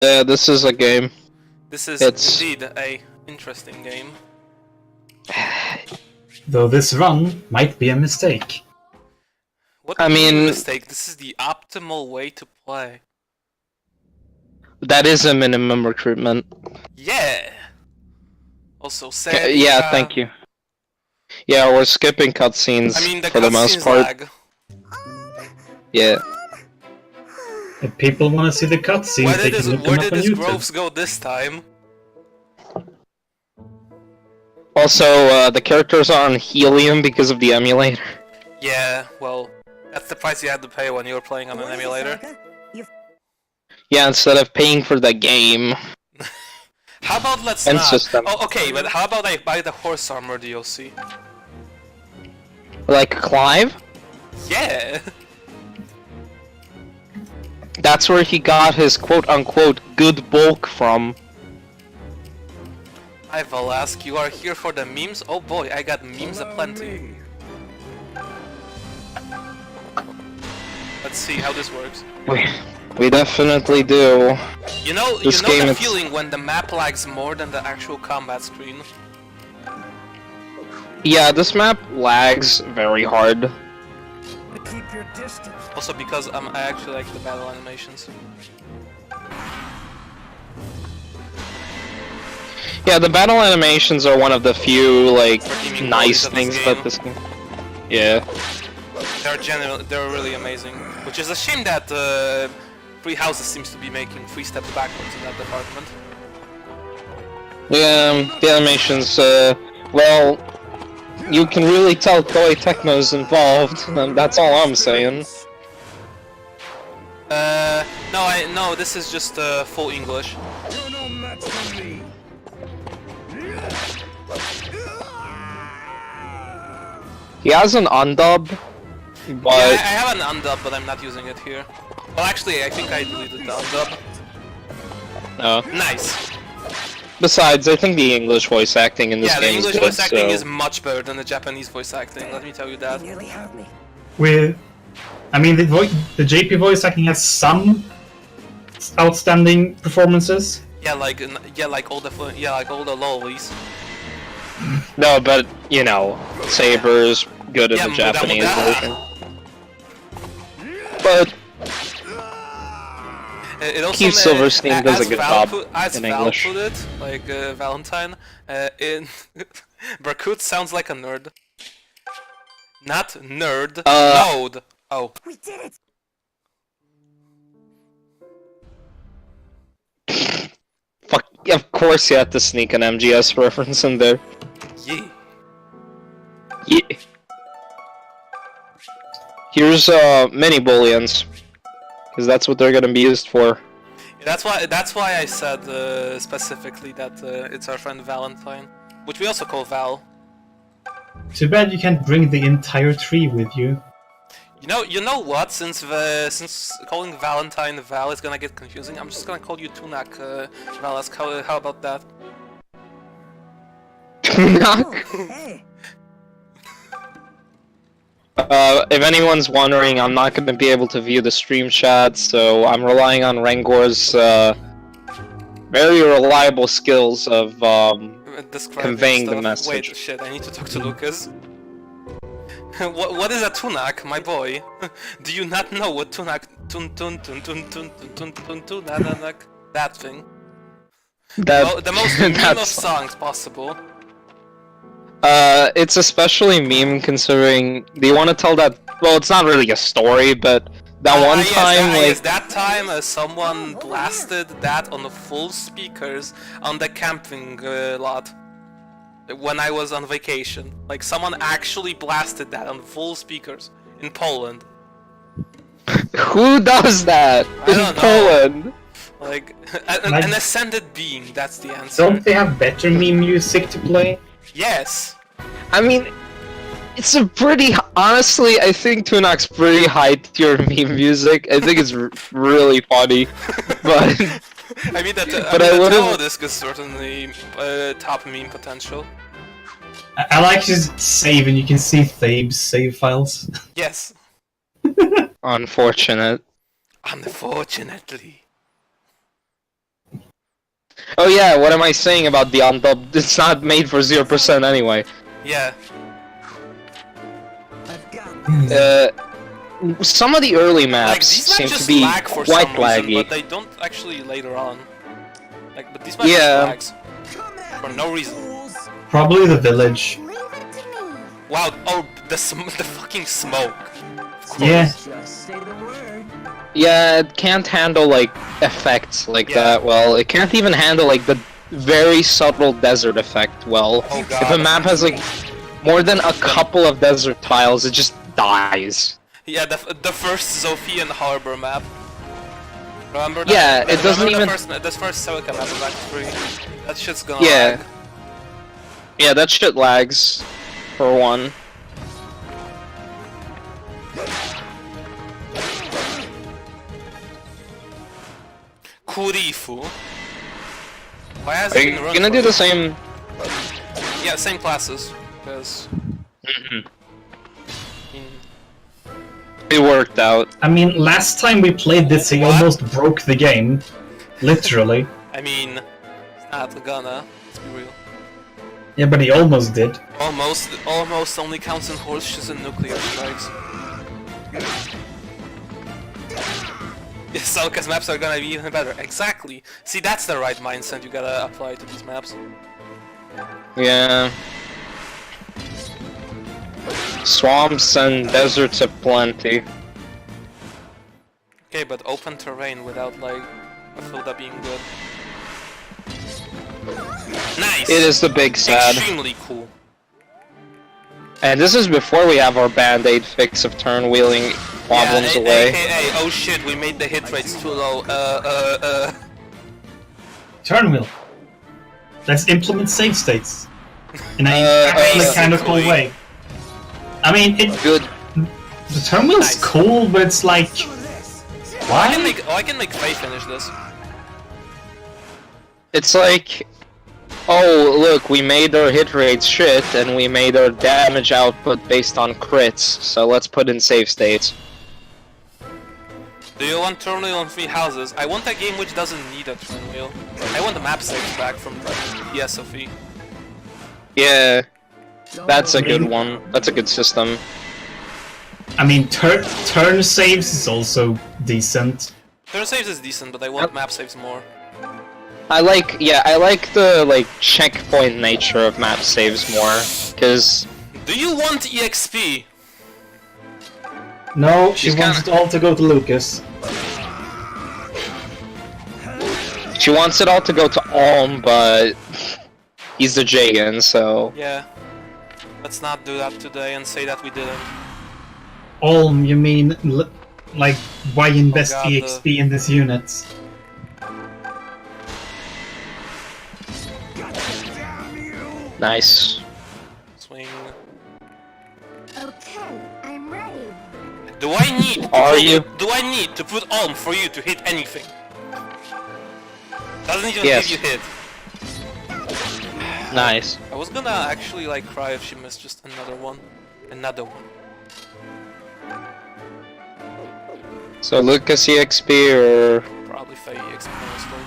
Yeah, this is a game. This is It's... indeed a interesting game. Though this run might be a mistake. What do you mean mistake? This is the optimal way to play. That is a minimum recruitment. Yeah! Also, sad. Yeah, thank you. Yeah, we're skipping cutscenes for the most part. Lag. Yeah. If people want to see the cutscenes, they can look them up on YouTube. Where did his growths go this time? Also, the characters are on helium because of the emulator. Yeah, well, that's the price you had to pay when you were playing on an emulator. Yeah, instead of paying for the game. How about let's and not? System. Oh, okay, but how about I buy the horse armor DLC? Like Clive? Yeah! That's where he got his quote-unquote good bulk from. Hi Valask, you are here for the memes? Oh boy, I got memes aplenty. Let's see how this works. We definitely do. You know the feeling when the map lags more than the actual combat screen? Yeah, this map lags very hard. Keep your distance. Also because I actually like the battle animations. Yeah, the battle animations are one of the few, like, Redeeming nice qualities things of this that this game... Yeah. They're really amazing. Which is a shame that Free Houses seems to be making 3 steps backwards in that department. Yeah, the animations, well, you can really tell Koei Tecmo's involved, and that's all I'm saying. No, this is just full English. You're no match for me. He has an undub, but... Yeah, I have an undub, but I'm not using it here. Well, actually, I think I deleted the undub. No. Nice! Besides, I think the English voice acting in this game is good, the English voice acting is much better than the Japanese voice acting, let me tell you that. You nearly had me. I mean, the JP voice acting has some outstanding performances. Yeah, like all the lollies. No, but, you know, Saber's good in the Japanese version. But... It also Keith Silverstein does a good job in English. Val put it, like Valentine, in Barkut sounds like a nerd. Not nerd, node. Oh. We did it. Fuck, of course you had to sneak an MGS reference in there. Yeah. Yeah. Here's mini booleans, because that's what they're gonna be used for. That's why I said specifically that it's our friend Valentine, which we also call Val. Too bad you can't bring the entire tree with you. You know what? Since calling Valentine Val is gonna get confusing, I'm just gonna call you Tunak Valask. How about that? Tunak? Hey. If anyone's wondering, I'm not going to be able to view the stream chat, so I'm relying on Rengor's very reliable skills of conveying the message. Wait, shit, I need to talk to Lucas. What is a Tunak, my boy? Do you not know what Tunak that thing? The most meme of songs possible. It's especially meme considering. Do you want to tell that? Well, it's not really a story, but that one time, that time someone blasted that on the full speakers on the camping lot when I was on vacation. Like someone actually blasted that on full speakers in Poland. Who does that in Poland? Like an ascended being. That's the answer. Don't they have better meme music to play? Yes. I mean, it's a pretty... Honestly, I think Tunak's pretty high tier meme music. I think it's really funny, but... I mean, the Tower Disc is certainly top meme potential. I like his save, and you can see Thabe's save files. Yes. Unfortunate. Unfortunately. Oh yeah, what am I saying about the on-top? It's not made for 0% anyway. Yeah. I've got Some of the early Like, maps these maps seem to just be lag for quite some reason, laggy. but they don't actually later on. Like, but these maps Yeah. just lags. For no reason. Probably the village. Wow, oh, the fucking smoke. Of course. Yeah. just say the word. Yeah, it can't handle like effects like Yeah. that well. It can't even handle like the very subtle desert effect well. Oh If a god. map has like more than a couple of desert tiles, it just dies. Yeah, the first Zophian Harbor map. Remember that? Yeah, it doesn't Remember even- the first Celica map of Act 3? That shit's gonna Yeah. lag. Yeah, that shit lags, for one. Kurifu. Why has Are it you been run gonna for? do the same? Yeah, same classes. Because... It worked out. I mean, last time we played this, he What? almost broke the game. Literally. I mean, it's not gonna. Let's be real. Yeah, but he almost did. Almost only counts in horseshoes and nuclear strikes. Celica's maps are gonna be even better. Exactly. See, that's the right mindset you gotta apply to these maps. Yeah. Swamps and deserts aplenty. Okay, but open terrain without like a Filda being good. Nice. It is the big sad. Extremely cool. And this is before we have our band-aid fix of turn wheeling problems yeah, away. AKA, oh shit, we made the hit rates too low. Turn wheel. Let's implement save states. In a Basically. kind of cool way. I mean, Good. the turn wheel's Nice. cool, but it's like... I can Why? make Faye finish this. It's like, oh look, we made our hit rates shit, and we made our damage output based on crits, so let's put in save states. Do you want turn wheel on 3 houses? I want a game which doesn't need a turn wheel. I want the map saves back from the SoV. Yeah, that's a good one. That's a good system. I mean, turn saves is also decent. Turn saves is decent, but I want map saves more. I like the like checkpoint nature of map saves more, cause Do you want EXP? No, she She's wants kinda- it all to go to Lucas. she wants it all to go to Alm, but he's the Jagan, so Yeah. Let's not do that today and say that we didn't. Olm, you mean, like, why invest God, EXP in this unit? nice. Swing. Okay, I'm ready. Do I need to Are put, you? Do I need to put Alm for you to hit anything? Doesn't even Yes. give you hit. Nice. I was gonna actually like cry if she missed just another one. Another one. So Lucas EXP or Probably Faye EXP honestly.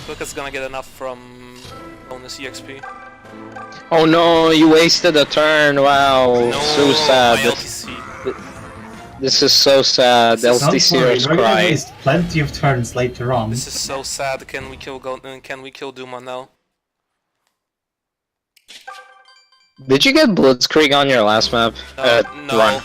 Lucas gonna get enough from bonus EXP. oh no, you wasted a turn. Wow, No, so sad. my LTC. This is so sad. Don't worry, LTCers we're gonna cry. waste plenty of turns later on. This is so sad. Can we kill Duma now? Did you get Blitzkrieg on your last map? No. Run.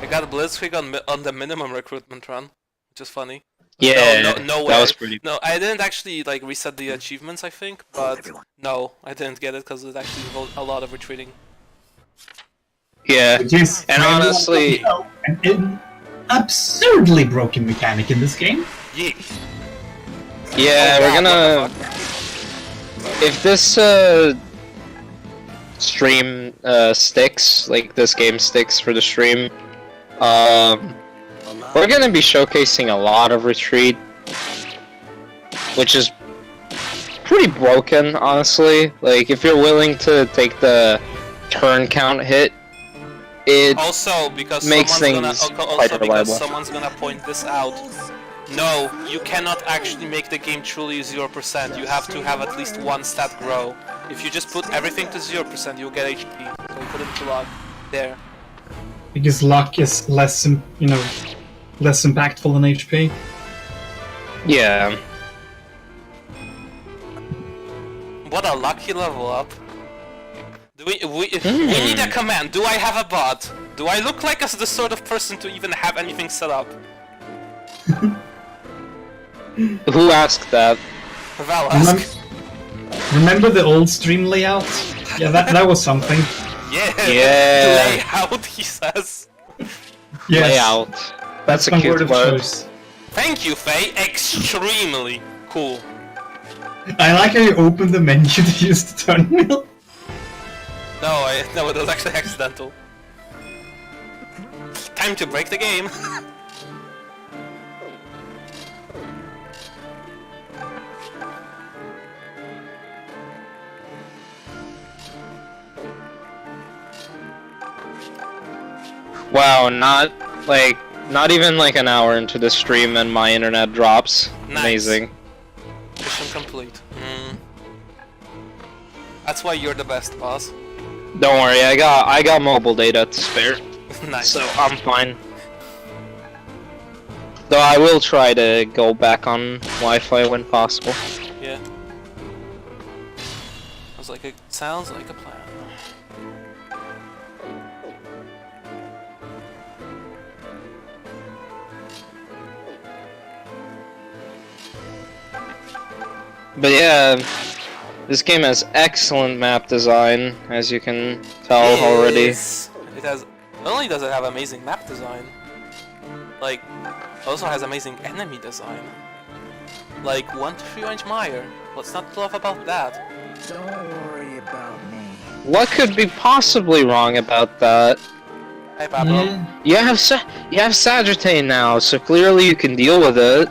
I got a Blitzkrieg on the minimum recruitment run, which is funny. Yeah, no way. that was pretty. No, I didn't actually like reset the achievements, I think, but no, I didn't get it because it actually involved a lot of retreating. Yeah, Which is and kind of, honestly- you know, an absurdly broken mechanic in this game. Yeah. yeah, Oh, we're God, gonna. what the fuck? If this stream sticks, like this game sticks for the stream, we're gonna be showcasing a lot of retreat, which is pretty broken, honestly. Like, if you're willing to take the turn count hit, it Also, because makes someone's things gonna quite also reliable. because someone's gonna point this out. No, you cannot actually make the game truly 0%. You have to have at least one stat grow. If you just put everything to 0%, you'll get HP. So we put it to luck. There. Because luck is less, less impactful than HP. Yeah. What a lucky level up. Do we need a command. Do I have a bot? Do I look like the sort of person to even have anything set up? Who asked that? Val asked. Remember the old stream layout? Yeah, that was something. Yeah. Layout, he says. Yes. Layout. That's a my cute word of word. choice. Thank you, Faye. Extremely cool. I like how you open the menu to use the turn wheel. No, it was actually accidental. Time to break the game. Wow, not even like an hour into the stream and my internet drops. Nice. Amazing. Mission complete. That's why you're the best, boss. Don't worry, I got mobile data to spare, Nice. so I'm fine. Though I will try to go back on Wi-Fi when possible. Yeah. Sounds like a plan. But yeah, this game has excellent map design, as you can tell already. It has. Not only does it have amazing map design, like, it also has amazing enemy design. Like 1-3 Meyer. What's not to love about that? Don't worry about me. What could be possibly wrong about that? Hey, Pablo. You have Sagittane now, so clearly you can deal with it.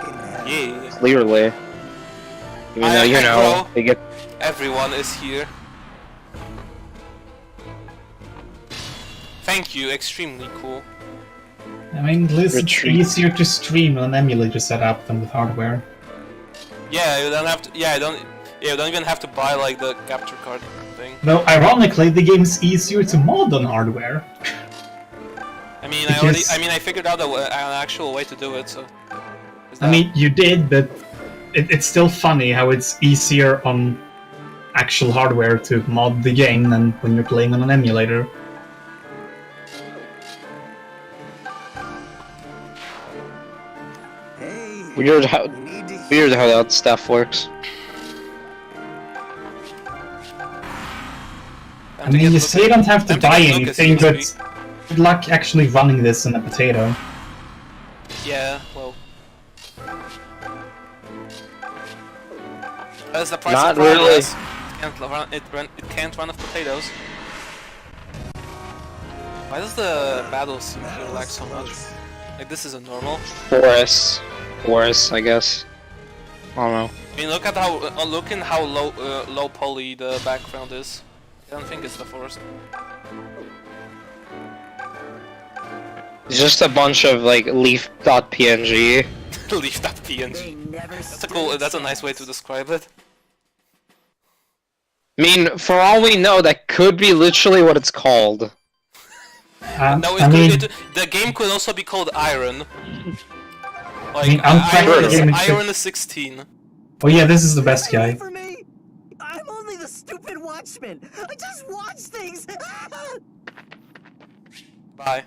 Yeah. Clearly. Even though, you know, they get... Everyone is here. Thank you, extremely cool. I mean, at least it's Retreat. easier to stream on an emulator setup than with hardware. Yeah, you don't have to. Yeah, you don't even have to buy like the capture card thing. Though, ironically, the game's easier to mod on hardware. I mean, Because- I figured out an actual way to do it. So. I mean, you did, but it's still funny how it's easier on actual hardware to mod the game than when you're playing on an emulator. Hey, Weird how you need to that stuff works. I mean, you say you don't have to Time to buy get Lucas anything, but used good luck actually running this in a potato. Yeah, well. That's the price Not of really. progress. It can't run off potatoes. Why does the battle seem to lag so much? Like, this isn't normal. Forest, I guess. I don't know. I mean, look at how low poly the background is. I don't think it's the forest. It's just a bunch of like leaf.png. Leaf.png. They never That's a nice way to describe it. I mean, for all we know, that could be literally what it's called. No, the game could also be called Iron. Like, mean, I'm trying Iron, to is, game it Iron is 16. Oh yeah, this is the best guy. For me, I'm only the stupid watchman. I just watch things. Bye.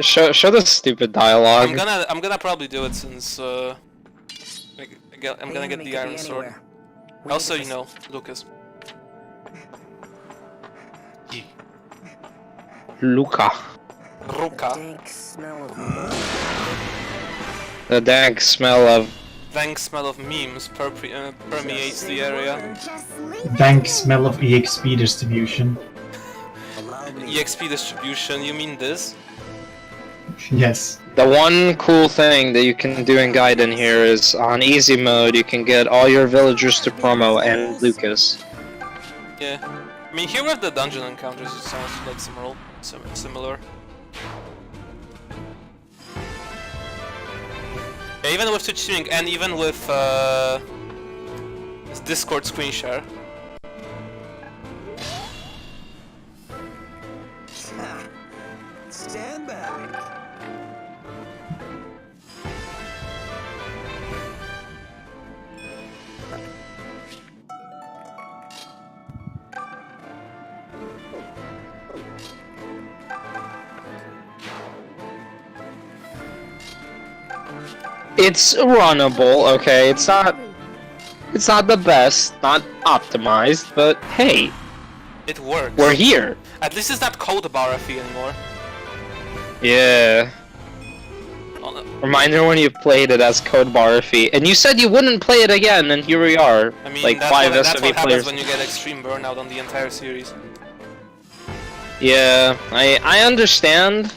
Show the stupid dialogue. I'm gonna probably do it since I'm gonna get the Iron Sword. Also, you know, Lucas. Luca. Ruka. Dank smell of The dank smell of... Dank smell of memes permeates the area. Dank smell of EXP distribution. EXP distribution, you mean this? Yes. The one cool thing that you can do in Gaiden here is, on easy mode, you can get all your villagers to promo and Lucas. Yeah. I mean, here with the dungeon encounters, it sounds like similar. even with Twitch streaming and even with this Discord screen share. Stand back. It's runnable, okay? It's not the best, not optimized, but hey, It works. we're here. At least it's not code Barafi anymore. Yeah. Oh, no. Reminder when you played it as Code Barafi, and you said you wouldn't play it again, and here we are, I mean, like that's 5 what SoV happens players. when you get extreme burnout on the entire series. Yeah, I understand,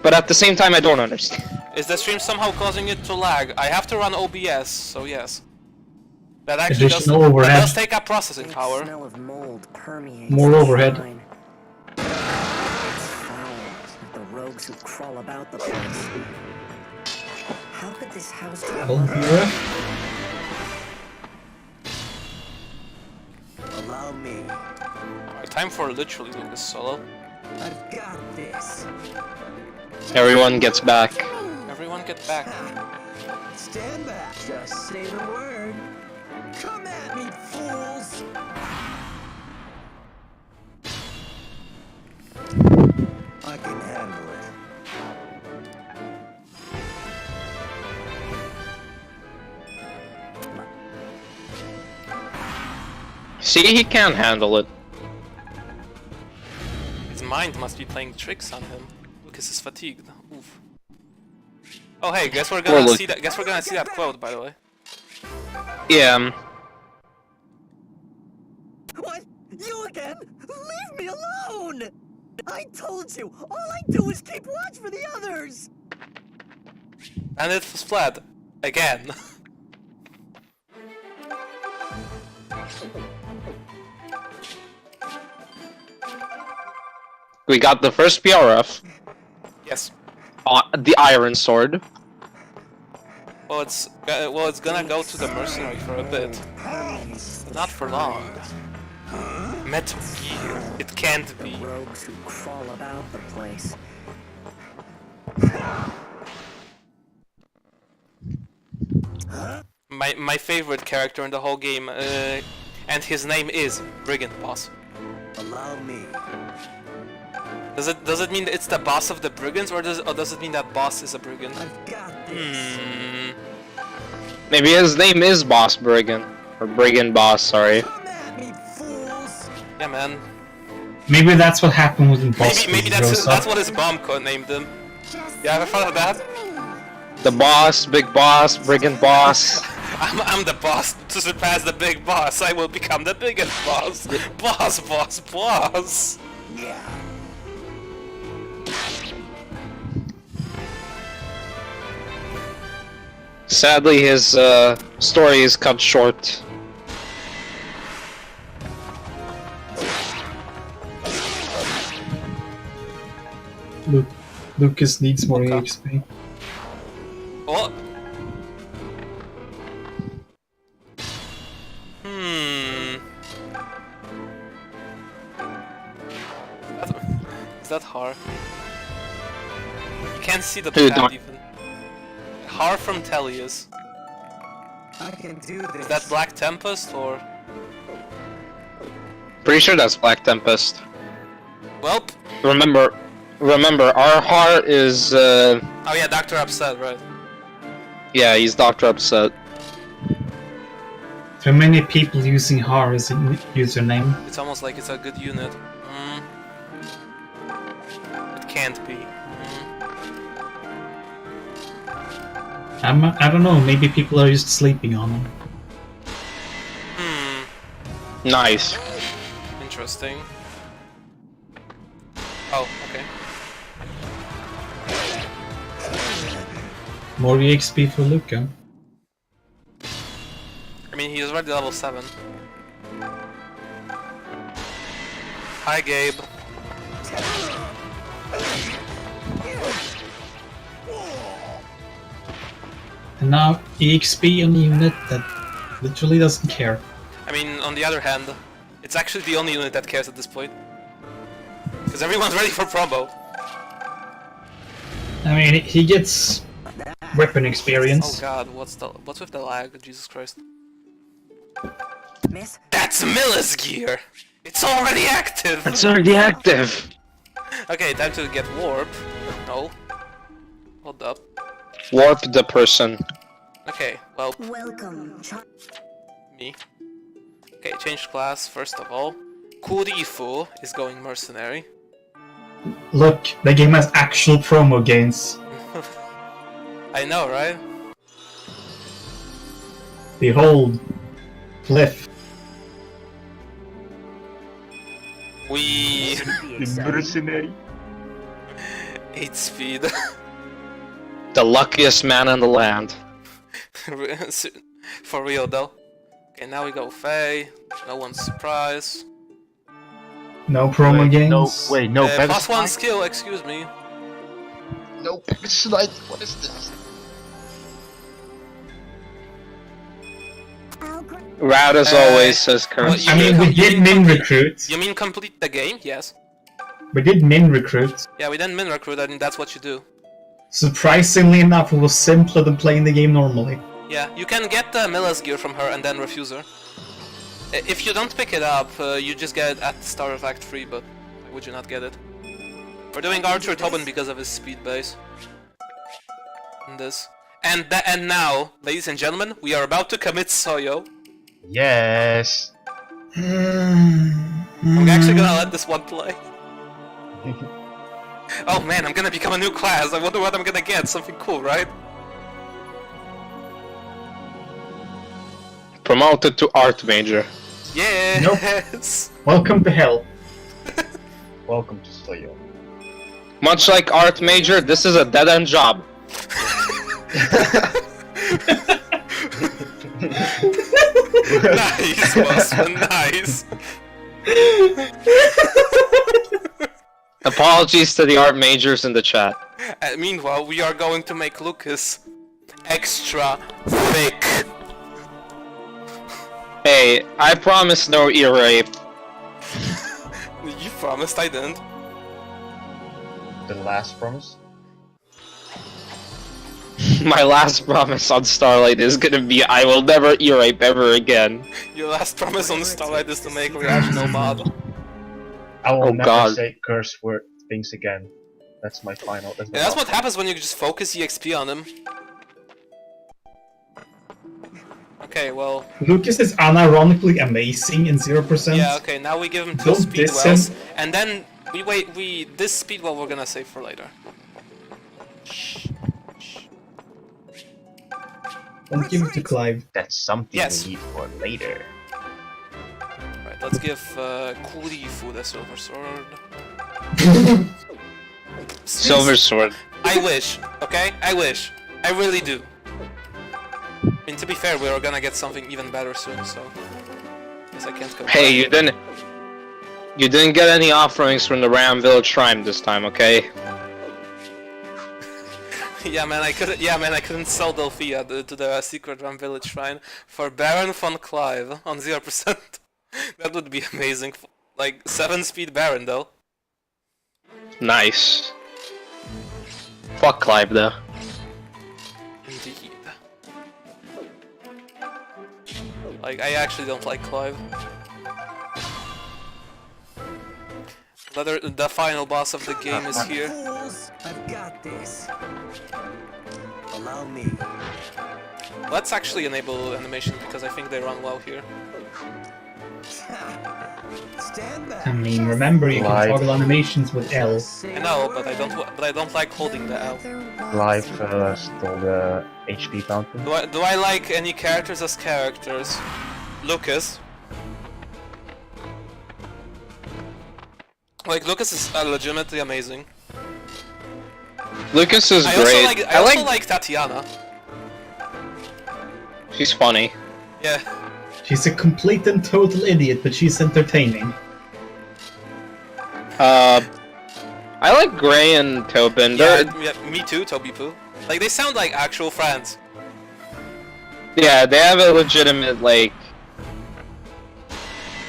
but at the same time I don't understand. Is the stream somehow causing it to lag? I have to run OBS, so yes. That actually does, Additional that overhead. does take up processing power. The smell of mold permeates More the overhead. shrine. It's foul, like the rogues who crawl about the place. How could this house be LVF? Allow me. Time for literally doing this solo. I've got this. Everyone gets back. Everyone get back. Stand back. Just say the word. Come at me, fools! I can handle it. See, he can't handle it. His mind must be playing tricks on him. Lucas is fatigued. Oof. Oh hey, guess we're gonna Well, see that. Guess we're gonna see that quote, by the way. Yeah. What? You again? Leave me alone! I told you, all I do is keep watch for the others! And it was flat again. We got the first PRF, Yes. the Iron Sword. Well, it's gonna go to the mercenary for a bit, but not for long. Metal Gear. It can't be. Rogues who crawl about the place. My favorite character in the whole game, and his name is Brigand Boss. Allow me. Does it mean that it's the boss of the brigands, or does it mean that boss is a brigand? I've got this. Maybe his name is Boss Brigand. Or Brigand Boss, sorry. Come at me, fools! Yeah, man. Maybe that's what happened with the boss. Maybe that's what his bomb code named him. You ever thought of that? The boss, big boss, Brigand Boss. I'm the boss to surpass the big boss. I will become the biggest boss. Boss. Yeah. Sadly, his story is cut short. Lucas needs more Okay. HP. Oh. Is that Har? You can't see the Dude, pad don't- even. Har from Tellius. I can do this. Is that Black Tempest or? Pretty sure that's Black Tempest. Welp. Remember, our heart is, Oh yeah, Dr. Upset, right. yeah, he's Dr. Upset. There are many people using HAR as a username. It's almost like it's a good unit. It can't be. I don't know, maybe people are just sleeping on him. Nice. Interesting. Oh, okay. More EXP for Luca. I mean, he's already level 7. Hi, Gabe. And now EXP on a unit that literally doesn't care. I mean, on the other hand, it's actually the only unit that cares at this point. Because everyone's ready for promo. I mean, he gets weapon experience. Oh god, what's with the lag? Jesus Christ. Miss? That's Miller's gear! It's already active! It's already active! Okay, time to get warp. No. Hold up. Warp the person. Okay, well, Welcome. me. Okay, change class first of all. Kurifu is going mercenary. Look, the game has actual promo gains. I know, right? Behold, Cliff. We... Mercenary. 8 speed. The luckiest man in the land. For real though. Okay, now we go Faye. No one's surprised. No promo gains. No, wait, no +1 Pegasus. skill, excuse me. No Pegasus. What is this? Rad as always, says Kurt. what, you I mean, we did min recruit. You mean complete the game? Yes. We did min recruit. Yeah, we didn't min recruit, I mean that's what you do. Surprisingly enough, it was simpler than playing the game normally. Yeah, you can get the Miller's gear from her and then refuse her. If you don't pick it up, you just get it at the start of Act 3, but would you not get it? We're doing Archer Tobin because of his speed base. And this. And now, ladies and gentlemen, we are about to commit Soyo. Yes. I'm actually gonna let this one play. Oh man, I'm gonna become a new class. I wonder what I'm gonna get. Something cool, right? Promoted to Art Major. Yes! Welcome to hell. Welcome to Soyo. Much like Art Major, this is a dead-end job. Nice, Bossman, nice! Apologies to the Art Majors in the chat. Meanwhile, we are going to make Lucas extra thick. Hey, I promise no ear rape. You promised I didn't. The last promise. My last promise on Starlight is gonna be I will never ear rape ever again. Your last promise on Starlight is to make Reaction no mod. I will Oh, never God. say curse word things again. That's my final. That's, my Yeah, that's last what happens when you just focus EXP on him. Okay, well, Lucas is unironically amazing in 0%. yeah, okay, now we give him 2 Don't speed diss wells, him. and then this speed well we're gonna save for later. Don't give it to Clive. That's something Yes. we need for later. Right, let's give Kurifu the silver sword. Silver Sword. I wish, okay? I wish. I really do. I mean, to be fair, we're gonna get something even better soon, so... Guess I can't complain. Hey, you didn't get any offerings from the Ram Village Shrine this time, okay? Yeah, man, I couldn't sell Delphia to the Secret Ram Village Shrine for Baron von Clive on 0%. That would be amazing. Like, 7-speed Baron, though. Nice. Fuck Clive, though. Indeed. Like, I actually don't like Clive. The final boss of the game is here. Fools, I've got this. Allow me. Let's actually enable animation because I think they run well here. Stand back. I mean, remember you can Clive. toggle animations with L. I know, but I don't like holding the L. Clive stole the HP fountain. Do I like any characters as characters? Lucas. Like, Lucas is legitimately amazing. Lucas is I great. also like Tatiana. She's funny. Yeah. She's a complete and total idiot, but she's entertaining. I like Gray and Tobin. Yeah, They're- yeah, me too, Toby Poo. Like, they sound like actual friends. Yeah, they have a legitimate, like...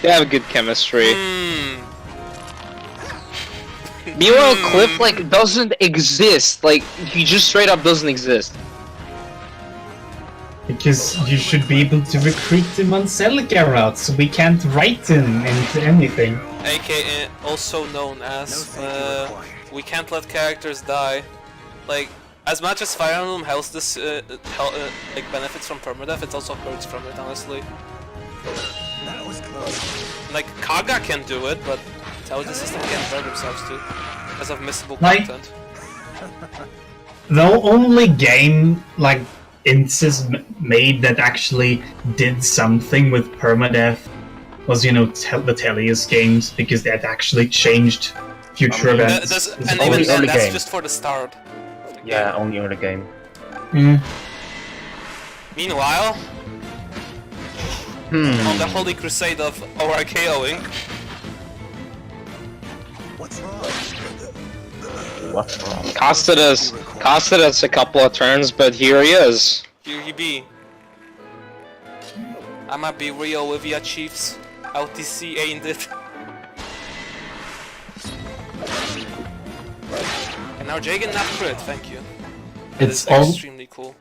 They have a good chemistry. Meanwhile, Cliff, like, doesn't exist. Like, he just straight up doesn't exist. Because you should be able to recruit him on Celica route, so we can't write him into anything. AKA also known as we can't let characters die. Like, as much as Fire Emblem has this like benefits from permadeath, it also hurts from it, honestly. That was close. Like, Kaga can do it, but how the system can't hurt themselves too, because of missable Like- content. The only game, like, Insys made that actually did something with permadeath was, you know, the Tellius games, because that actually changed future events. And only even then, early that's game. just for the start. Yeah, only early game. Meanwhile, on the holy crusade of ORKOing, What's wrong? What's wrong? Costed us a couple of turns, but here he is. here he be. I'ma be real with ya, Chiefs. LTC ain't it? And now Jagan not crit, thank you. That It's is all- extremely cool.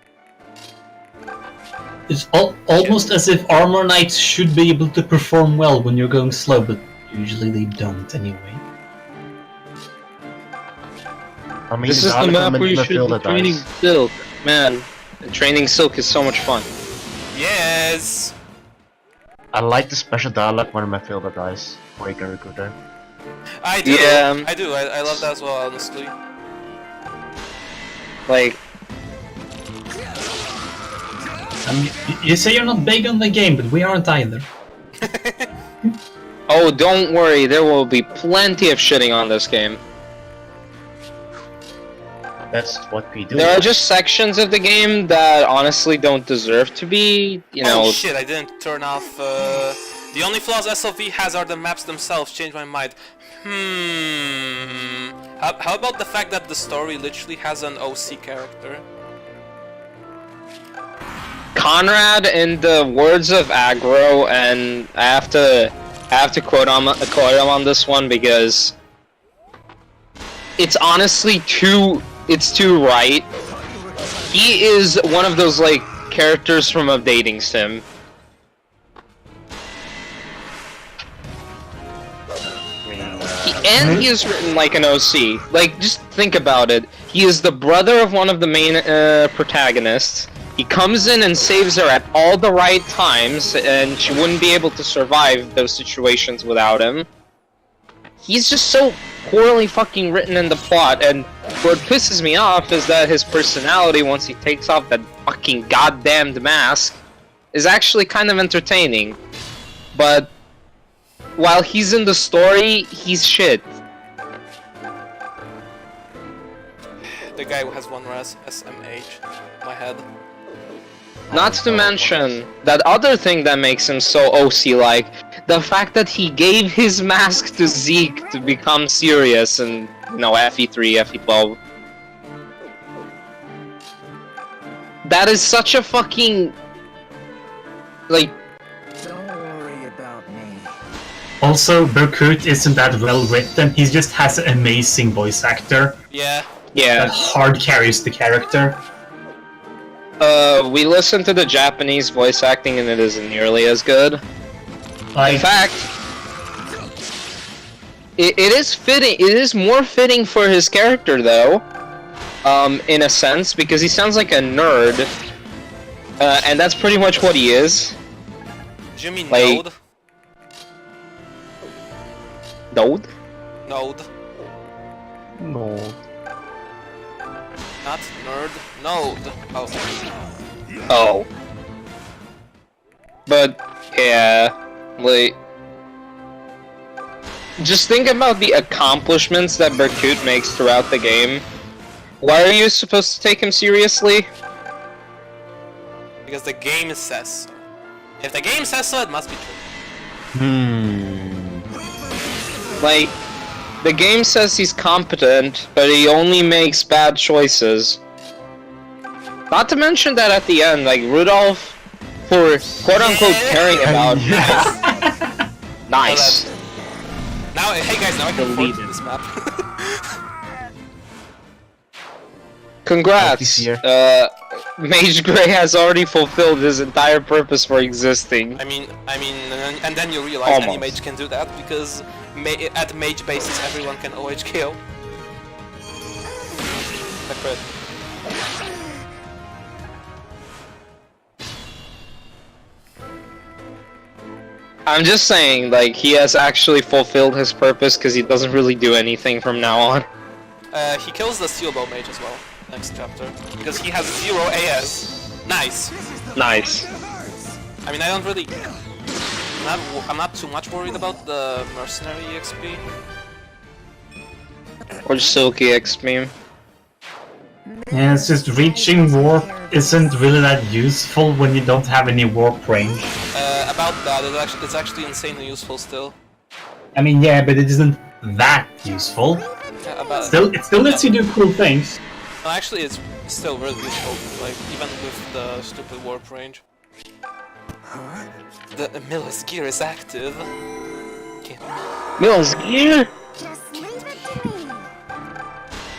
It's almost as if Armor Knights should be able to perform well when you're going slow, but usually they don't anyway. I mean, This is the map where you should be training Silk. Man, training Silk is so much fun. Yes! I like the special dialogue when Matilda dies, where you can recruit her. I do, Yeah. I do, I love that as well, honestly. Like, You say you're not big on the game, but we aren't either. oh, don't worry, there will be plenty of shitting on this game. That's what we do. There are just sections of the game that honestly don't deserve to be, you know... Oh shit, I didn't turn off, the only flaws SoV has are the maps themselves, change my mind. How about the fact that the story literally has an OC character? Conrad, in the words of Aggro, and I have to quote him on this one because it's honestly too right. He is one of those like characters from a dating sim. And he is written like an OC. Like, just think about it. He is the brother of one of the main protagonists. He comes in and saves her at all the right times, and she wouldn't be able to survive those situations without him. He's just so poorly fucking written in the plot, and what pisses me off is that his personality, once he takes off that fucking goddamned mask, is actually kind of entertaining. But while he's in the story, he's shit. The guy who has one res, SMH, my head. Not to mention that other thing that makes him so OC-like, the fact that he gave his mask to Zeke to become serious in, you know, FE3, FE12. That is such a fucking... like... Don't worry about me. Also, Berkut isn't that well written, he just has an amazing voice actor Yeah. that Yeah. hard carries the character. We listened to the Japanese voice acting and it isn't nearly as good. In Like, fact, it is fitting. It is more fitting for his character, though, in a sense, because he sounds like a nerd, and that's pretty much what he is. Jimmy Like- Node? Node? Node. No. Not nerd. Node. Oh. Oh. But yeah, like, just think about the accomplishments that Berkut makes throughout the game. Why are you supposed to take him seriously? Because the game says so. If the game says so, it must be true. Like, the game says he's competent, but he only makes bad choices. Not to mention that at the end, like, Rudolph for quote-unquote caring about. Nice. Now, hey guys, now I can afford this map. Congrats! Mage Grey has already fulfilled his entire purpose for existing. I mean, and then you realize any mage can do that because at mage basis everyone can OHKO. I crit. I'm just saying, like, he has actually fulfilled his purpose because he doesn't really do anything from now on. He kills the Steelbow mage as well, next chapter, because he has 0 AS. Nice. Nice. I mean, I don't really... I'm not too much worried about the mercenary XP. Or Silky XP. Yeah, it's just reaching warp isn't really that useful when you don't have any warp range. About that, it's actually insanely useful still. I mean, yeah, but it isn't that useful. Yeah, It still lets you do cool things. No, actually, it's still really useful, like, even with the stupid warp range. The Miller's gear is active. Okay. Miller's gear? Just leave it to me.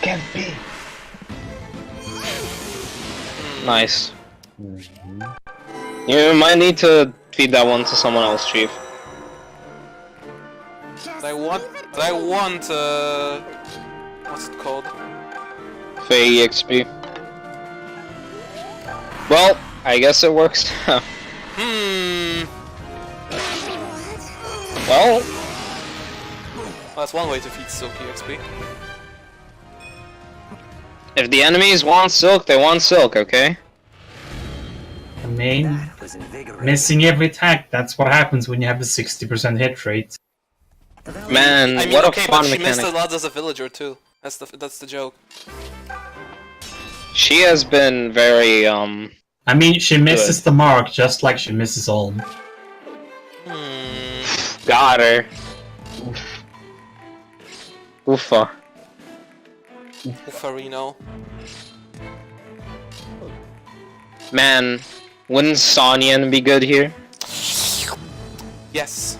Can't be. Nice. You might need to feed that one to someone else, Chief. I want, what's it called? Faye EXP. Well, I guess it works now. Well, That's one way to feed Silky XP. if the enemies want silk, they want silk, okay? I mean, missing every attack, that's what happens when you have a 60% hit rate. Man, I mean, what okay, a fun but she missed mechanic. a lot as a villager too. That's the joke. She has been very, I mean, she misses the mark just like she misses Ulm. got her. Oofa. Farino. Man, wouldn't Sonyan be good here? Yes.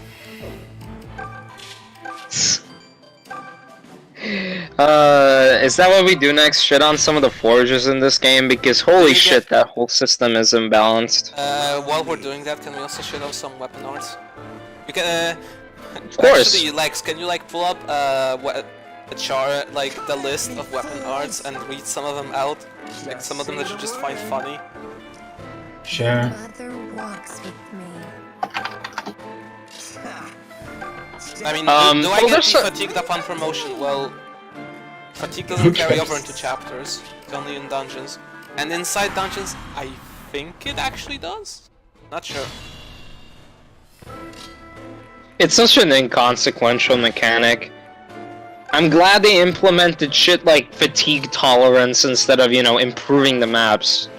Is that what we do next? Shit on some of the forges in this game? Because holy shit, that whole system is imbalanced. While we're doing that, can we also shit out some weapon arts? You can, Of course. Actually, Lex, can you like pull up a chart, like the list of weapon arts, and read some of them out? Like some of them that you just find funny. Sure. Mother walks with me. I mean, do I well, get there's a- fatigued upon promotion? Well, fatigue doesn't carry over into chapters. It's only in dungeons. And inside dungeons, I think it actually does. Not sure. It's such an inconsequential mechanic. I'm glad they implemented shit like fatigue tolerance instead of, you know, improving the maps.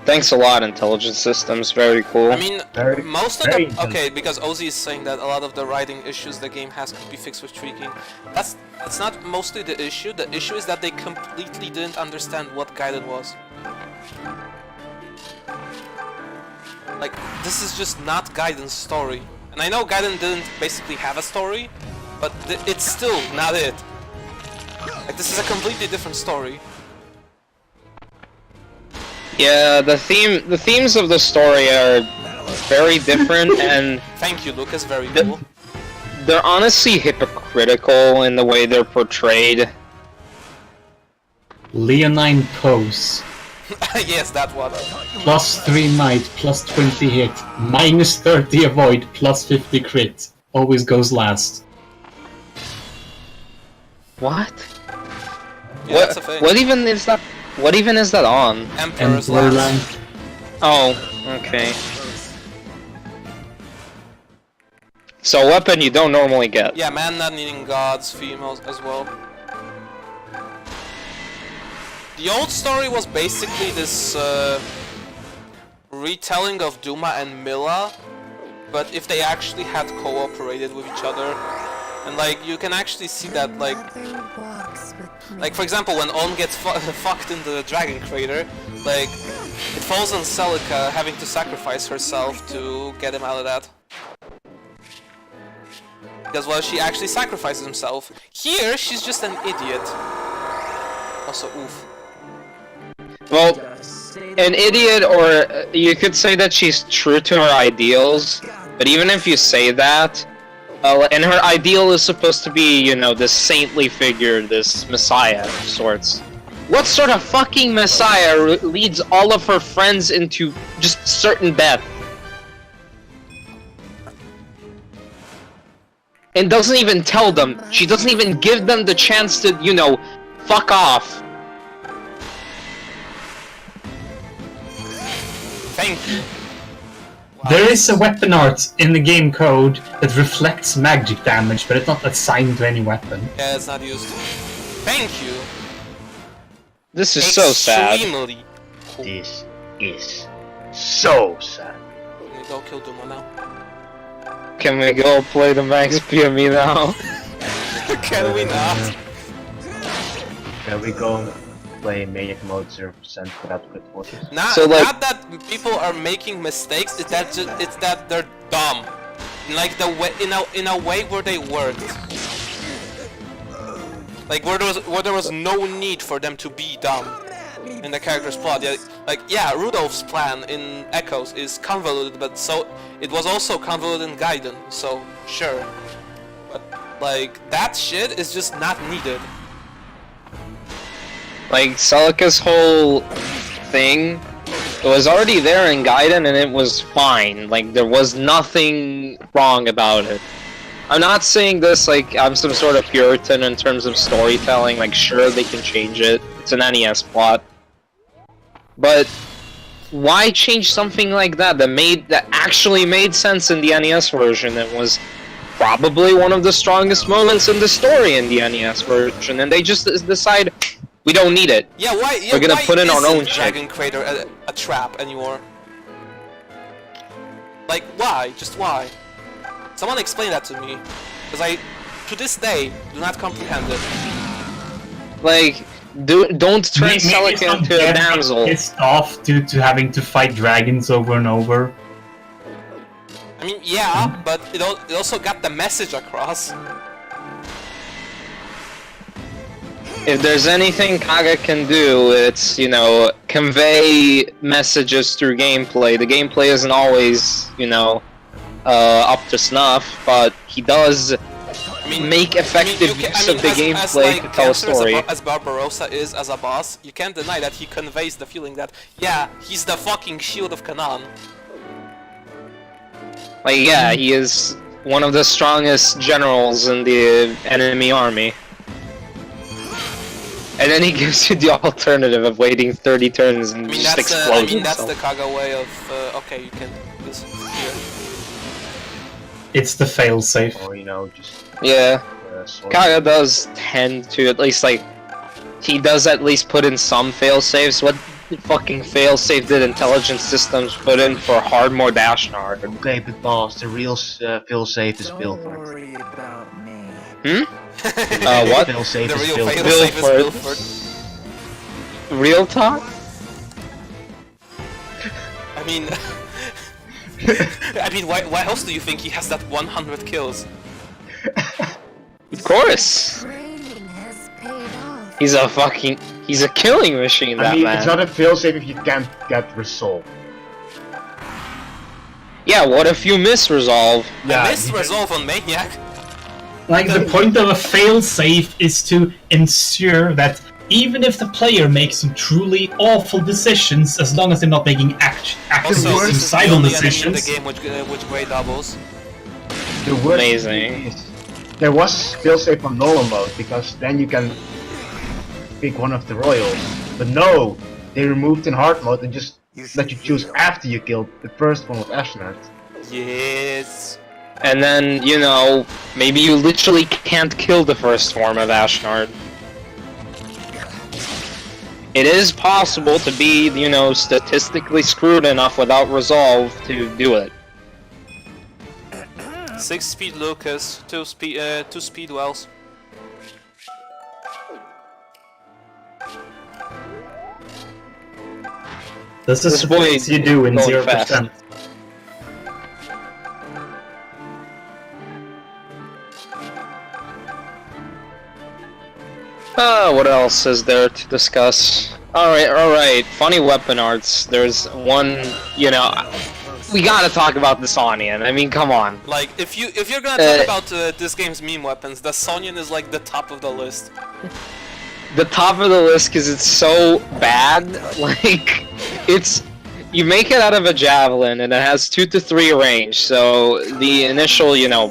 Thanks a lot, Intelligent Systems. Very cool. I mean, Very- most of very the... Okay, because Ozzy is saying that a lot of the writing issues the game has could be fixed with tweaking. That's not mostly the issue. The issue is that they completely didn't understand what Gaiden was. Like, this is just not Gaiden's story. And I know Gaiden didn't basically have a story, but it's still not it. Like, this is a completely different story. Yeah, the themes of the story are very different, and Thank you, Lucas. Very The- cool. they're honestly hypocritical in the way they're portrayed. Leonine pose. Yes, that one. +3 might, +20 hit, -30 avoid, +50 crit. Always goes last. What? Yeah, that's a thing. What even is that? What even is that on? Emperor's Emperor Lance. rank. Oh, okay. So a weapon you don't normally get. Yeah, man not needing gods, females as well. The old story was basically this retelling of Duma and Milla, but if they actually had cooperated with each other, And like, you can actually see that, like for example, when On gets fucked in the Dragon Crater, like, it falls on Celica having to sacrifice herself to get him out of that. Because, well, she actually sacrifices herself. Here, she's just an idiot. Also, oof. Well, an idiot, or you could say that she's true to her ideals, but even if you say that, and her ideal is supposed to be, you know, this saintly figure, this messiah of sorts. What sort of fucking messiah leads all of her friends into just certain death? And doesn't even tell them. She doesn't even give them the chance to, you know, fuck off. Thank you. Wow. There is a weapon art in the game code that reflects magic damage, but it's not assigned to any weapon. Yeah, it's not used. Thank you. This is so sad. Extremely cool. This is so sad. Can we go kill Duma now? Can we go play the Max PME now? Can we not? Can we go play Maniac Mode 0% without crit forces? So, like, not that people are making mistakes, it's that they're dumb. Like the way, in a way where they worked. Like where there was no need for them to be dumb in the character's plot. Yeah, like, yeah, Rudolph's plan in Echoes is convoluted, but so it was also convoluted in Gaiden, so sure. But like, that shit is just not needed. Like, Celica's whole thing, it was already there in Gaiden and it was fine. Like, there was nothing wrong about it. I'm not saying this like I'm some sort of Puritan in terms of storytelling, like, sure, they can change it. It's an NES plot. But why change something like that that actually made sense in the NES version? It was probably one of the strongest moments in the story in the NES version, and they just decide, we don't need it. Yeah, why? Yeah, we're gonna why put in our own Dragon shit. Crater a trap anymore? Like, why? Just why? Someone explain that to me, because I, to this day, do not comprehend it. Like, don't turn Celica into a damsel. Pissed off due to having to fight dragons over and over. I mean, yeah, but it also got the message across. If there's anything Kaga can do, it's, you know, convey messages through gameplay. The gameplay isn't always, you know, up to snuff, but he does make effective use of the gameplay to tell a story. As Barbarossa is as a boss, you can't deny that he conveys the feeling that, yeah, he's the fucking shield of Canaan. Like, yeah, he is one of the strongest generals in the enemy army. And then he gives you the alternative of waiting 30 turns and just explode himself. That's the Kaga way of, okay, you can do this here. It's the failsafe. Or, you know, just... Yeah. Kaga does tend to, at least, like, he does at least put in some failsafes. What fucking failsafe did Intelligent Systems put in for hard mode Ashnard? Okay, but boss, the real failsafe is Bilford. Worry about me. What? Failsafe The is real Bilford. failsafe is Bilford. Real talk? I mean... why else do you think he has that 100 kills? Of course! Training has paid off. He's a killing machine, that man. It's not a failsafe if you can't get resolve. Yeah, what if you misresolve? Yeah, I missed resolve on Maniac. Like, the point of a failsafe is to ensure that even if the player makes some truly awful decisions, as long as they're not making active Also, this is the suicidal only decisions. enemy in the game which grade doubles. The worst Amazing. thing is, there was failsafe on normal mode, because then you can pick one of the royals. But no, they removed in hard mode and just let you choose after you killed the first one with Ashnard. Yes. And then, you know, maybe you literally can't kill the first form of Ashnard. It is possible to be, you know, statistically screwed enough without resolve to do it. 6-speed Lucas, 2 speed Wells. This is This the boy things you do in going 0%. fast. What else is there to discuss? Alright, funny weapon arts. There's one, you know, we gotta talk about the Sonyan. I mean, come on. Like, if you're gonna talk about this game's meme weapons, the Sonyan is like the top of the list. The top of the list because it's so bad. Like, it's... You make it out of a javelin and it has 2 to 3 range, so the initial, you know...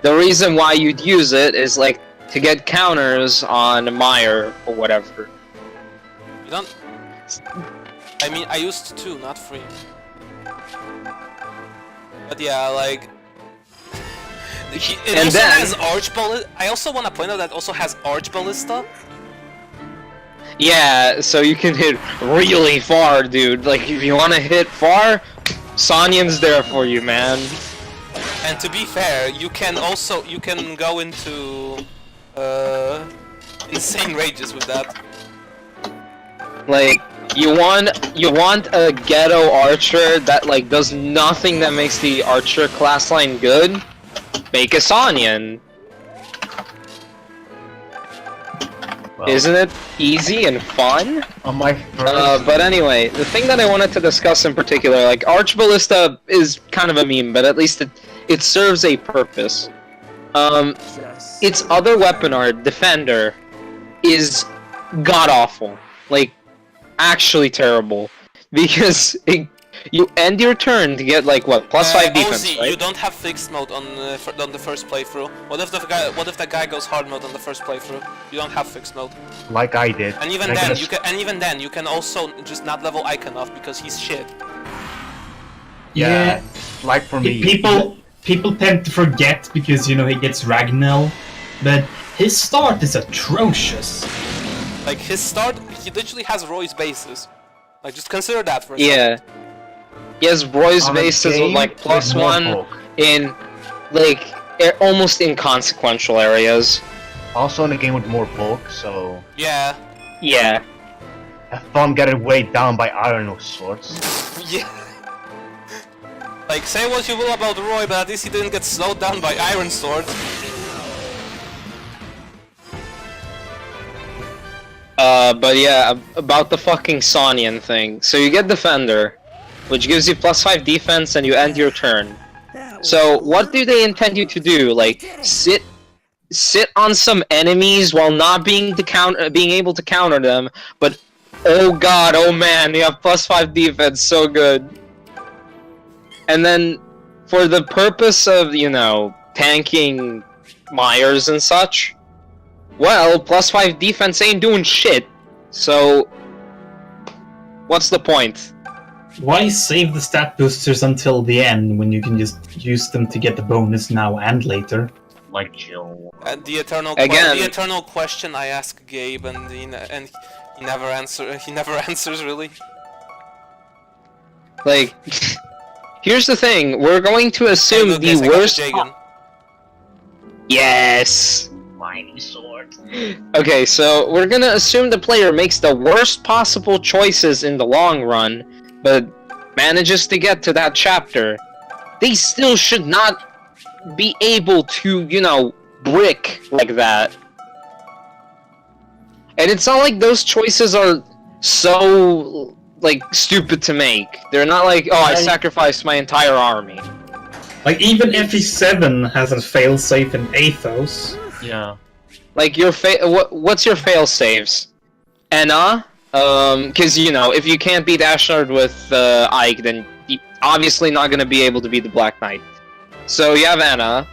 The reason why you'd use it is, like, to get counters on Meyer or whatever. You don't... I mean, I used 2, not 3. But yeah, like... It And also then- has Arch Ballista. I also want to point out that it also has Arch Ballista. Yeah, so you can hit really far, dude. Like, if you want to hit far, Sonyan's there for you, man. And to be fair, you can go into insane rages with that. Like, you want a ghetto archer that, like, does nothing that makes the archer class line good? Make a Sonyan. Well, Isn't it easy and fun? on my first... But anyway, the thing that I wanted to discuss in particular, like, Arch Ballista is kind of a meme, but at least it serves a purpose. Its other weapon art, Defender, is god-awful. Like, actually terrible. Because you end your turn to get, like, what, +5 defense, Ozzy, right? you don't have fixed mode on the first playthrough. What if the guy goes hard mode on the first playthrough? You don't have fixed mode. Like I did. And even I then, gotta you can also just not level Icon off because he's shit. Yeah, like for me. people tend to forget because, you know, he gets Ragnell, but his start is atrocious. Like his start, he literally has Roy's bases. Like just consider that for a second. Yeah. He has Roy's On a bases with, game like, with more +1 folk. in, like, almost inconsequential areas. Also in a game with more bulk, so Yeah. Yeah. have fun getting weighed down by iron swords. Yeah. Like, say what you will about Roy, but at least he didn't get slowed down by Iron Sword. But yeah, about the fucking Sonyan thing. So you get Defender, which gives you +5 defense and you end your turn. So what do they intend you to do? Like, sit on some enemies while not being able to counter them, but oh god, oh man, you have +5 defense, so good. And then, for the purpose of, you know, tanking Myers and such, well, +5 defense ain't doing shit, so what's the point? Why save the stat boosters until the end when you can just use them to get the bonus now and later? Like chill. And the eternal question I ask Gabe, and he never answers really. Like, here's the thing, we're going to assume Hey, the Lucas, I got worst... Jagan. Yes! Mighty sword. Okay, so we're gonna assume the player makes the worst possible choices in the long run, but manages to get to that chapter. They still should not be able to, you know, brick like that. And it's not like those choices are so, like, stupid to make. They're not like, oh, I sacrificed my entire army. Like, even FE7 has a failsafe in Athos. Yeah. Like, what's your fail saves? Enna? Cause, you know, if you can't beat Ashnard with, Ike, then you're obviously not gonna be able to beat the Black Knight. So you have Enna,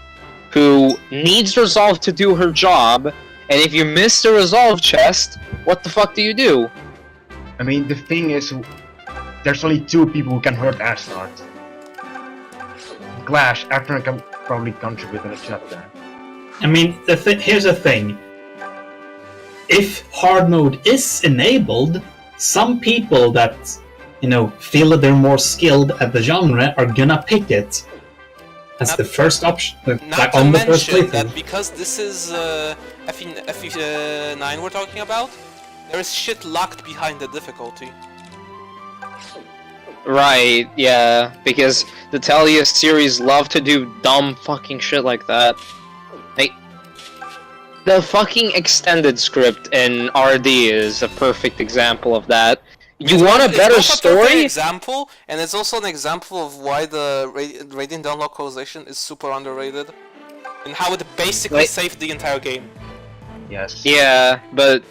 who needs Resolve to do her job, and if you miss the Resolve chest, what the fuck do you do? I mean, the thing is, there's only 2 people who can hurt Ashnard. Glash, Afton can probably contribute in the chat there. I mean, here's the thing. If hard mode is enabled, some people that, you know, feel that they're more skilled at the genre are gonna pick it. That's Not- the first option. Not Like to on the first mention playthrough. that because this is FE9 we're talking about, there is shit locked behind the difficulty. Right, yeah, because the Talia series love to do dumb fucking shit like that. Like, the fucking extended script in RD is a perfect example of that. You want a better It's both a perfect story? example, and it's also an example of why the Radiant Dawn localization is super underrated, and how it basically Wait. saved the entire game. Yes. Yeah, but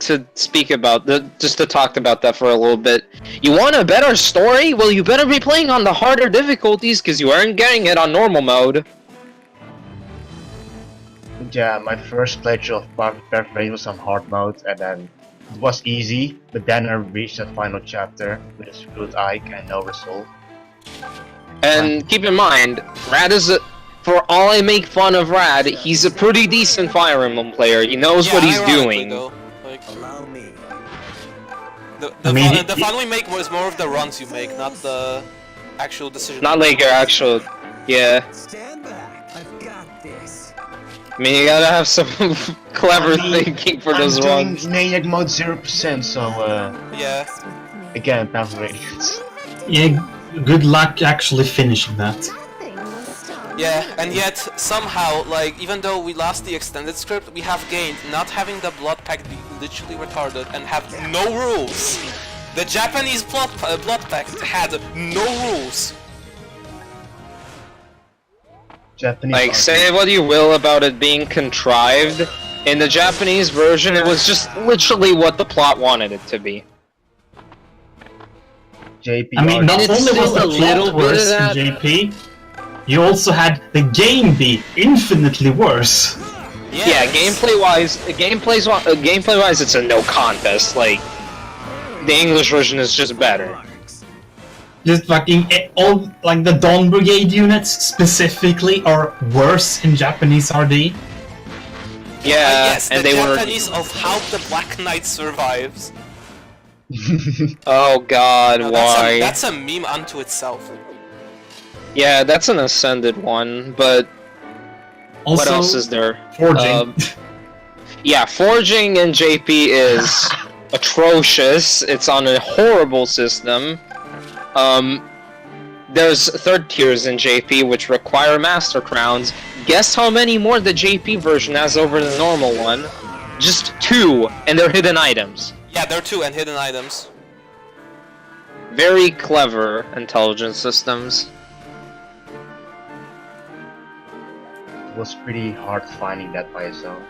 to speak about just to talk about that for a little bit. You want a better story? Well, you better be playing on the harder difficulties because you aren't getting it on normal mode. Yeah, my first playthrough of Path Rain was on hard mode, and then it was easy, but then I reached that final chapter with a screwed eye and no result. And keep in mind, Rad is a. For all I make fun of Rad, he's a pretty decent Fire Emblem player. He knows what he's ironically, doing. though, like, Allow me. the fun we make is more of the runs you make, not the actual decision. Not like your actual. Yeah. Stand back. I've got this. I mean, you gotta have some clever I mean, thinking for I'm those doing runs. Maniac mode 0%, so Yeah. again, Path of Radiance. Yeah, good luck actually finishing that. Yeah, and yet, somehow, like, even though we lost the extended script, we have gained not having the blood pact be literally retarded and have no rules. The Japanese blood pact had no rules. Japanese. Like, say what you will about it being contrived. In the Japanese version, it was just literally what the plot wanted it to be. JP. I mean, not it's only was still the a little plot bit of worse that. in JP, you also had the game be infinitely worse. Yeah, gameplay-wise, it's a no contest. Like, the English version is just better. Just fucking all like the Dawn Brigade units specifically are worse in Japanese RD. Yeah, yes, and the they Japanese of how the Black Knight survives. were. Oh God, No, why? That's a meme unto itself. Yeah, that's an ascended one, but Also, what else is there? forging. Yeah, forging in JP is atrocious. It's on a horrible system. There's third tiers in JP which require master crowns. Guess how many more the JP version has over the normal one? Just 2, and they're hidden items. Yeah, there are 2 and hidden items. Very clever intelligence systems. It was pretty hard finding that by itself.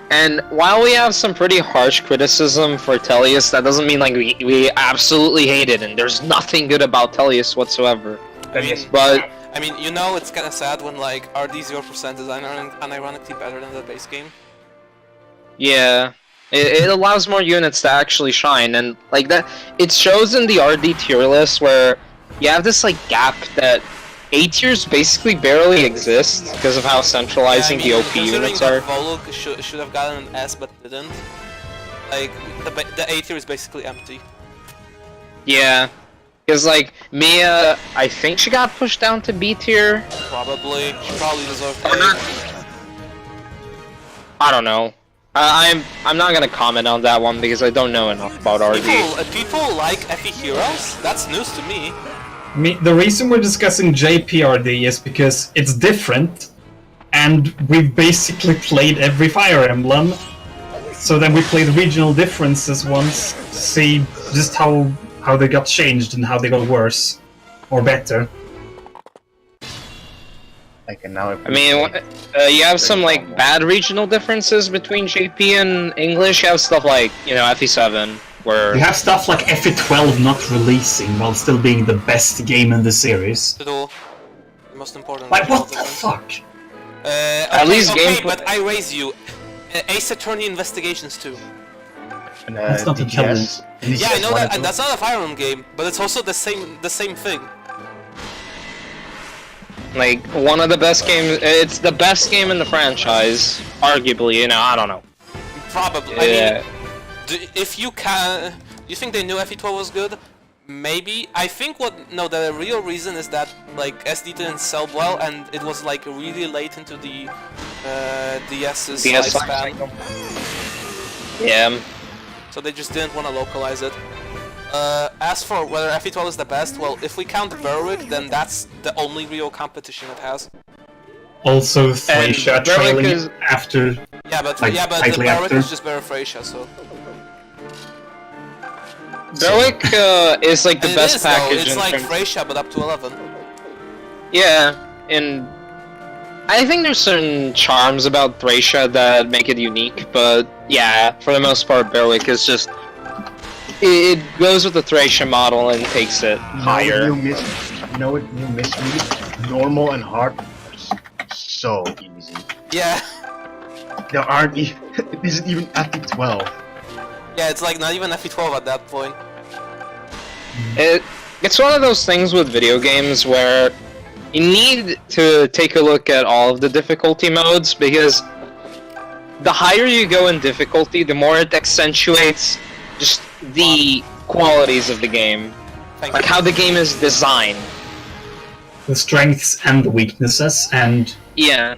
And while we have some pretty harsh criticism for Tellius, that doesn't mean like we absolutely hate it and there's nothing good about Tellius whatsoever. But I mean, you know, it's kind of sad when like RD 0% is unironically better than the base game. yeah, it allows more units to actually shine, and like that, it shows in the RD tier list where you have this like gap that A tiers basically barely exist because of how centralizing the OP units are. Volug should have gotten an S but didn't. Like the A tier is basically empty. Yeah, because like Mia, I think she got pushed down to B tier. Probably. She probably deserved Or A. not. I don't know. I'm not gonna comment on that one because I don't know enough about RD. People like FE Heroes? That's news to me. The reason we're discussing JPRD is because it's different, and we've basically played every Fire Emblem. So then we played regional differences once, see just how they got changed and how they got worse or better. I can now. I mean, you have some like bad regional differences between JP and English. You have stuff like, you know, FE7, where You have stuff like FE12 not releasing while still being the best game in the series. The most important. Like, what the difference. fuck? At least okay, gameplay- but I raise you. Ace Attorney Investigations 2. And, That's not intelligence. Yeah, I know that, and that's not a Fire Emblem game, but it's also the same thing. like one of the best games. It's the best game in the franchise, arguably. You know, I don't know. Probably. Yeah. I mean, if you can, you think they knew FE12 was good? Maybe. I think the real reason is that like SD didn't sell well and it was like really late into the DS's DS lifespan. Yeah. So they just didn't want to localize it. As for whether FE12 is the best, well, if we count Berwick, then that's the only real competition it has. Also, Thracia Berwick trailing is- after. Yeah, but Like, the tightly Berwick after. is just better Thracia, so. Berwick is like the And best it is, though. package It's in like terms- Thracia, but up to 11. Yeah, and I think there's certain charms about Thracia that make it unique, but yeah, for the most part, Berwick is just... It goes with the Thracia model and takes it higher. You know what you miss me? Normal and hard are so easy. Yeah. There aren't even... it isn't even FE12. Yeah, it's like not even FE12 at that point. It's one of those things with video games where you need to take a look at all of the difficulty modes, because the higher you go in difficulty, the more it accentuates just the qualities of the game. Thank Like you. how the game is designed. The strengths and the weaknesses, and Yeah.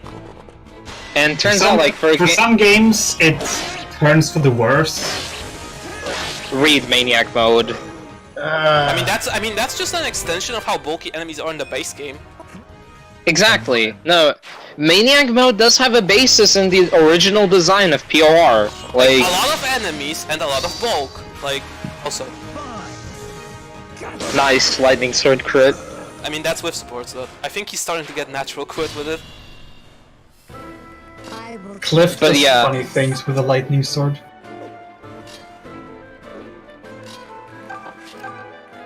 And turns some- out, like, for a for game... some games, it turns for the worse. Read Maniac mode. I mean that's just an extension of how bulky enemies are in the base game. Exactly. No, Maniac mode does have a basis in the original design of POR. Like, A lot of enemies and a lot of bulk. Like, also. nice lightning sword crit. I mean, that's with supports though. I think he's starting to get natural crit with it. I will Cliff But does yeah. funny things with a lightning sword.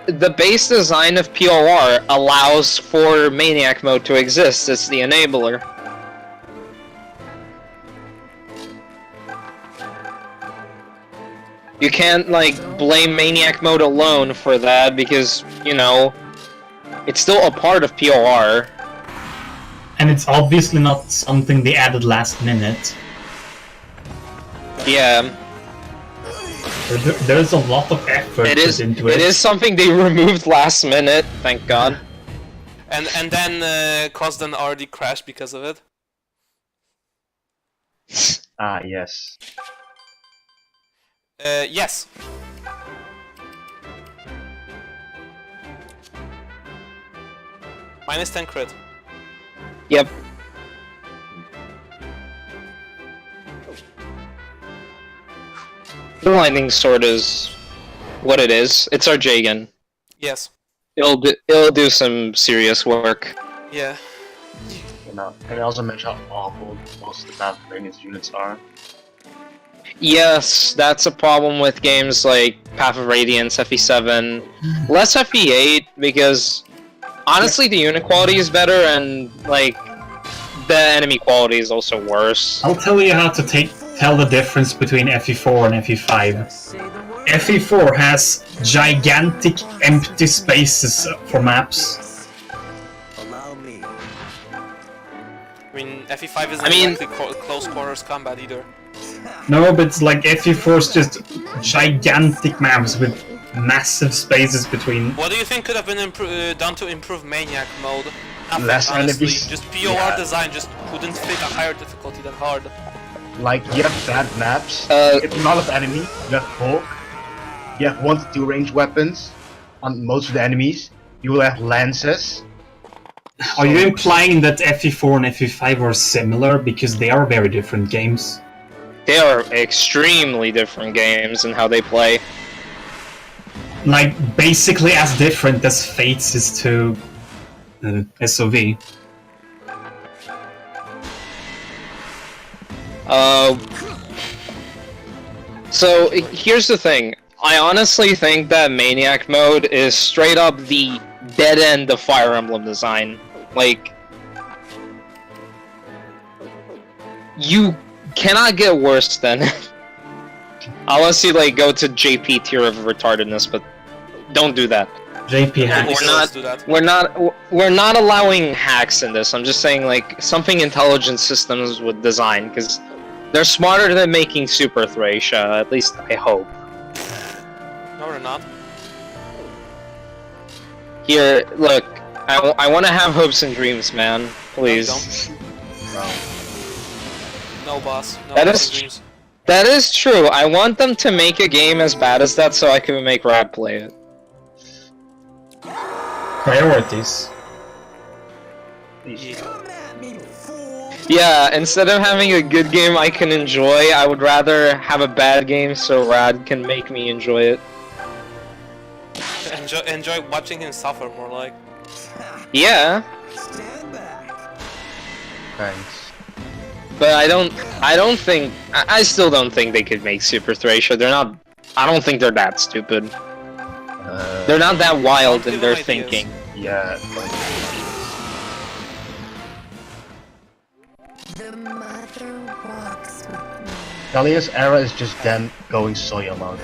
The base design of POR allows for Maniac mode to exist. It's the enabler. You can't, like, blame Maniac mode alone for that, because, you know, it's still a part of POR. And it's obviously not something they added last minute. Yeah, There's a lot of effort it is. put into it. It is something they removed last minute. Thank God. And then caused an RD crash because of it. Ah, yes. Yes. Minus 10 crit. Yep. The lightning sword is what it is. It's our Jagan. Yes. It'll do some serious work. Yeah. You know, and I also mentioned how awful most of the Path of Radiance units are. Yes, that's a problem with games like Path of Radiance, FE7, less FE8, because honestly the unit quality is better and like the enemy quality is also worse. I'll tell you how to tell the difference between FE4 and FE5. say the word. FE4 has gigantic empty spaces for maps. Allow me. I mean, FE5 isn't I mean- exactly close quarters combat either. No, but it's like FE4 is just gigantic maps with massive spaces between. What do you think could have been done to improve Maniac mode? Nothing, Less honestly. enemies. Just POR Yeah. design just couldn't fit a higher difficulty than hard. Like, you have bad maps, Uh, not of enemy, you have bulk, you have 1 to 2 range weapons on most of the enemies, you will have lances. Are you implying that FE4 and FE5 are similar? Because they are very different games. They are extremely different games in how they play. Like, basically as different as Fates is to SoV. So here's the thing. I honestly think that Maniac mode is straight up the dead end of Fire Emblem design. Like, you cannot get worse than it. Unless you like go to JP tier of retardedness, but don't do that. JP hacks. We're not- Do that. We're not allowing hacks in this. I'm just saying like something intelligent systems would design, because they're smarter than making Super Thracia. At least I hope. No, we're not. Here, look. I want to have hopes and dreams, man. Please. No, boss. No That hopes is- and dreams. That is true. I want them to make a game as bad as that so I can make Rad play it. Priorities. Yeah, instead of having a good game I can enjoy, I would rather have a bad game so Rad can make me enjoy it. Enjoy watching him suffer more like. Yeah, Thanks. but I still don't think they could make Super Thracia. I don't think they're that stupid. They're not that wild in their Give them ideas. thinking. Yeah. The mother walks with me. Dahlia's era is just them going soya mode.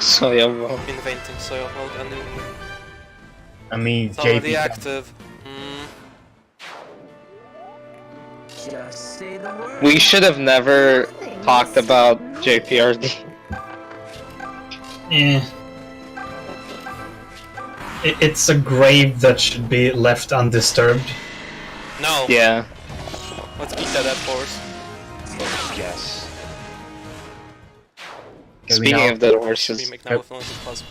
So yeah, well. Inventing soil mode and I mean, it's already JP. active. Just say the word. We should have never talked about JPRD. Eh. It's a grave that should be left undisturbed. No. Yeah. Let's beat that horse. Yes. Speaking of dead horses, Remake now with Lunatic Plus.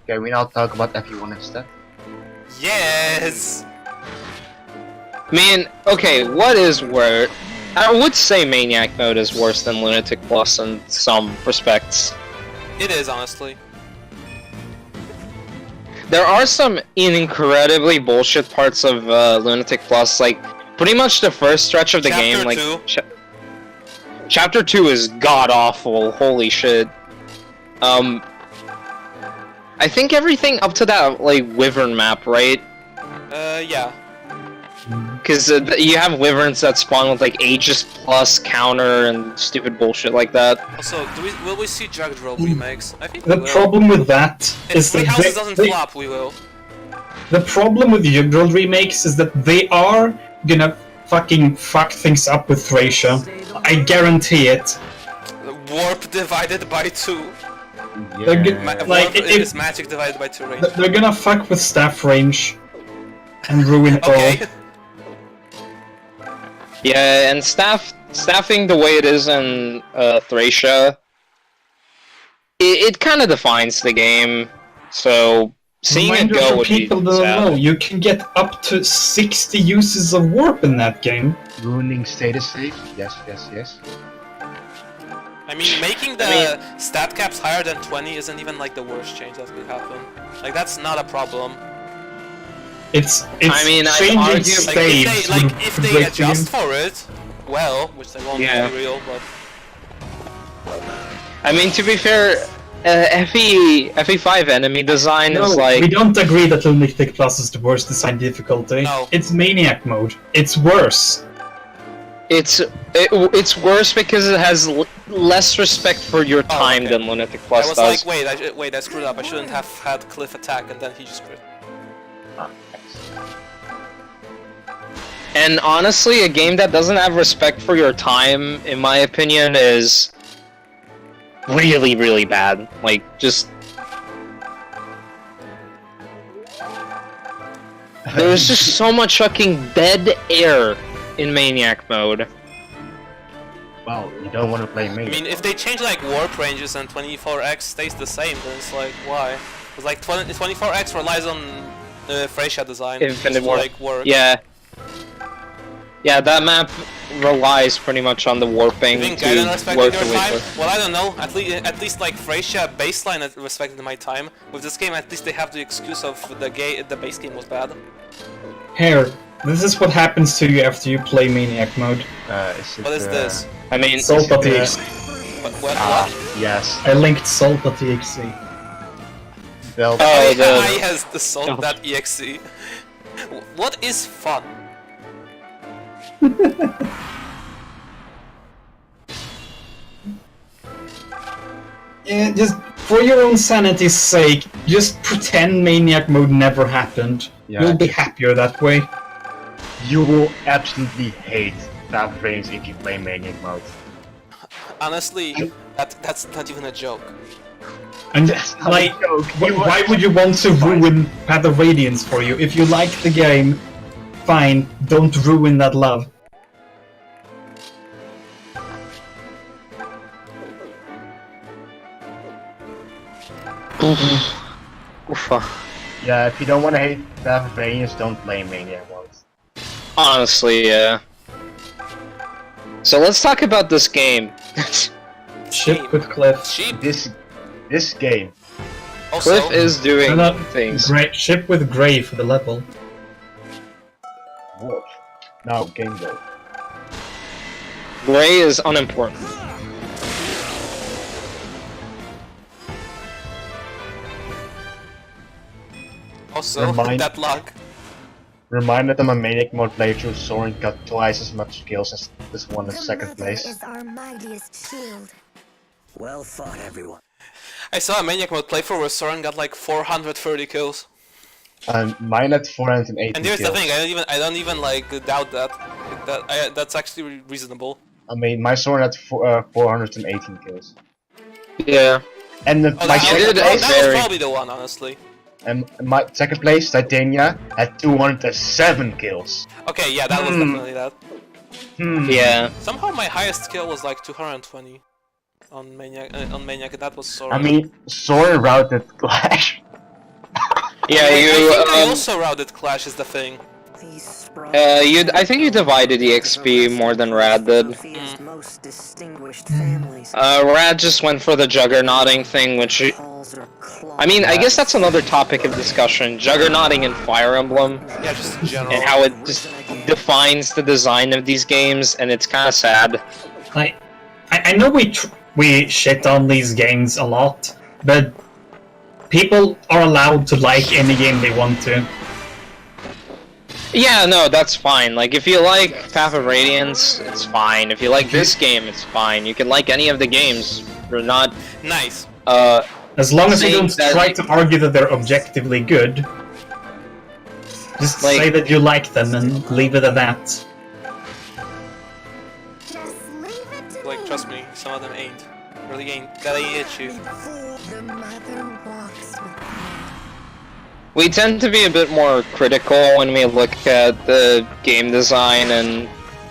Can we now talk about FE1 instead? Yes. I mean, okay, what is worse? I would say Maniac Mode is worse than Lunatic Plus in some respects. It is, honestly. There are some incredibly bullshit parts of Lunatic Plus, like pretty much the first stretch of the Chapter game. Like, 2. Chapter 2 is god awful. Holy shit. I think everything up to that like Wyvern map, right? Yeah. Because you have Wyverns that spawn with like Aegis Plus counter and stupid bullshit like that. Also, will we see Jagged Rope remakes? I think we The will. problem with that is If that Houses doesn't flop, we will. the problem with the Yggdrasil remakes is that they are gonna fucking fuck things up with Thracia. I guarantee it. Warp divided by 2. They're good- Yeah. Like, Warp if- is magic divided by 2 range. They're gonna fuck with staff range and ruin it Okay. all. Yeah, and staffing the way it is in Thracia, it kind of defines the game. So seeing it Reminder go for would be people that don't know, sad. you can get up to 60 uses of warp in that game. Ruining status save? Yes, yes, yes. I mean, making the stat caps higher than 20 isn't even like the worst change that could happen. Like, that's not a problem. It's I mean, I'd changing argue- saves If would they break the adjust game. for it, well, which they won't Yeah. be real, but I mean, to be fair, FE5 enemy design No, is like we don't agree that Lunatic Plus is the worst design difficulty. No. It's Maniac Mode. It's worse. it's worse because it has less respect for your time okay. than Lunatic I Plus was does. like, wait, I screwed up. I shouldn't have had Cliff attack, and then he just crit. And honestly, a game that doesn't have respect for your time, in my opinion, is really, really bad. Like, just... There's just so much fucking dead air in Maniac Mode. Well, you don't want to play I Maniac. mean, if they change like warp ranges and 24x stays the same, then it's like, why? Because like 24x relies on Thracia design. Infinite to, warp. like, work. Yeah. Yeah, that map relies pretty much on the warping You think to Gaiden respected work your the way time? through. Well, I don't know. At least like Thracia baseline had respected my time. With this game, at least they have the excuse of the base game was bad. Here, this is what happens to you after you play Maniac Mode. What is this? I mean, Salta.txt. What? Yes. I linked Salta.txt. Well, Oh, the- I has the salt.exe. What is fun? Yeah, just for your own sanity's sake, just pretend Maniac Mode never happened. Yeah. You'll be happier that way. you will absolutely hate that range if you play Maniac mode. Honestly, that's not even a joke. And That's not a like, joke. why would you want to ruin Path of Radiance for you? If you like the game, fine, don't ruin that love. Oofa. Yeah, if you don't want to hate Path of Radiance, don't play Maniac Mods. Honestly, yeah. So let's talk about this game. Ship with Cliff. Sheep. This game. Also, Cliff is doing No, things. Ship with Gray for the level. Wolf. No, Game Boy. Gray is unimportant. also Remind- that luck. Reminded them a Maniac Mode playthrough, Soren got twice as much kills as this one in second place. is our mightiest shield. Well fought, everyone. I saw a Maniac Mode playthrough where Soren got like 430 kills. And mine at 480 And here's kills. the thing, I don't even like doubt that. That's actually reasonable. I mean, my Soren had 418 kills. Yeah. And Oh, my that, second that place, was very- probably the one, honestly. and my second place, Titania, had 207 kills. Okay, yeah, that was definitely that. Yeah. Somehow my highest kill was like 220 on Maniac, and that was Soren. I mean, Soren routed Clash. Yeah, I think I you, also routed Clash is the thing. I think you divided the XP more than Rad did. Most distinguished families. Rad just went for the juggernauting thing, which, I mean, I guess that's another topic of discussion. Juggernauting in Fire Emblem, Yeah, just in general. and how it just defines the design of these games, and it's kind of sad. Like, I know we shit on these games a lot, but people are allowed to like any game they want to. Yeah, no, that's fine. Like, if you like Path of Radiance, it's fine. If you like this game, it's fine. You can like any of the games. We're not, Nice. As long as you Saying don't that- try to argue that they're objectively good, just Like- say that you like them and leave it at that. Like, trust me, some of them ain't. Really ain't. That ain't it, you. The mother walks with we tend to be a bit more critical when we look at the game design and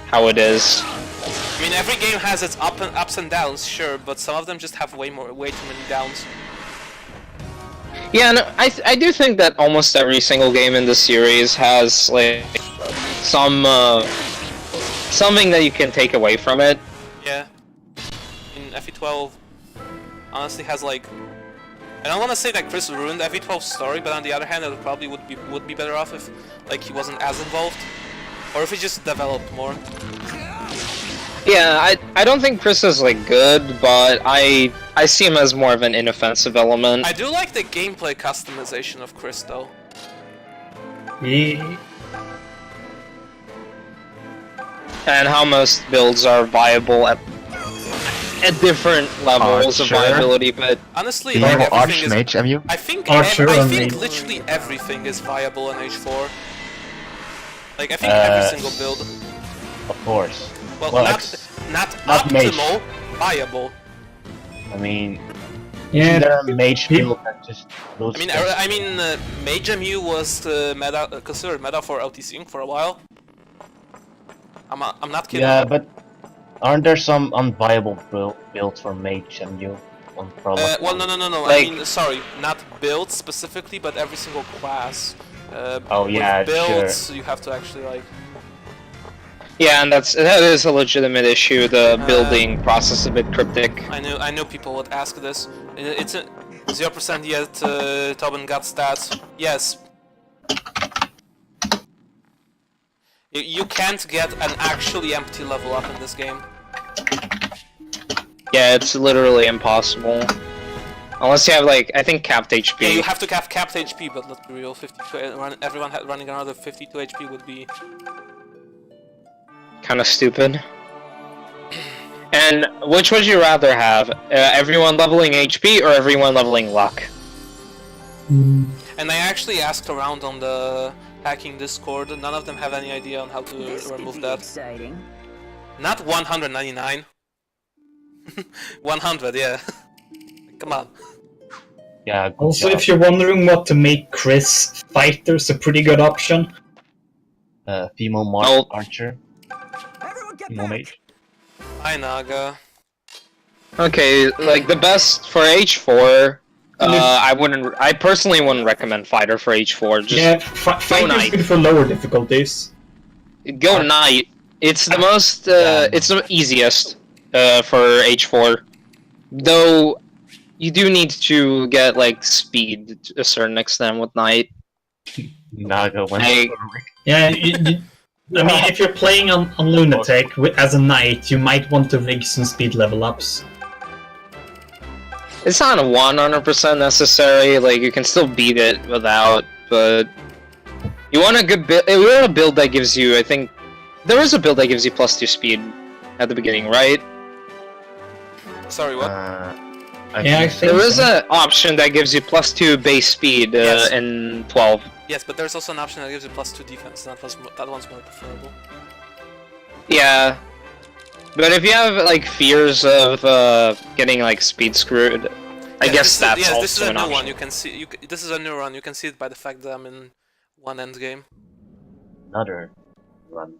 how it is. I mean, every game has its ups and downs, sure, but some of them just have way too many downs. Yeah, no, I do think that almost every single game in the series has like some something that you can take away from it. Yeah. In FE12, honestly has like, I don't want to say that Chris ruined FE12's story, but on the other hand, it probably would be better off if like he wasn't as involved, or if he just developed more. Yeah, I don't think Chris is like good, but I see him as more of an inoffensive element. I do like the gameplay customization of Chris though. Yeah. And how most builds are viable at different levels of Sure. viability, but Honestly, Do you like have everything is. Archmage, MU? I think Archer I and think Mage. literally everything is viable in H4. Like I think every single build. Of course. Well, Well, not not Mage. optimal, viable. I mean, Yeah. there are mage build that just goes. I mean, Mage MU was considered meta for LTCing for a while. I'm not kidding. Yeah, but aren't there some unviable builds for mage MU on product? Well, no. Like- I mean, sorry, not builds specifically, but every single class. Oh, yeah, with builds, you have to actually like. yeah, and that is a legitimate issue. The building process is a bit cryptic. I know people would ask this. It's a 0% yet. Tobin got stats. Yes. You can't get an actually empty level up in this game. Yeah, it's literally impossible. Unless you have like, I think capped HP. Yeah, you have to have capped HP, but let's be real. 52, everyone running another 52 HP would be. Kind of stupid. And which would you rather have? Everyone leveling HP or everyone leveling luck? And I actually asked around on the hacking Discord. None of them have any idea on how to remove that. exciting. Not 199. 100, yeah. Come on. Yeah. Good Also, job. if you're wondering what to make Chris fight, there's a pretty good option. Female Oh. archer. Everyone get Female back! mage. Hi, Naga. Okay, like the best for H4. I personally wouldn't recommend fighter for H4. Just Yeah, fight is knight. good for lower difficulties. go knight. It's the most. It's the easiest for H4. Though you do need to get like speed to a certain extent with knight. Naga went Hey. for Rick. Yeah, I mean, if you're playing on Lunatic as a knight, you might want to rig some speed level ups. It's not 100% necessary. Like you can still beat it without, but you want a good build. You want a build that gives you. I think there is a build that gives you +2 speed at the beginning, right? Sorry, what? I think There is an option that gives you +2 base speed Yes. in 12. Yes, but there's also an option that gives you +2 defense. That one's more preferable. Yeah, but if you have like fears of getting like speed screwed, I Yeah, guess that's this is also a an new option. one. You can see. This is a new run. You can see it by the fact that I'm in one end game. Another run.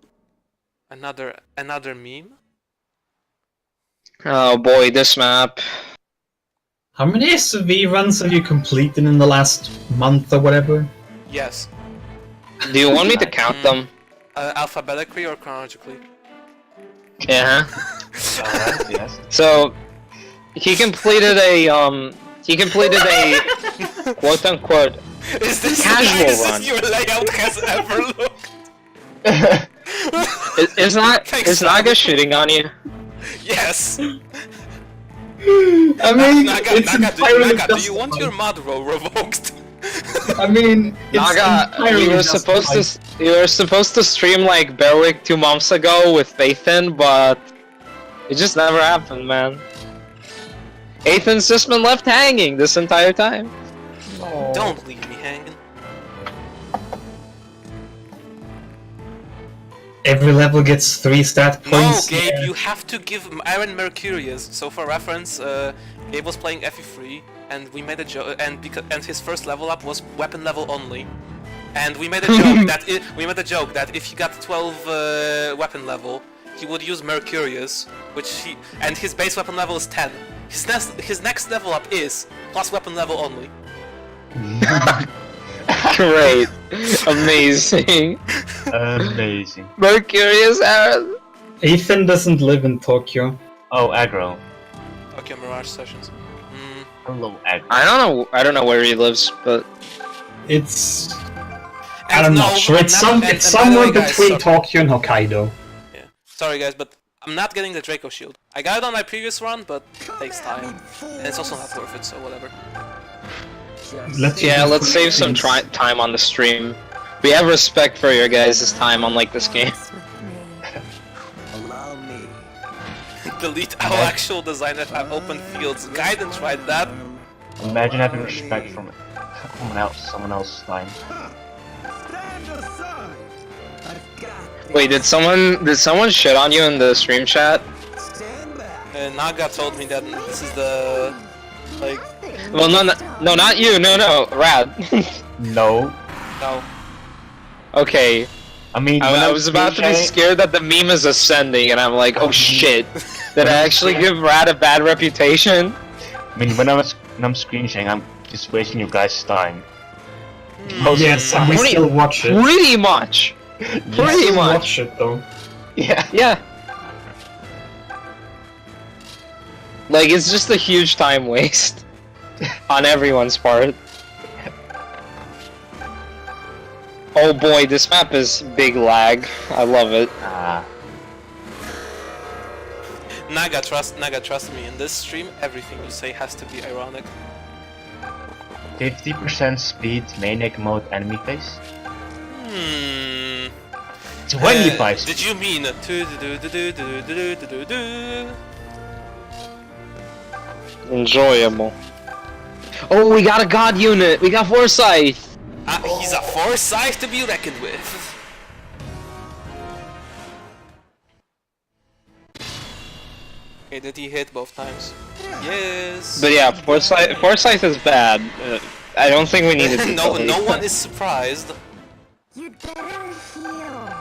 Another meme. Oh boy, this map. How many SoV runs have you completed in the last month or whatever? Yes. Do you want me to count them? Alphabetically or chronologically? Yeah. Alright, yes. So he completed a quote unquote Is this Casual the run. nicest your layout has ever looked? It's not Thanks, it's Naga shitting on you. Yes. I mean, it's entirely Naga, do you want justified. your mod roll revoked? I mean, it's Naga, entirely you were supposed to stream like Berwick 2 months ago with Ethan, but it just never happened, man. Ethan's just been left hanging this entire time. Don't leave me hanging. Every level gets 3 stat No, points. Gabe, Yeah. you have to give Aaron Mercurius. So for reference, Gabe was playing FE3, and we made a joke, and his first level up was weapon level only, and we made a joke that if he got 12 weapon level, he would use Mercurius, and his base weapon level is 10. His next level up is plus weapon level only. Great. Amazing. Amazing. Mercurius Aaron. Ethan doesn't live in Tokyo. Oh, aggro. Okay, Mirage sessions. Hello, aggro. I don't know where he lives, but It's... And I'm no, not sure. It's, and by the somewhere way, guys, between Tokyo and Hokkaido. Yeah. Sorry guys, but I'm not getting the Draco shield. I got it on my previous run, but it takes time. And it's also not worth it, so whatever. yeah, let's save some time on the stream. We have respect for your guys' time on like this game. Allow me. Delete our actual design that have open fields. Guidance, tried that. Imagine having respect from someone else's time. Stand aside. I've got Wait, did someone shit on you in the stream chat? stand back. Naga told me that this is the... like... Well, no, not you. No, Rad. No. No. Okay. I mean, I was about to be scared that the meme is ascending, and I'm like, oh shit. Did I actually give Rad a bad reputation? I mean, when I'm screen sharing, I'm just wasting your guys' time. Yes, and we Pretty- still watch it. Pretty much. Pretty Still much. watch it though. Yeah. Yeah. Like, it's just a huge time waste. On everyone's part. Oh boy, this map is big lag. I love it. Naga, trust me, in this stream, everything you say has to be ironic. 50% speed, maniac mode, enemy face. 25 speed. Did you mean... Enjoyable. Oh, we got a god unit! We got Foresight! He's a foresight to be reckoned with. Okay, did he hit both times? Yes. But yeah, Foresight is bad. I don't think we need to no one is surprised. You'd better heal.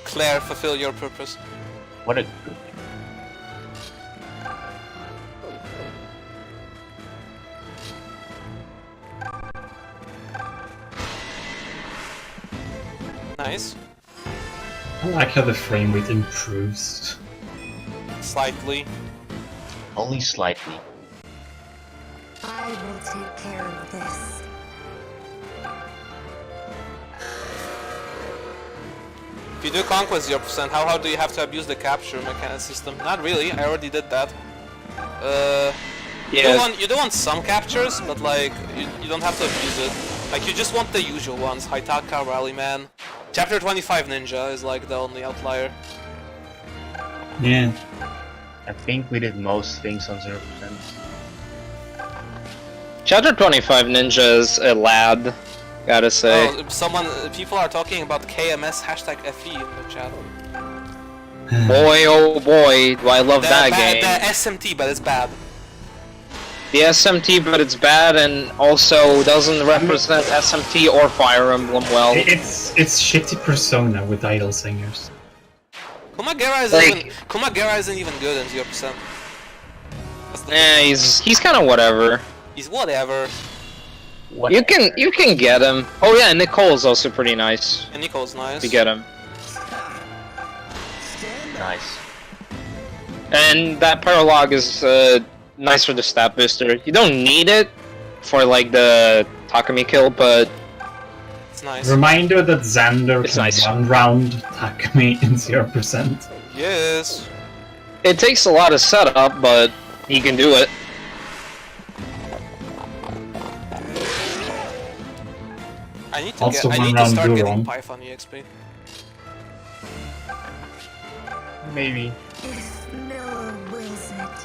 Claire, fulfill your purpose. What a... Nice. I like how the frame rate improves. Slightly. Only slightly. I will take care of this. If you do Conquest 0%, how hard do you have to abuse the capture mechanic system? Not really, I already did that. You do want some captures, but like, you don't have to abuse it. Like, you just want the usual ones. Haitaka, Rallyman. Chapter 25 Ninja is like the only outlier. Yeah. I think we did most things on 0%. Chapter 25 Ninja is a lad, gotta say. Oh, people are talking about KMS #FE in the chat. Boy, oh boy, do I love that game. The SMT, but it's bad. The SMT, but it's bad and also doesn't represent SMT or Fire Emblem well. It's shitty Persona with idle singers. Kumagera isn't even good in 0%. He's kind of whatever. He's whatever. You can get him. Oh yeah, Nicole's also pretty nice. And Nicole's nice. You get him. Nice. And that Paralog is nice for the stat booster. You don't need it for like the Takumi kill, but it's nice. Reminder that Xander It's can nice. one-round Takumi in 0%. Yes. it takes a lot of setup, but he can do it. I need to Also start one-round getting Duron. Python EXP. Maybe. If Miller wills it.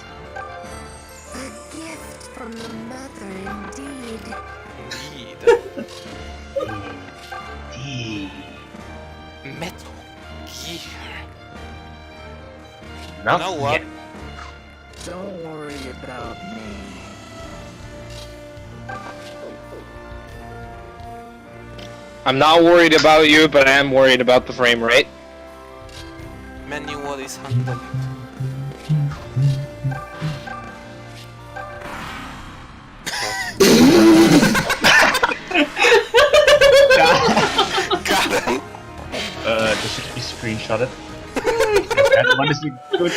A gift from the mother, indeed. Indeed. Metal Gear. Not You know what? yet. Don't worry about me. I'm not worried about you, but I am worried about the frame rate. Menu what is handled. Got him. Just be screenshotted. That one is good.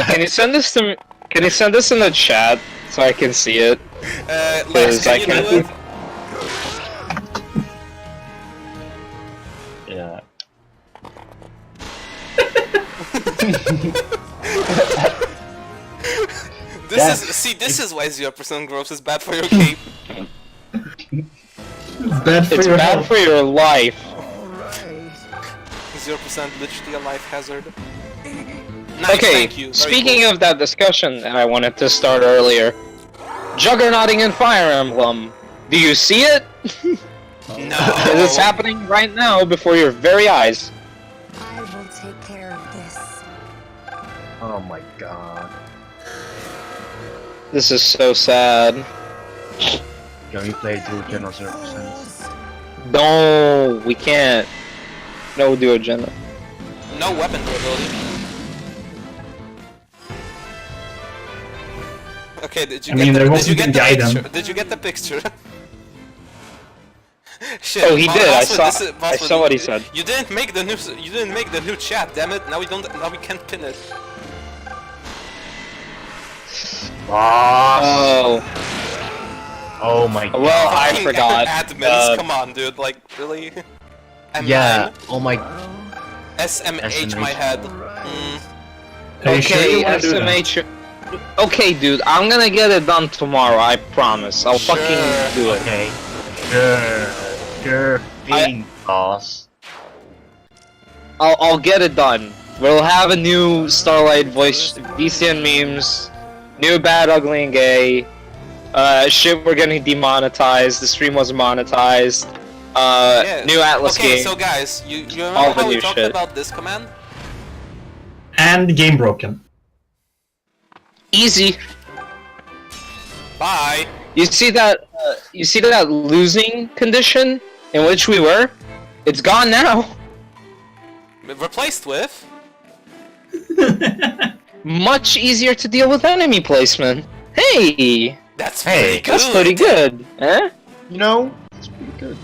Can you send this to me? Can you send this in the chat so I can see it? Lex, I can you can't- do it? Yeah. This is why 0% growth is bad for your cape. It's bad for It's your bad health. for your life. 0% literally a life hazard. Nice, Okay, thank you. Very speaking cool. of that discussion that I wanted to start earlier, Juggernauting in Fire Emblem. Do you see it? No. It's happening right now before your very eyes. I will take care of this. Oh my god. This is so sad. Can we play dual general 0%? No, we can't. No duo agenda. No weapon durability. Okay, did you get the Did you get the picture? Shit. Oh, he did. I Bosswood, saw what he said. You didn't make the new. You didn't make the new chat. Damn it! Now we don't. Now we can't pin it. Boss! Oh, Oh my god. well, I Fucking forgot. Admins, come on, dude. Like, really? Yeah, oh my... SMH my head. Are you sure you Okay, wanna do that? SMH. Okay, dude, I'm gonna get it done tomorrow. I promise. I'll Sure. fucking do it. Okay. Sure thing, boss. I'll get it done. We'll have a new Starlight voice, BCN memes, new Bad, Ugly, and Gay. Shit, we're getting demonetized. The stream was monetized. Yeah. New Atlas Okay, game. so guys, you All remember the how we new talked shit. about this command? And game broken. Easy. Bye. You see that? You see that losing condition in which we were? It's gone now. Replaced with? Much easier to deal with enemy placement. Hey, That's Hey, pretty good. that's pretty good, eh? You know, it's pretty good.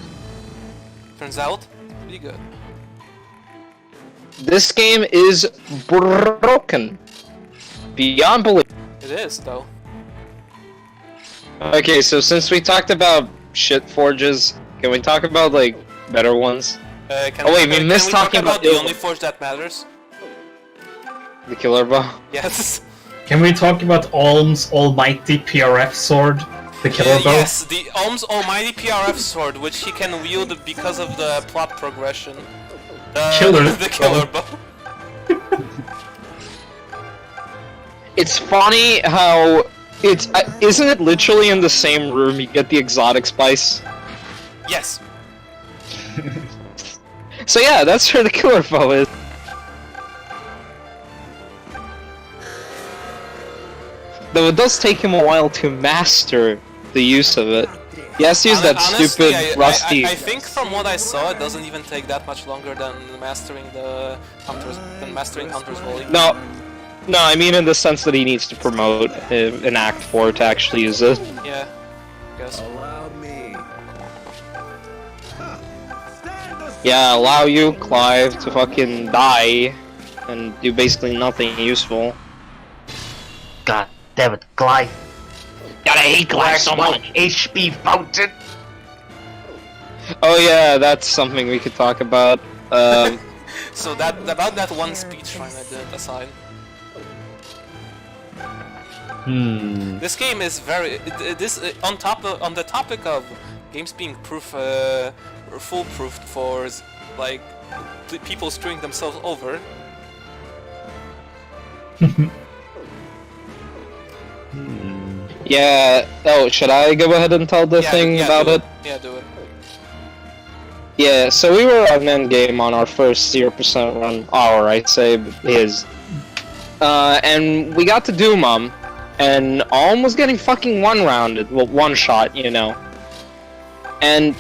Turns out, pretty good. This game is broken. Beyond belief. It is, though. Okay, so since we talked about shit forges, can we talk about, like, better ones? Can Oh, wait, we missed talk talking about about the the- only forge that matters? The killer bow. Yes. Can we talk about Olm's almighty PRF sword? The killer bow? Yes, the Ohm's almighty PRF sword, which he can wield because of the plot progression. The killer bow. It's funny how it's isn't it literally in the same room you get the exotic spice? Yes. So yeah, that's where the killer bow is. Though it does take him a while to master the use of it. He has to use that Honestly, stupid rusty. I think from what I saw, it doesn't even take that much longer than mastering Hunter's Volley. No, I mean in the sense that he needs to promote in Act 4 to actually use it. Yeah. Guess. Allow me. Yeah, allow you, Clive, to fucking die and do basically nothing useful. God damn it, Clive. God, I hate Clive so much. HP fountain. Oh yeah, that's something we could talk about. So about that one speech shrine I did aside. This game is very on the topic of games being foolproof for like people screwing themselves over. Yeah. Oh, should I go ahead and tell the thing about it? Yeah, do it. Yeah. So we were on endgame on our first 0% run. I'd say his. And we got to Doom and Alm was getting fucking one-rounded, well, one-shot, you know. And,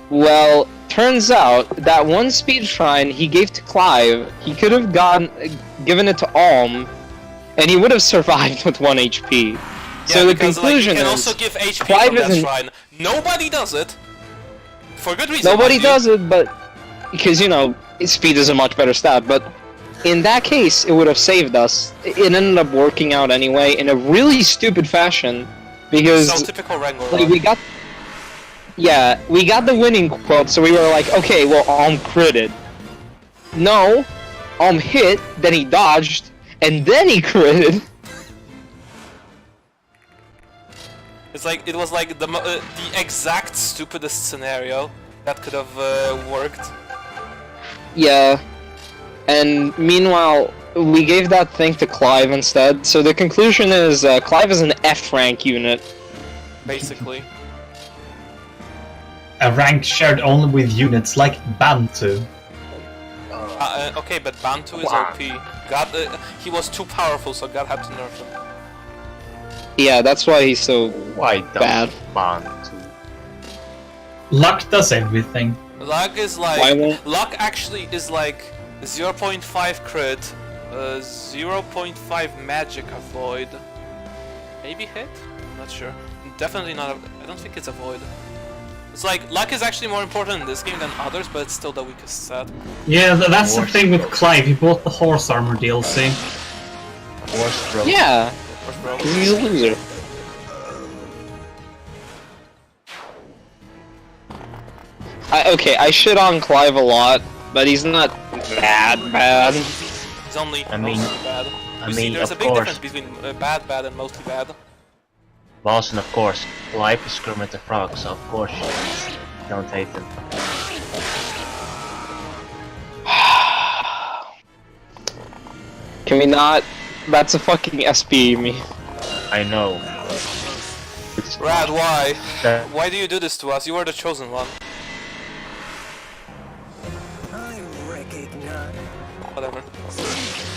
well, turns out that one speed shrine he gave to Clive, he could have given it to Alm, and he would have survived with 1 HP. Yeah, so the because, conclusion you can is, also give HP Clive from that isn't- shrine. Nobody does it. For good reason. nobody mind you. does it, but because, you know, speed is a much better stat, but in that case, it would have saved us. It ended up working out anyway in a really stupid fashion, because So typical Rangor. like, we got the winning quote, so we were like, okay, well, Alm critted. No, Alm hit, then he dodged, and then he critted. It was like the exact stupidest scenario that could have worked. Yeah. And meanwhile, we gave that thing to Clive instead, so the conclusion is Clive is an F-rank unit. Basically. A rank shared only with units like Bantu. Okay, but Bantu is Wow. OP. God, he was too powerful, so God had to nerf him. Yeah, that's why he's so Why bad. Bantu? Luck does everything. Luck is Why like won't- luck actually is like 0.5 crit, 0.5 magic avoid, maybe hit. I'm not sure. Definitely not. I don't think it's avoid. It's like luck is actually more important in this game than others, but it's still the weakest set. Yeah, that's the thing with Clive. He bought the horse armor DLC. Horse throat. Yeah, First bro. he's a loser. Okay, I shit on Clive a lot, but he's not that bad. He's only I mean- mostly bad. You see, mean, there's a of big course. difference between bad, and mostly bad. Boss, and of course, Clive is Kermit the Frog, so of course you don't hate him. Can we not? That's a fucking SB me. I know. It's Rad, why? that- Why do you do this to us? You were the chosen one. I recognize. Whatever.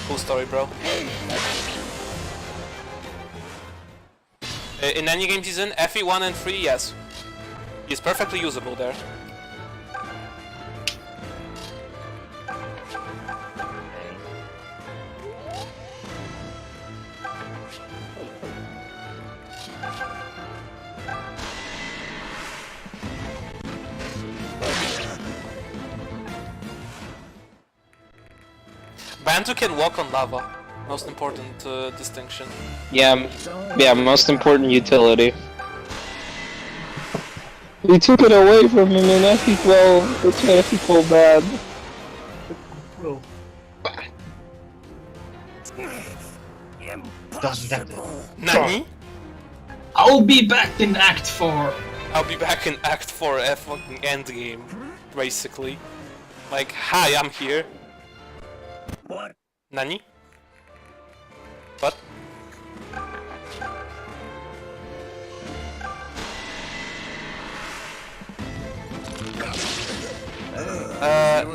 Cool story, bro. In any game season, FE1 and 3, yes. He's perfectly usable there. Bantu can walk on lava. Most important distinction. Yeah, yeah, most important utility. We took it away from him in FE12. That's why FE12 bad. Nani? I'll be back in Act 4. I'll be back in Act 4, a fucking endgame, basically. Like, hi, I'm here. What? Nani? What?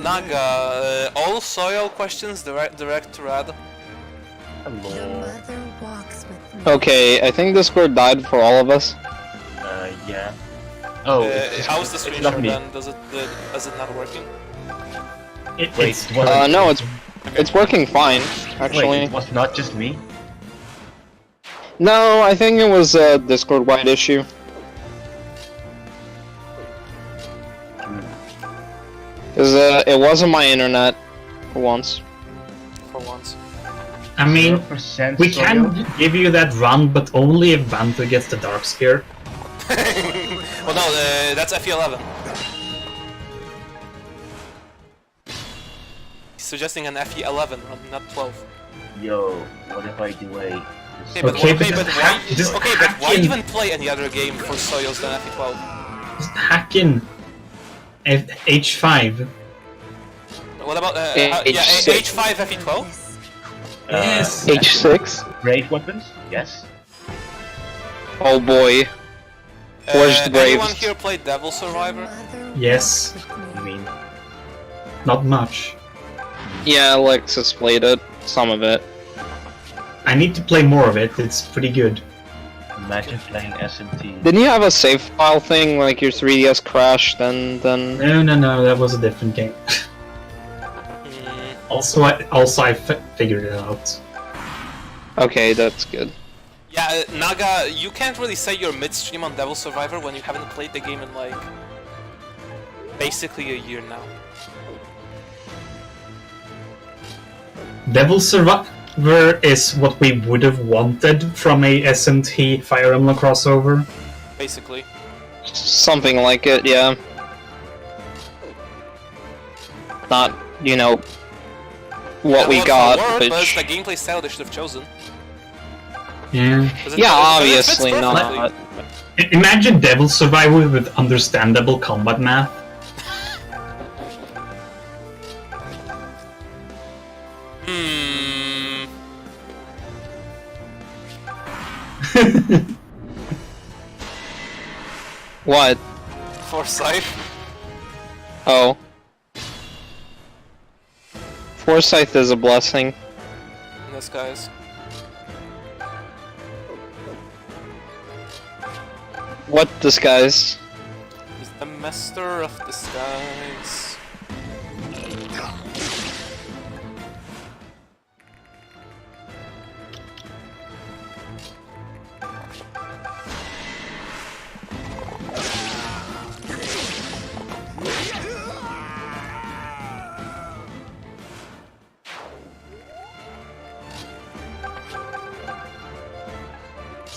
Naga, all soil questions direct to Rad. Your mother walks with me. Okay, I think Discord died for all of us. Yeah. Oh, How's the it's not screenshot me. then? Is it not working? Wait, It's it wasn't- No, it's working fine, actually. Wait, it was not just me? No, I think it was a Discord-wide issue. Cause it wasn't my internet, for once. For once. I mean, 0% we Soyo? can give you that run, but only if Bantu gets the Dark Spear. Well, no, that's FE11. He's suggesting an FE11 run, not 12. Yo, what if I delay? Okay, but, Okay, okay, but but why? just Okay, but why hacking. even play any other game for Soyos than FE12? Just hack in H5. What about H6. H5 FE12? Yes. H6? Brave weapons? Yes. Oh boy. Forged Anyone Braves. here play Devil Survivor? Mother Yes. walks with I me. mean, Not much. Yeah, Alexis played it. Some of it. I need to play more of it. It's pretty good. imagine playing SMT. Didn't you have a save file thing, like your 3DS crashed, then... No, that was a different game. Also, I figured it out. Okay, that's good. Yeah, Naga, you can't really say you're midstream on Devil Survivor when you haven't played the game in like basically a year now. Devil Survivor is what we would have wanted from a SMT Fire Emblem crossover. Basically. Something like it, yeah. Not, you know, what we Word for got, word, but it's which... the gameplay style they should have chosen. Yeah. 'Cause it- Yeah, it fits obviously perfectly. not. Imagine Devil Survivor with understandable combat math. Hmm. What? Foresight. Oh. Foresight is a blessing. In disguise. What disguise? He's the master of disguise.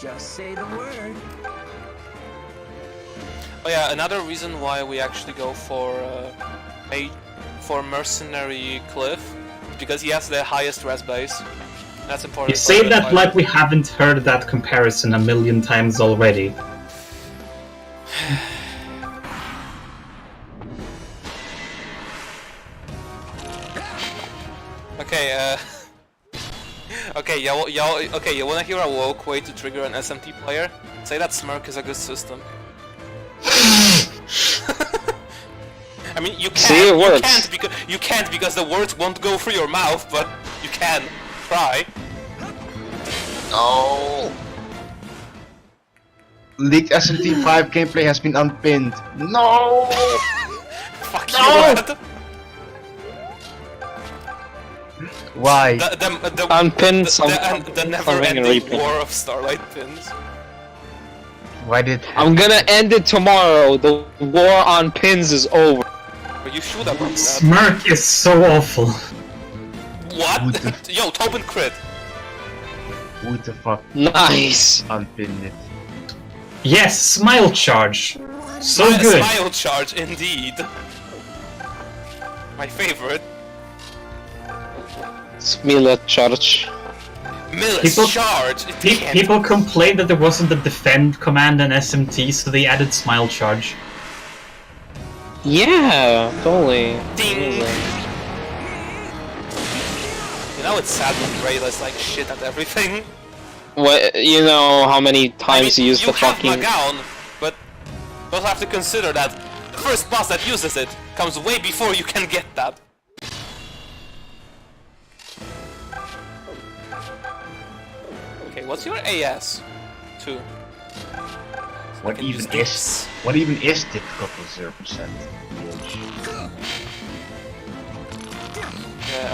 Just say the word. Oh yeah, another reason why we actually go for Mercenary Cliff is because he has the highest res base. That's important. You say that like we haven't heard that comparison a million times already. Okay, okay, okay, you wanna hear a woke way to trigger an SMT player? Say that Smirk is a good system. I mean, you can't. See, it works. You can't because the words won't go through your mouth, but you can. cry. No! Leaked SMT5 gameplay has been unpinned. No! Fuck No! you, Ed. Why? Unpin the something never-ending and repin. war of Starlight pins. Why did... I'm gonna end it tomorrow. The war on pins is over. But you should have done that. Smirk is so awful. What? Yo, Tobin crit. Who the fuck Nice. unpinned it? Yes, smile charge. So Smile- good. Smile charge, indeed. My favorite. Smila Church. Millis People- charge. It can't- People complained that there wasn't a defend command in SMT, so they added smile charge. Yeah, totally. Ding. You know it's sad when Rayla's like shit at everything. What, you know how many times you use you the have fucking... Magaon, but you also have to consider that the first boss that uses it comes way before you can get that. Okay, what's your AS? 2. What can use even these. is... What even is difficult with 0%?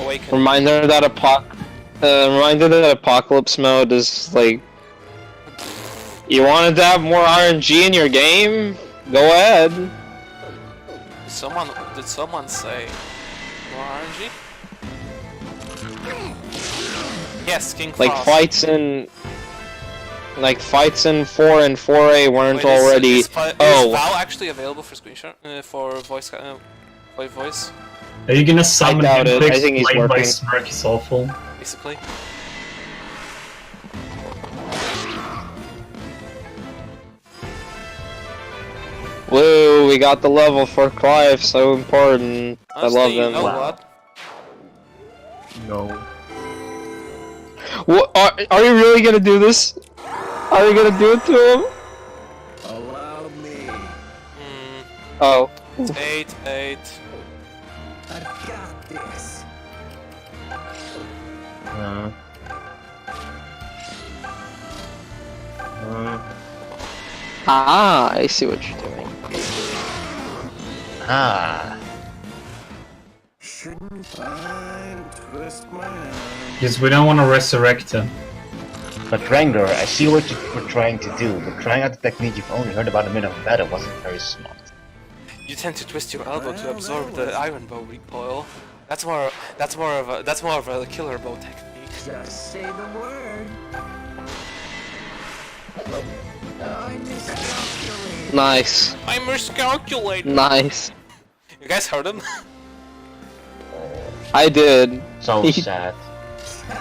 Awaken. Reminder that apocalypse mode is like... You wanted to have more RNG in your game? Go ahead. Did someone say more RNG? Yes, King Frost. Like fights in 4 and 4A weren't Wait, already... is Val actually available for screenshot? For voice... voice? Are you gonna summon doubt him it. to I think he's explain why working. Smirk is awful? Basically. Woo, we got the level for Clive, so important. Honestly, I love you him. know Wow. what? No. What, are you really gonna do this? Are you gonna do it to him? Allow me. Oh. 8, 8. I've got this. Ah, I see what you're doing. Ah. Shouldn't I twist my arm? Because we don't want to resurrect him. But Wrangler, I see what you were trying to do, but trying out the technique you've only heard about a minute of beta wasn't very smart. You tend to twist your elbow to absorb the iron bow recoil. That's more of a killer bow technique. Just say the word. I miscalculated. Nice. I miscalculated. Nice. You guys heard him? I did. So sad.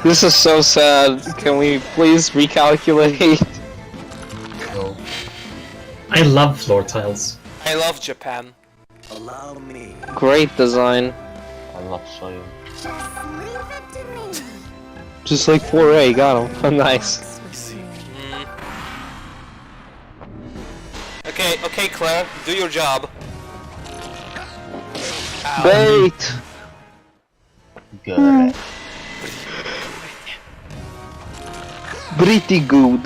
This is so sad. Can we please recalculate? No. I love floor tiles. I love Japan. Allow me. Great design. I love Soyo. Just leave it to me. Just like 4A, got him. Nice. Okay, Claire, do your job. Ow. Bait! Good. Pretty good.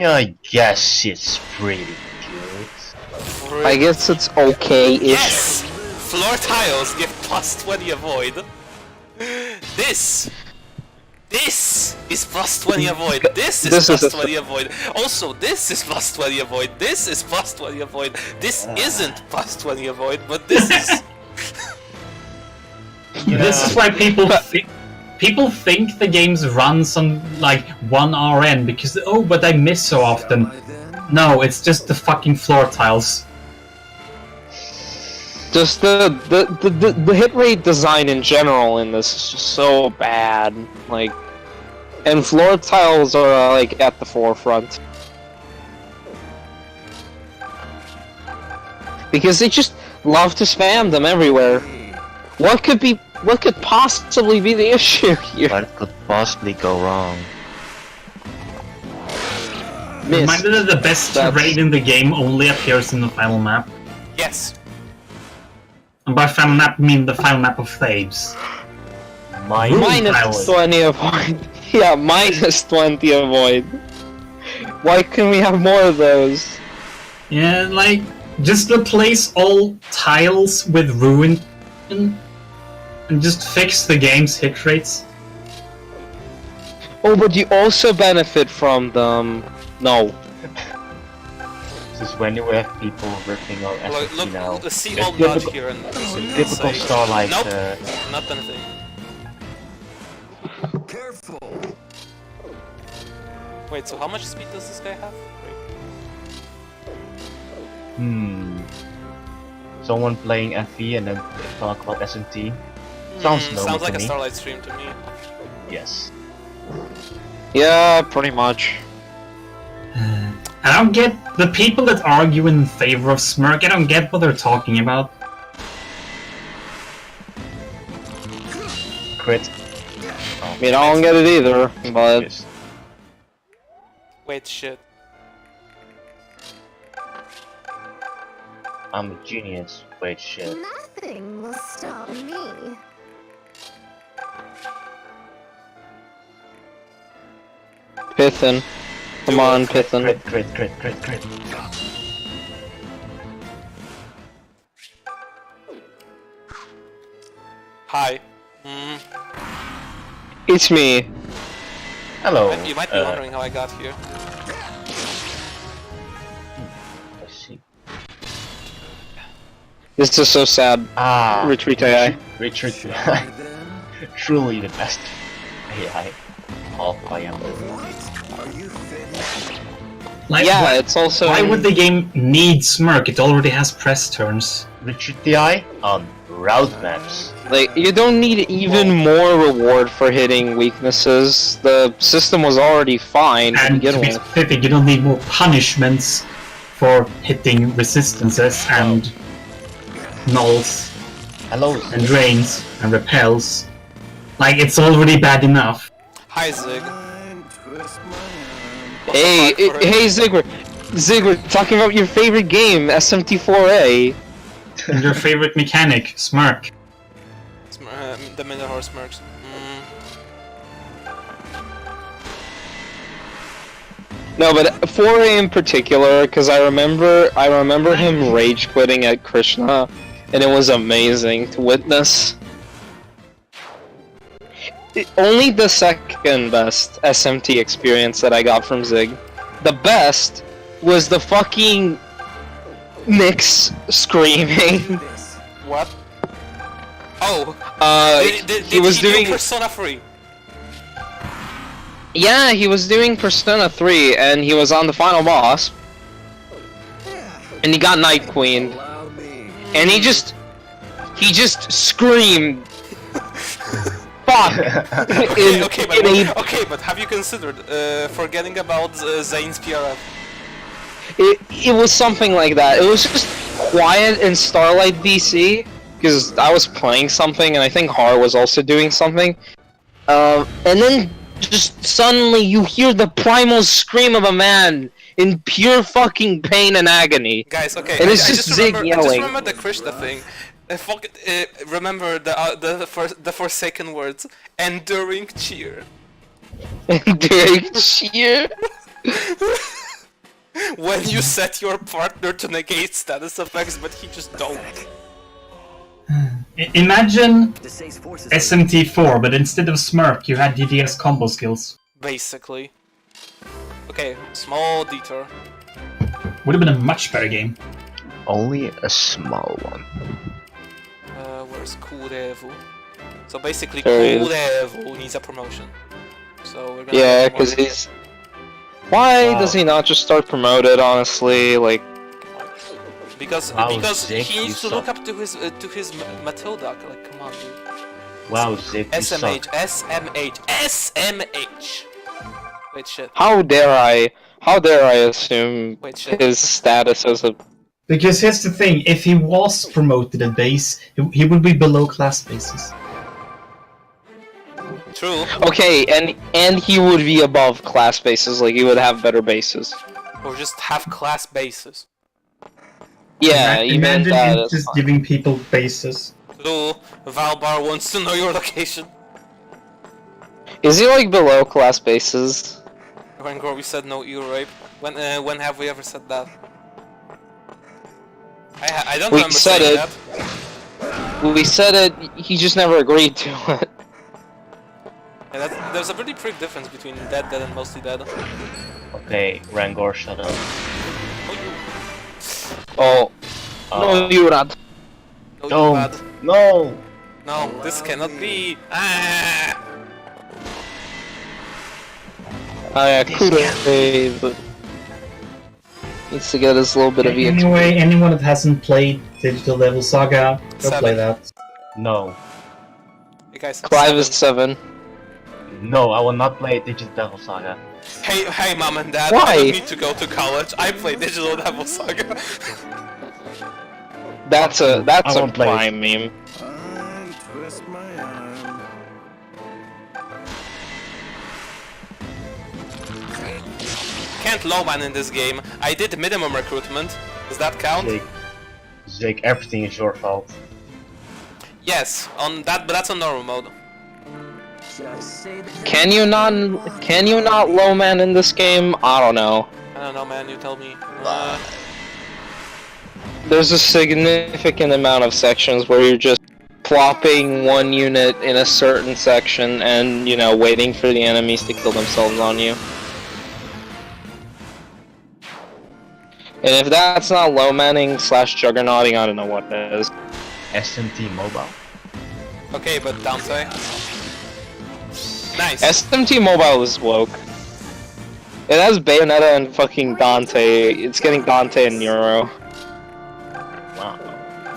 I guess it's pretty good. I guess it's okay-ish. Yes! Floor tiles give plus 20 avoid. This is plus 20 avoid. This is This is plus a- 20 avoid. Also, this is plus 20 avoid. This is plus 20 avoid. This isn't plus 20 avoid, but this is. This is why people think the games runs on like 1 RN because but I miss so often. No, it's just the fucking floor tiles. Just the hit rate design in general in this is just so bad. Like, and floor tiles are like at the forefront because they just love to spam them everywhere. What could possibly be the issue here? What could possibly go wrong? Missed. Reminded that the best That's- terrain in the game only appears in the final map. Yes. And by final map, I mean the final map of Thebes. Minus 20 avoid. Yeah, minus 20 avoid. Why can we have more of those? Yeah, like, just replace all tiles with ruin and just fix the game's hit rates. Oh, but you also benefit from them. No. This is when you have people ripping on SFT now. Look, see It's all mud difficult- here and Typical Starlight. Nope, not anything. Wait, so how much speed does this guy have? Someone playing FE and then talk about SMT. Sounds normal Sounds like to a me. Starlight stream to me. Yes. Yeah, pretty much. I don't get the people that argue in favor of Smirk. I don't get what they're talking about. Crit. I mean, I don't get it either, but... Yes. Wait, shit. I'm a genius. Wait, shit. Nothing will stop me. Pithin. Come on, Pithin. Crit. Hi. It's me. Hello. You might be wondering how I got here. Let's see. This is so sad. Retreat AI. Retreat AI. Truly the best AI. Of I am. Like, Yeah, why, it's also... why would the game need Smirk? It already has press turns. Retreat AI on route maps. Like, you don't need even more reward for hitting weaknesses. The system was already fine to And begin to be with. specific, you don't need more punishments for hitting resistances and nulls Hello. and drains and repels. Like, it's already bad enough. Hi, Zig. Hey, hey, Zigward, talking about your favorite game, SMT4A. And your favorite mechanic, Smirk. The Middle Horse Mercs. No, but 4A in particular, because I remember him rage quitting at Krishna, and it was amazing to witness. Only the second best SMT experience that I got from Zig. The best was the fucking Nyx screaming. What? Oh, did he was do doing Persona 3? Yeah, he was doing Persona 3, and he was on the final boss, and he got Night Queened, and he just screamed, "Fuck!" Okay, but have you considered forgetting about Zane's PRF? It was something like that. It was just quiet in Starlight DC, because I was playing something, and I think Har was also doing something, and then just suddenly you hear the primal scream of a man in pure fucking pain and agony. Guys, okay, and it's I just just Zig remember, I just yelling. remember the Krishna thing. Remember the Forsaken words. Enduring cheer. Enduring cheer? When you set your partner to negate status effects, but he just don't. Imagine SMT4, but instead of Smirk, you had DDS combo skills. Basically. Okay, small detour. Would have been a much better game. Only a small one. Where's Kurevu? So basically, There he is. Kurevu needs a promotion. So we're gonna Yeah, get more- because he's... Why does he not just start promoted, honestly? Like... Because Zig, he needs you to look suck. up to his Matilda. Like, come on, dude. Wow, Zig, you SMH, suck. SMH, SMH. Wait, shit. How dare I assume Wait, shit. his status as a... Because here's the thing, if he was promoted at base, he would be below class bases. True. Okay, and he would be above class bases, like he would have better bases. Or just have class bases. Yeah, even Imagine that him is just fine. giving people bases. True. Valbar wants to know your location. Is he like below class bases? When we said no ear rape. When have we ever said that? I don't We remember said saying it. that. We said it, he just never agreed to it. Yeah, there's a pretty big difference between dead, and mostly dead. Okay, Rangor, shut up. Oh. No, you're not. No, No, bad. no! No, this cannot be. Ah! I could have, but needs to get us a little bit of EXP. Anyway, anyone that hasn't played Digital Devil Saga, go 7. play that. No. Hey guys, Clive 7. is 7. No, I will not play Digital Devil Saga. Hey, mom and dad. Why? I don't need to go to college. I play Digital Devil Saga. That's a won't play it. prime meme. I twist my arm. Can't lowman in this game. I did minimum recruitment. Does that count? Jake, everything is your fault. Yes, on that, but that's on normal mode. Should I say that? Can you not low man in this game? I don't know. I don't know, man. You tell me. There's a significant amount of sections where you're just plopping one unit in a certain section and, you know, waiting for the enemies to kill themselves on you. And if that's not low manning / juggernauting, I don't know what is. SMT Mobile. Okay, but Dante. Nice. SMT Mobile is woke. It has Bayonetta and fucking Dante. It's getting Dante and Neuro. Wow.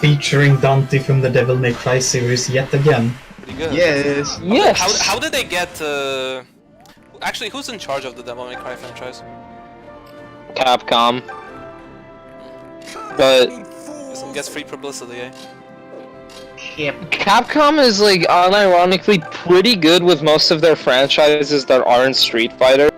Featuring Dante from the Devil May Cry series yet again. Pretty good. Yes! Yes! How did they get? Actually, who's in charge of the Devil May Cry franchise? Capcom. But Gets free publicity, eh? Capcom is like unironically pretty good with most of their franchises that aren't Street Fighter.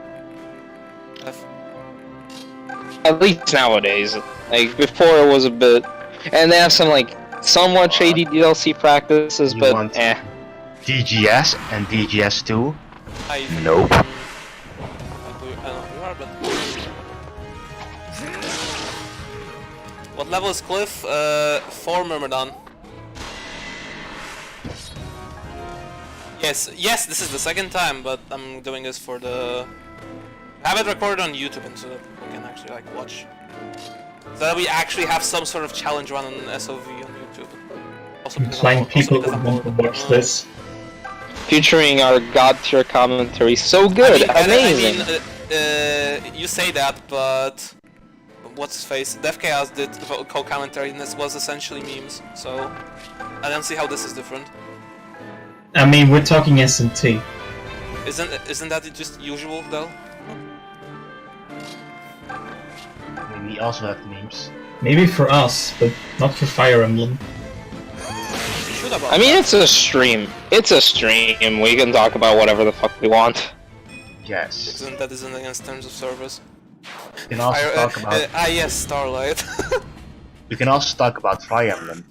At least nowadays. Like before it was a bit, and they have some like somewhat shady DLC practices, You but want- eh. DGS and DGS2? I Nope. I know who you are, but what level is Cliff? 4 Myrmidon. Yes, this is the second time, but I'm doing this for the. I have it recorded on YouTube, and so that people can actually like watch. So that we actually have some sort of challenge run on SoV on YouTube. Also because Implying people would I'm want to bored. watch this. Featuring our god tier commentary, so good, amazing. You say that, but what's his face? Def Chaos did co-commentary, and this was essentially memes. So I don't see how this is different. I mean, we're talking SMT. Isn't that just usual though? I mean, we also have memes. Maybe for us, but not for Fire Emblem. Should about I mean, that. it's a stream. It's a stream. We can talk about whatever the fuck we want. Yes. Isn't that isn't against terms of service? You can also talk about. Yes, Starlight. You can also talk about Fire Emblem.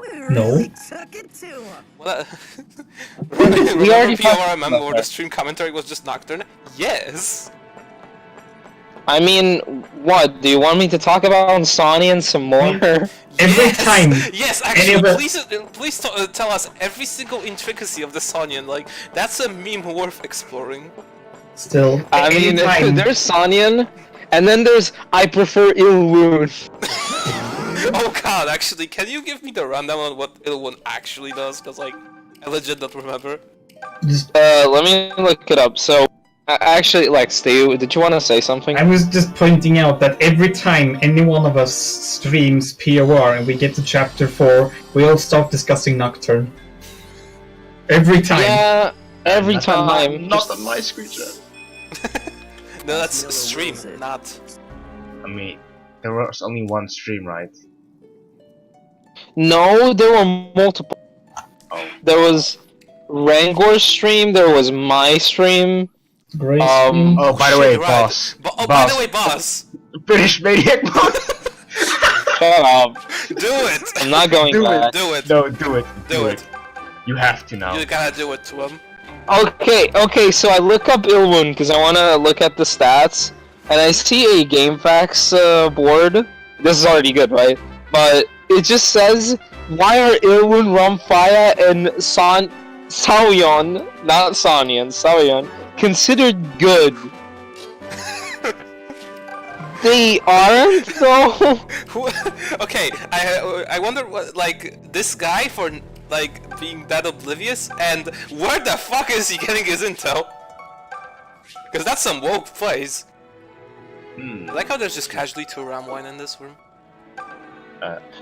We No. really took it to him. Well, We already talked PORMM about where that. the stream commentary was just Nocturne? Yes! I mean, what? Do you want me to talk about Sonian some more? Every Yes! time Yes, any actually, of us- please tell us every single intricacy of the Sonyan, like, that's a meme worth exploring. Still, I mean, anytime- there's Sonian, and then there's I prefer Ilwoon. Oh god, actually, can you give me the rundown on what Ilwon actually does? Cause, like, I legit don't remember. just, Let me look it up. So, actually, Lex, did you want to say something? I was just pointing out that every time any one of us streams POR and we get to chapter 4, we all start discussing Nocturne. Every time. Yeah, every Not time. Not on my screenshot. No, that's stream, not... I mean, there was only one stream, right? No, there were multiple. Oh. There was Rangor's stream, there was my stream. Grace. Oh, by the way, Shit, right. boss. By Boss. the way, boss! Finish Maniac Mode! Shut up. Do it! I'm not going Do back. Do it! No, do it. Do it. You have to now. You gotta do it to him. Okay, so I look up Ilwun because I want to look at the stats, and I see a GameFAQs board. This is already good, right? But it just says, why are Ilwun, Ramfaya, and Saoyon, not Sonyan, Saoyon, considered good? They aren't, though? Okay, I wonder what, like, this guy for, like, being that oblivious, and where the fuck is he getting his intel? Because that's some woke plays. I like how there's just casually 2 ram wine in this room.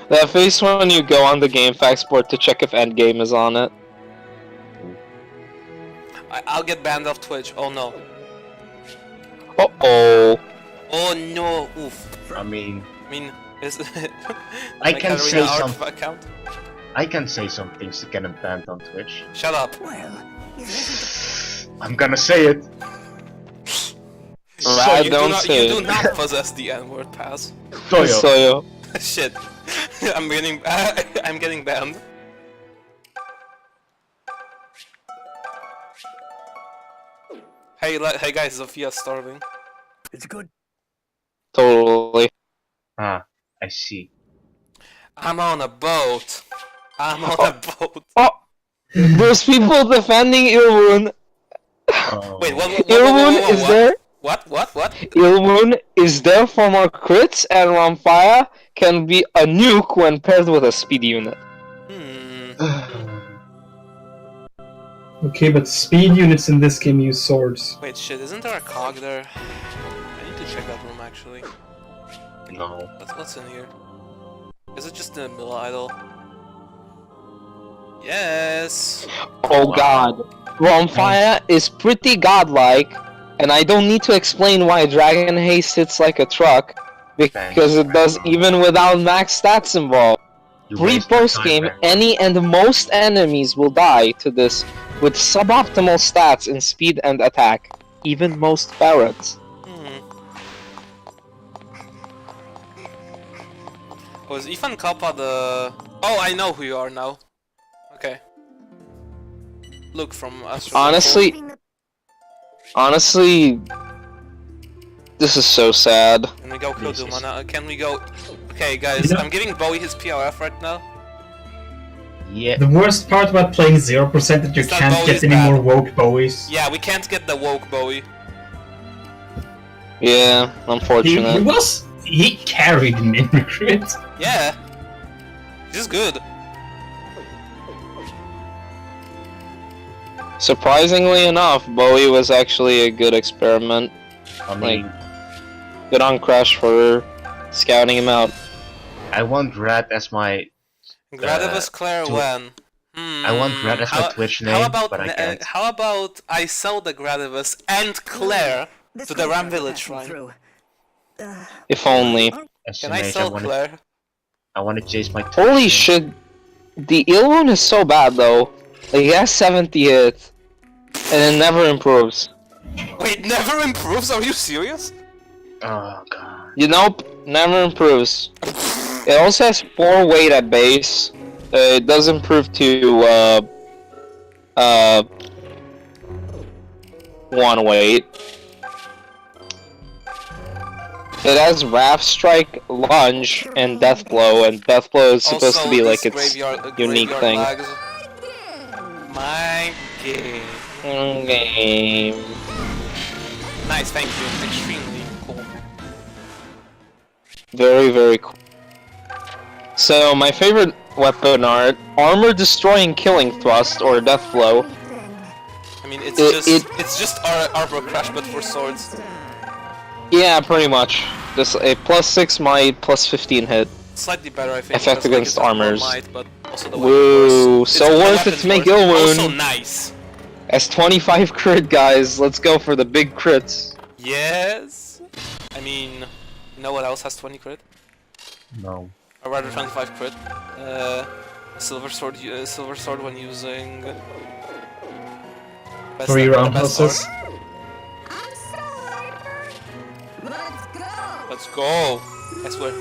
That face when you go on the GameFAQs board to check if Endgame is on it. I'll get banned off Twitch, oh no. Uh-oh. Oh no, oof. I mean, is I can say some. account? I can say some things to get him banned on Twitch. Shut up. Well, I'm gonna say it. I you don't say do it. not possess the N-word pass. Toyo. Soyo. Shit. I'm getting banned. Hey guys, Sophia's starving. it's good. Totally. Ah, I see. I'm on a boat. I'm on a boat. Oh! There's people defending Ilwun. Oh. Wait, what? Ilwun is what? there. What? Ilwun is there for more crits, and Ramfaya can be a nuke when paired with a speed unit. Okay, but speed units in this game use swords. Wait, shit, isn't there a cog there? I need to check that room actually. No. What's in here? Is it just the mill idol? Yes! Oh god. Ramfaya is pretty godlike, and I don't need to explain why Dragon Haste hits like a truck, because it does even without max stats involved. You Pre-post waste game, your time, any and most enemies will die to this with suboptimal stats in speed and attack, even most Barretts. Was Ethan Kappa the... Oh, I know who you are now. Okay. Luke from Astro. Honestly, this is so sad. Can we go kill Dumana? Can we go... Okay, guys, I'm giving Bowie his PRF right now. Yeah. The worst part about playing 0% that you It's not can't Bowie's get any bad. more woke Bowies. Yeah, we can't get the woke Bowie. Yeah, unfortunate. He carried me in recruit. Yeah. He's good. Surprisingly enough, Bowie was actually a good experiment. I mean, Good on Crash for scouting him out. I want Rat as my. Gradivus Claire when? I want Rat as my Twitch name, but I can't. How about I sell the Gradivus and Claire to the Ram Village Shrine? If only. Can I sell Claire? I want to chase my. Holy shit! The Ilwun is so bad though. Like, he has 70 hits, and it never improves. Wait, never improves? Are you serious? Oh god. You know, never improves. It also has 4 weight at base. It does improve to 1 weight. It has Wrath Strike, Lunge, and Death Blow, and Death Blow is supposed to be like its unique thing. My game. Game. Nice, thank you. Extremely cool. Very, very cool. So, my favorite weapon art, Armor Destroying Killing Thrust, or Death Blow. I mean, it's just Arbor Crash, but for swords. Yeah, pretty much. Just a +6 might, +15 hit. Slightly better, I think. Effect because, against like, it's more armors. might, but also the Woo! weapon So worth it to make Ilwun. Also nice. As 25 crit, guys. Let's go for the big crits. Yes. I mean, you know what else has 20 crit? No. Or rather 25 crit. Silver sword when using. Best 3 best roundhouses. arm. I'm so hyper. Let's go. Let's go. I swear.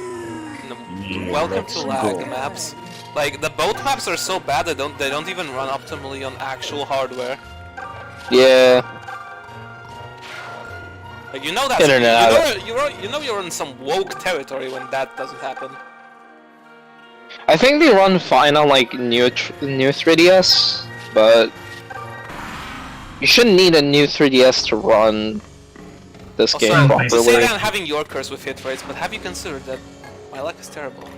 No, Yeah, welcome to let's lag go. maps. Like the boat maps are so bad they don't even run optimally on actual hardware. Yeah. Like, you know that you know you're in some woke territory when that doesn't happen. I think they run fine on like new 3DS, but you shouldn't need a new 3DS to run this game Also, properly. you say that I'm having your curse with hit rates, but have you considered that my luck is terrible?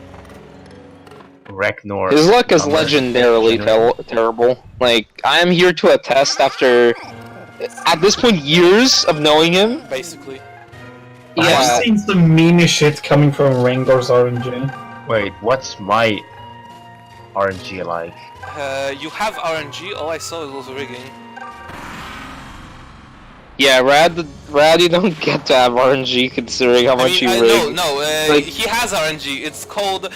Ragnar. His luck is legendarily terrible. Like, I am here to attest after, at this point, years of knowing him. Basically. Yeah. I've seen some mean shit coming from Rangor's RNG. Wait, what's my RNG like? You have RNG, all I saw was rigging. Yeah, Rad, you don't get to have RNG considering how much you rig. No, Like- he has RNG. It's called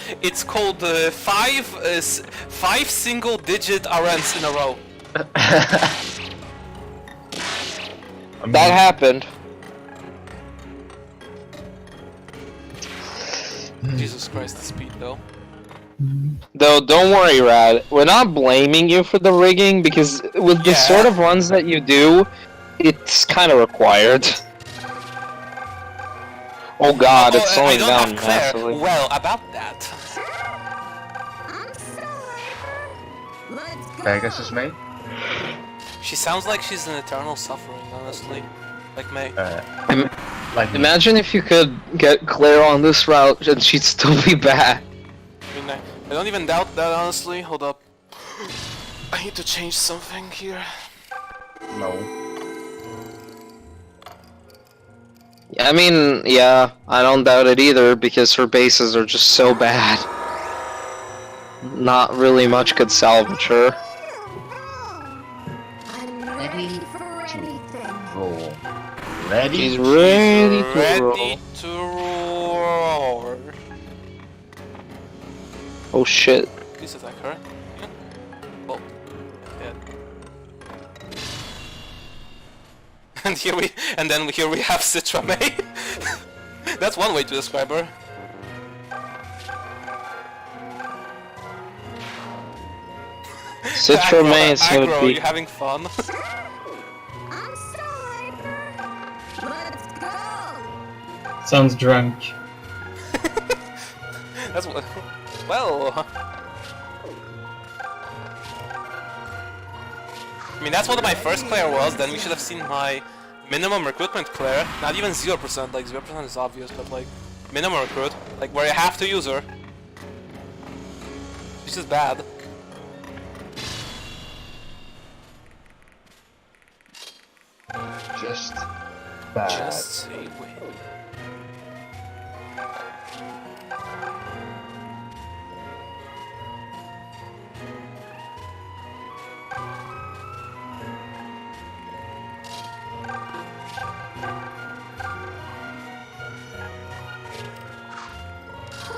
five single-digit RNs in a row. That happened. Jesus Christ, the speed though. Though, don't worry, Rad. We're not blaming you for the rigging, because with the sort of runs that you do, it's kind of required. Oh god, it's slowing down massively. Well, about that. I'm sorry. Let's go. Pegasus, mate? She sounds like she's in eternal suffering, honestly. Like May. Like Imagine if you could get Claire on this route and she'd still be bad. I mean, I don't even doubt that, honestly. Hold up. I need to change something here. no. I mean, yeah, I don't doubt it either, because her bases are just so bad. Not really much could salvage her. I'm ready for anything. Roll. Ready? She's ready to roll. Ready to roar. Oh shit. Please attack her. Yeah. Well, dead. And then here we have Citra May. That's one way to describe her. Citra May is so Aggro, big. you having fun? I'm sorry. Let's go. Sounds drunk. That's what. Well. I mean, that's what my first Claire was. Then we should have seen my minimum recruitment Claire. Not even 0%. Like 0% is obvious, but like minimum recruit, like where you have to use her. Which is bad. Just bad. Just say win.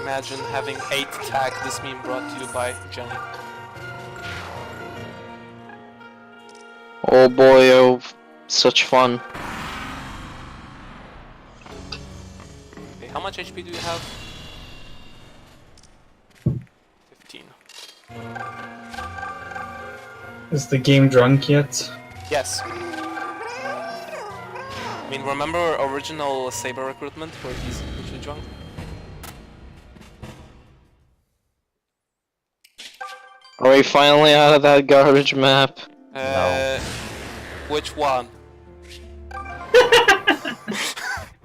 Imagine having 8 tag, this meme brought to you by Jenny. Oh boy, oh, such fun. Okay, how much HP do you have? 15. Is the game drunk yet? Yes. I mean, remember original Saber recruitment where he's literally drunk? Are we finally out of that garbage map? Which one?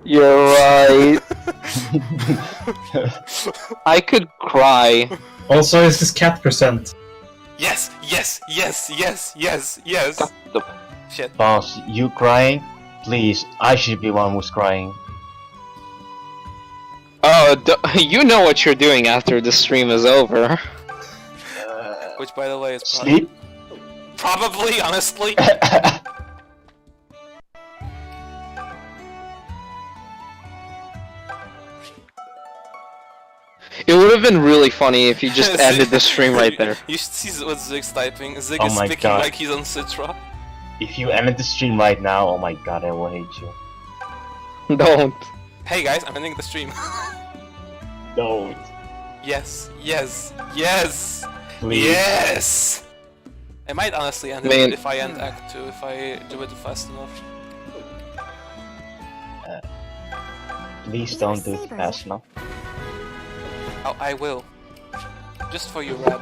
You're right. I could cry. Also, is this cat percent? Yes, yes, yes, yes, yes, yes. Shit. Boss, you crying? Please, I should be one who's crying. Oh, you know what you're doing after the stream is over. Which, by the way, is Sleep? probably, honestly. It would have been really funny if you just ended the stream right there. You should see what Zig's typing. Zig Oh is my speaking God. like he's on Citra. If you ended the stream right now, oh my god, I will hate you. Don't. Hey guys, I'm ending the stream. Don't. Yes, yes, yes, Please. yes! I might honestly end Man. it if I end Act 2, if I do it fast enough. Please don't do it fast enough. Oh, I will. Just for you, Red.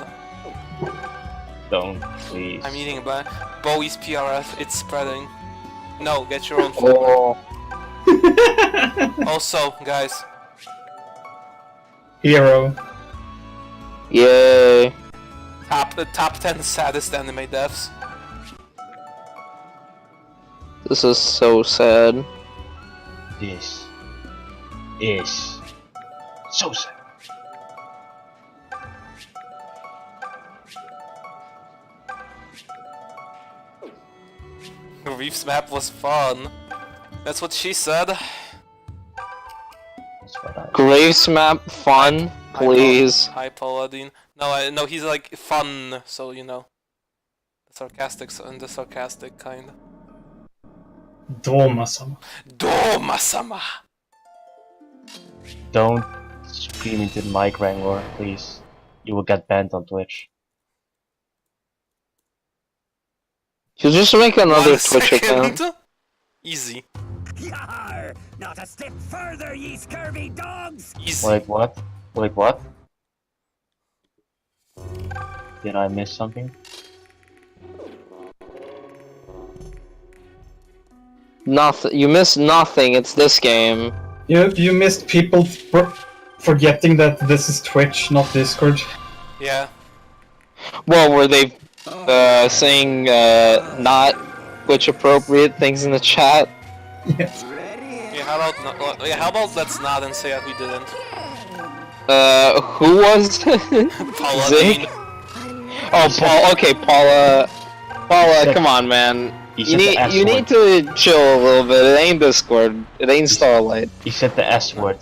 Don't, please. I'm eating Bowie's PRF, it's spreading. No, get your own food. Oh, Also, guys, Hero. yay. top 10 saddest anime deaths. This is so sad. This is so sad. Reef's map was fun. That's what she said. That's what I... Graves map fun, please. Hi, Paladin. No, he's like fun, so you know. The sarcastic kind. Doma-sama. Doma-sama! Don't scream into the mic, Wrangler, please. You will get banned on Twitch. You just make another 1 Twitch account. second. Easy. Yar! Not a step further, ye scurvy dogs! Easy. Wait, what? Wait, what? Did I miss something? Nothing. You missed nothing. It's this game. You missed people forgetting that this is Twitch, not Discord. Yeah. Well, were they saying not Twitch appropriate things in the chat? Yes. Yeah, how about let's not and say that we didn't. Who was? Paladin. Zig? Oh, Paul. Okay, Paula. Paula, come on, man. You need to chill a little bit. It ain't Discord. It ain't Starlight. He said the S word.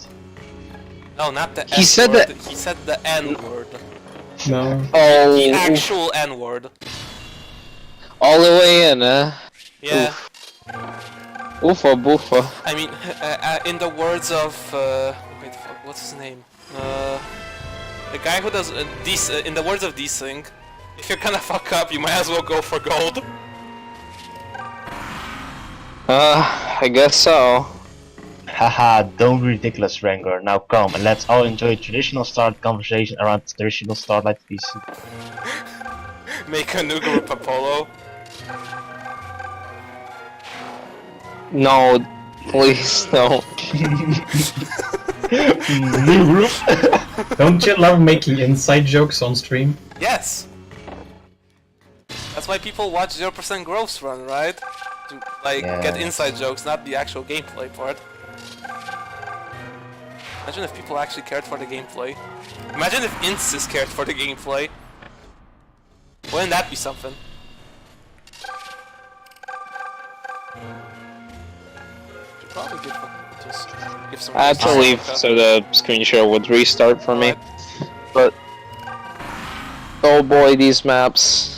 No, not the He S said word. that- He said the N word. No. Oh, The actual N word. all the way in, Yeah. Oofa boofa. I mean, in the words of wait, fuck, what's his name? The guy who does in the words of Desync, if you're gonna fuck up, you might as well go for gold. I guess so. Haha, don't be ridiculous, Wrangler. Now come and let's all enjoy traditional Starlight conversation around traditional Starlight PC. Make a new group, Apollo. No, please don't. New group? Don't you love making inside jokes on stream? Yes. That's why people watch 0% Growth Run, right? To like get Yeah. inside jokes, not the actual gameplay part. Imagine if people actually cared for the gameplay. Imagine if Insys cared for the gameplay. Wouldn't that be something? Should probably give some. I had to leave so the screen share would restart for me. But oh boy, these maps.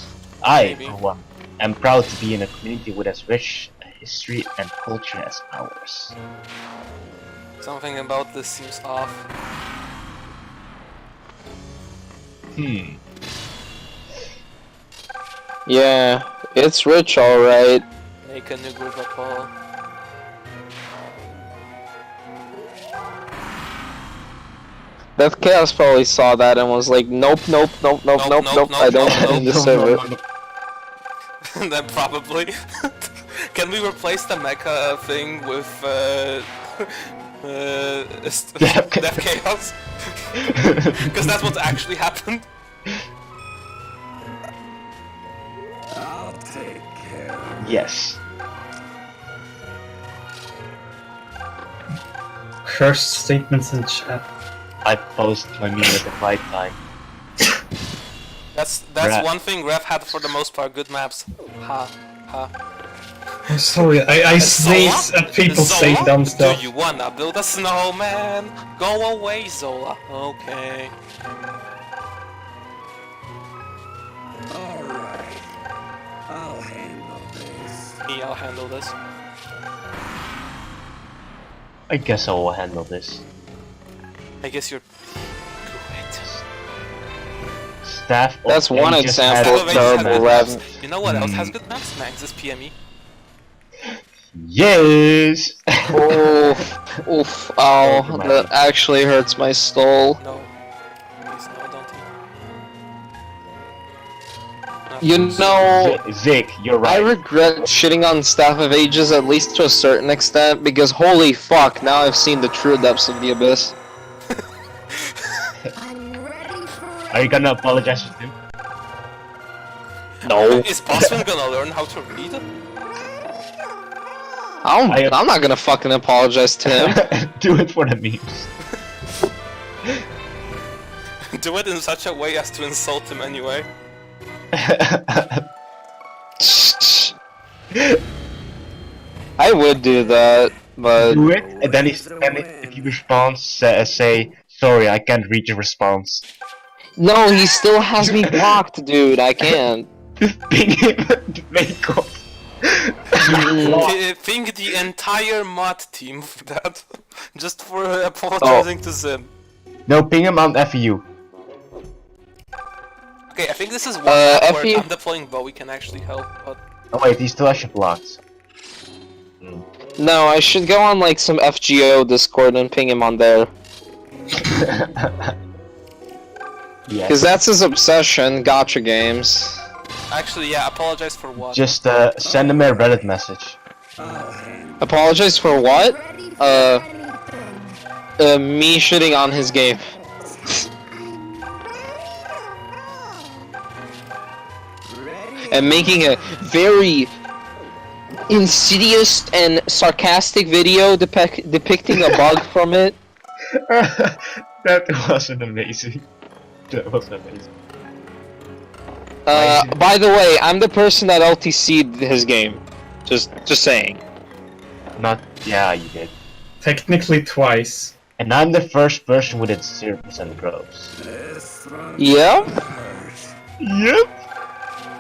I, Maybe. for one, am proud to be in a community with as rich a history and culture as ours. Something about this seems off. Yeah, it's rich, alright. Make a new group of Paul. Death Chaos probably saw that and was like, nope, nope, nope, nope, nope, nope, I don't want in the server. Then probably. Can we replace the mecha thing with Death Chaos? Because that's what actually happened. I'll take care of Yes. Cursed statements in chat. I post my meme at the right time. That's Right. one thing Rev had for the most part. Good maps. Ha ha. I'm sorry, I sneeze at people saying dumb stuff. Do you wanna build a snowman? Go away, Zola. Okay. Alright. I'll handle this. Me, I'll handle this. I guess I will handle this. I guess you're good. Staff of That's one Ages example has of Ages has terrible good rap. maps. You know what else has good maps? Max is PME. Yes! Oof, oof, Oh, ow, that actually hurts my soul. No. Please, no, don't eat. You know, Zig, you're I right. regret shitting on Staff of Ages at least to a certain extent, because holy fuck, now I've seen the true depths of the abyss. I'm ready for Are you gonna apologize to him? No. Is Bosman gonna learn how to read? I'm not gonna fucking apologize to him. Do it for the memes. Do it in such a way as to insult him anyway. I would do that, but Do it, and then if he responds, say, sorry, I can't read your response. no, he still has me blocked, dude. I can't. Just ping him to make off. Think the entire mod team for that. Just for apologizing to Zim. No, ping him on FU. Okay, I think this is one map where FU? I'm deploying Bowie can actually help, but... Oh wait, he still has your blocks. No, I should go on like some FGO Discord and ping him on there. Yeah. Cause that's his obsession, gotcha games. Actually, yeah, apologize for what? Just send him a Reddit message. Apologize for what? ready for anything. Me shitting on his game. And making a very insidious and sarcastic video depicting a bug from it. That wasn't amazing. That was amazing. By the way, I'm the person that LTC'd his game. Just saying. Not, yeah, you did. Technically twice. And I'm the first person with its 0% growth. Yep. Yep.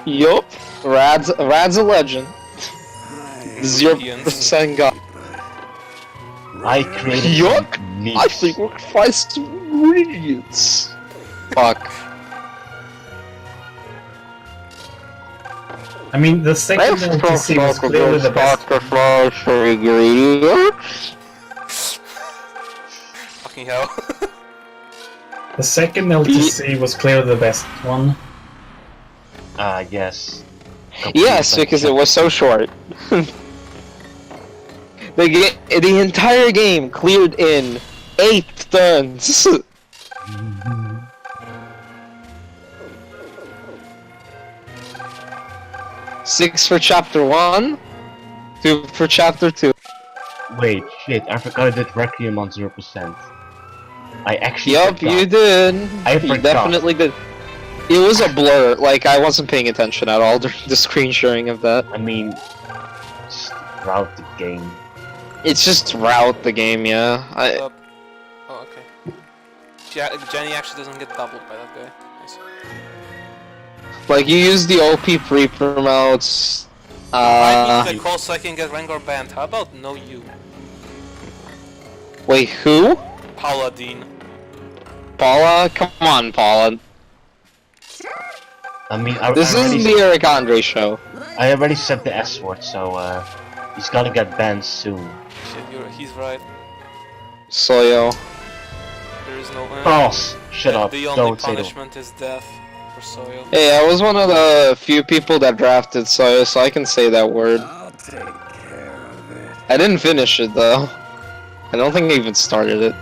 Yup. Rad's a legend. 0% got. I created Yuck! memes. I think we're fight some idiots. Fuck. I mean, the second LTC was clearly the best. Fucking hell. The second LTC was clearly the best one. Yes. Yes, because it was so short. The entire game cleared in 8 turns. 6 for chapter 1, 2 for chapter 2. Wait, shit, I forgot I did Requiem on 0%. I actually Yup, forgot. you did. I You forgot. definitely did. It was a blur, like I wasn't paying attention at all during the screen sharing of that. I mean, just route the game. It's just route the game, yeah. Oh, okay. Jenny actually doesn't get doubled by that guy. Nice. Like you use the OP pre-promotes. I need the call so I can get Rangor banned. How about no you? Wait, who? Paladin. Paula? Come on, Paula. I mean, This isn't the Eric Andre show. I already said the S word, so he's gonna get banned soon. Shit, he's right. Soyo. There is no... False! Shut up, The only don't say that. punishment is death for Soyo. Hey, I was one of the few people that drafted Soyo, so I can say that word. I'll take care of it. I didn't finish it though. I don't think I even started it.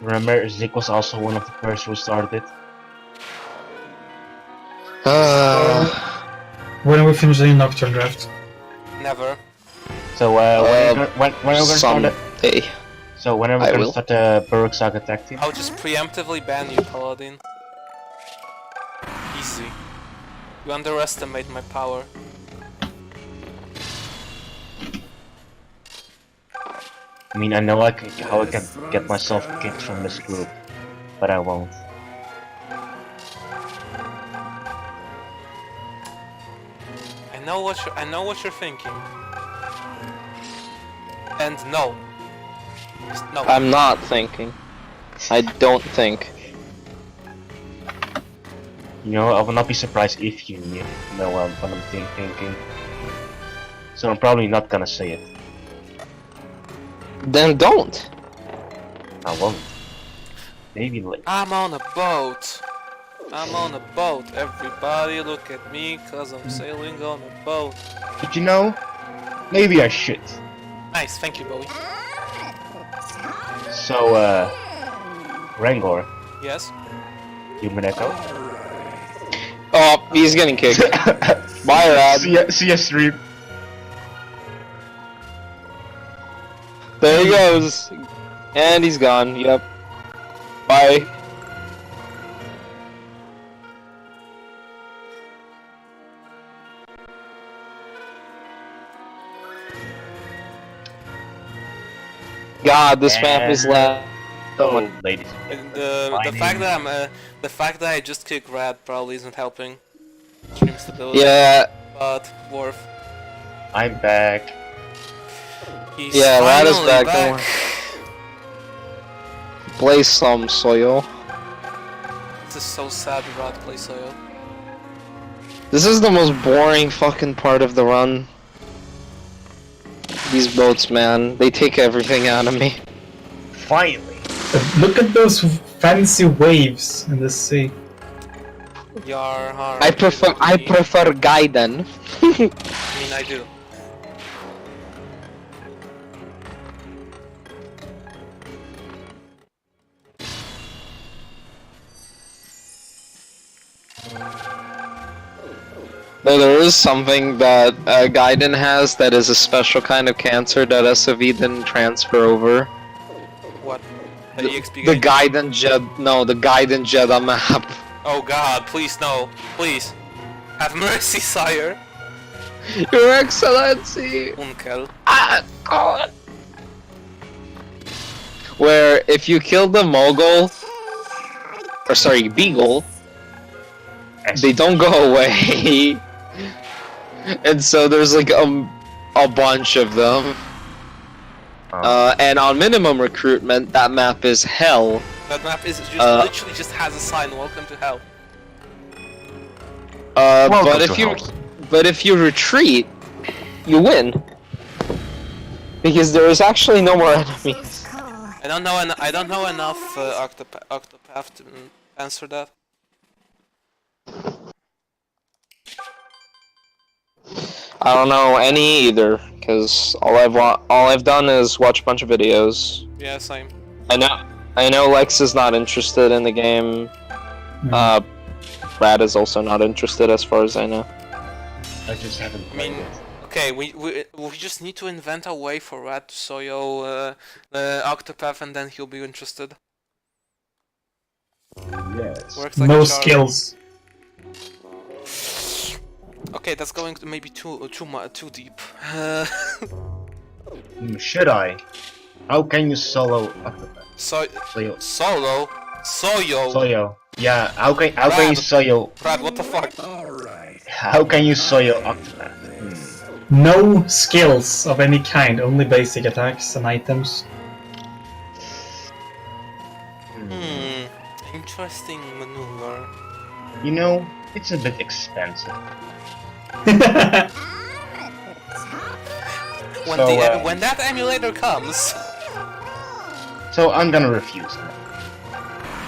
Remember, Zik was also one of the first who started it. When are we finishing Nocturne Draft? Never. So when are we gonna start it? Someday. So when are we I gonna will. start the Burrock Saga tag team? I'll just preemptively ban you, Paladin. Easy. You underestimate my power. I mean, I know how I can get myself kicked from this group, but I won't. I know what you're thinking. And no. Just no. I'm not thinking. I don't think. You know, I will not be surprised if you know what I'm thinking. So I'm probably not gonna say it. Then don't. I won't. Maybe later. I'm on a boat. I'm on a boat. Everybody look at me, cause I'm sailing on a boat. But you know, maybe I should. Nice, thank you, Bowie. So, Rangor, Yes? you Mineko? Oh, he's getting kicked. Bye, Rad. See ya, stream. There he goes. And he's gone, yep. Bye. God, this map is loud. So, ladies. And the fact that I just kicked Rad probably isn't helping stream stability. Yeah, But worth. I'm back. He's yeah, Rad is finally back. Don't worry. Play some Soyo. This is so sad, Rad plays Soyo. This is the most boring fucking part of the run. These boats, man, they take everything out of me. Finally. Look at those fancy waves in the sea. Yar har. I prefer Gaiden. I mean, I do. Though there is something that Gaiden has that is a special kind of cancer that SoV didn't transfer over. What? The EXP The game? Gaiden Jed, no, the Gaiden Jeddah map. Oh god, please no. Please. Have mercy, sire. Your Excellency! Unkel. Ah, God! Where if you kill the Mogul, or sorry, Beagle, they don't go away. And so there's like a bunch of them. And on minimum recruitment, that map is hell. That map is just literally just has a sign, welcome to hell. But if you retreat, you win. Because there is actually no more enemies. I don't know enough Octopath to answer that. I don't know any either, because all I've done is watch a bunch of videos. Yeah, same. I know Lex is not interested in the game. Brad is also not interested, as far as I know. I just haven't I played mean, it. okay, we just need to invent a way for Rad to Soyo Octopath, and then he'll be interested. Yes. Works like No a charm. skills. Okay, that's going to maybe too deep. Should I? How can you solo Octopath? Soyo. Soyo. Yeah, how can you soyo? Brad, what the fuck? Alright. How can you soyo Octopath? No skills of any kind, only basic attacks and items. Interesting maneuver. You know, it's a bit expensive. When that emulator comes, So I'm gonna refuse.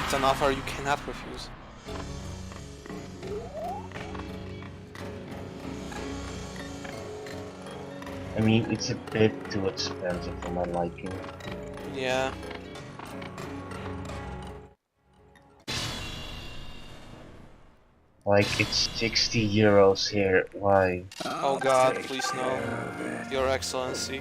it's an offer you cannot refuse. I mean, it's a bit too expensive for my liking. Yeah. Like, it's 60 euros here. Why? Oh god, please no. Your Excellency.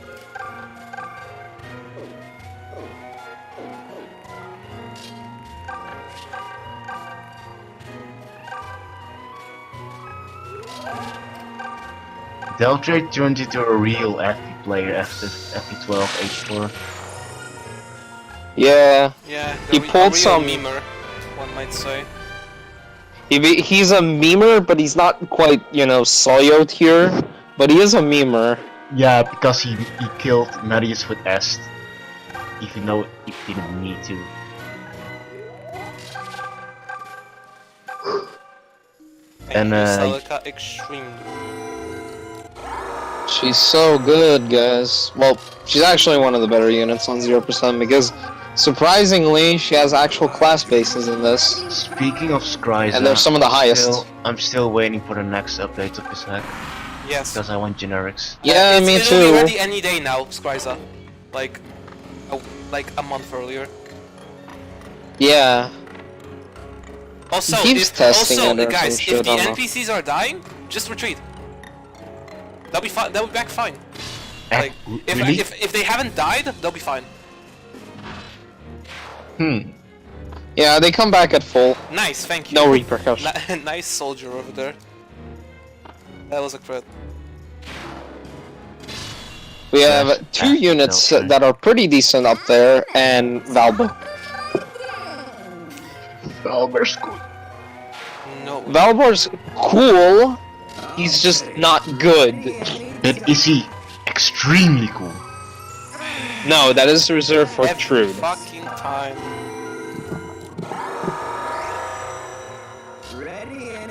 Deltrade turned into a real FP player after FP12 H4. Yeah, Yeah, He pulled a real some- memer, one might say. he's a memer, but he's not quite, you know, Soyo tier, but he is a memer. Yeah, because he killed Marius with Est, even though he didn't need to. And Celica extremely. She's so good, guys. Well, she's actually one of the better units on 0% because, surprisingly, she has actual class bases in this. Speaking of Skryza, And they're some of the highest. I'm still waiting for the next update of this hack Yes. because I want generics. Yeah, me It'll be too. ready any day now, Skryza. Like a month earlier. Yeah. Also, He keeps testing it or guys, some shit, if the I don't know. NPCs are dying, just retreat. They'll be fine. They'll be back fine. Like, Really? if they haven't died, they'll be fine. Yeah, they come back at full. Nice, thank you. No repercussions. Nice soldier over there. That was a crit. We have two units that are pretty decent up there, and Valbo. Valber's good. No. Valbor's cool, he's just not good. But is he extremely cool? No, that is reserved for Every Trude. fucking time.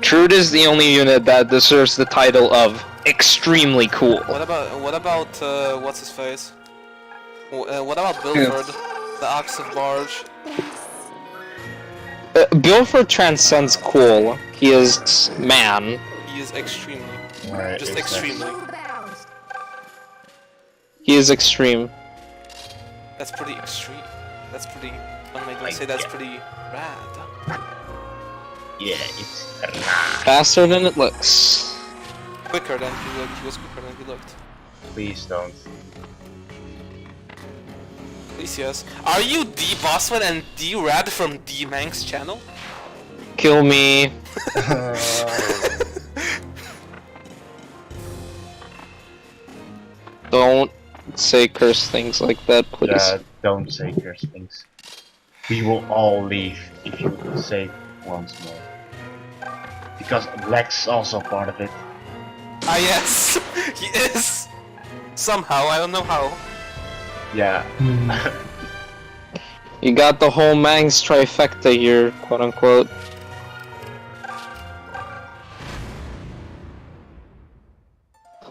Trude is the only unit that deserves the title of extremely cool. What about what's his face? What about Bilford, the Ox of Barge? Bilford transcends cool. He is man. He is extremely, Right, just exactly. extremely. He is extreme. That's pretty extreme. That's pretty. One might say that's pretty rad. Yeah, it's Faster than it looks. Quicker than he looked. He was quicker than he looked. Please don't. Please yes. Are you D Bossman and D Rad from D Mank's channel? Kill me. Don't say curse things like that, please. Yeah, don't say curse things. We will all leave if you say once more. Because Black's also part of it. Ah yes, he is. Somehow, I don't know how. Yeah. You got the whole Mangs trifecta here, quote unquote.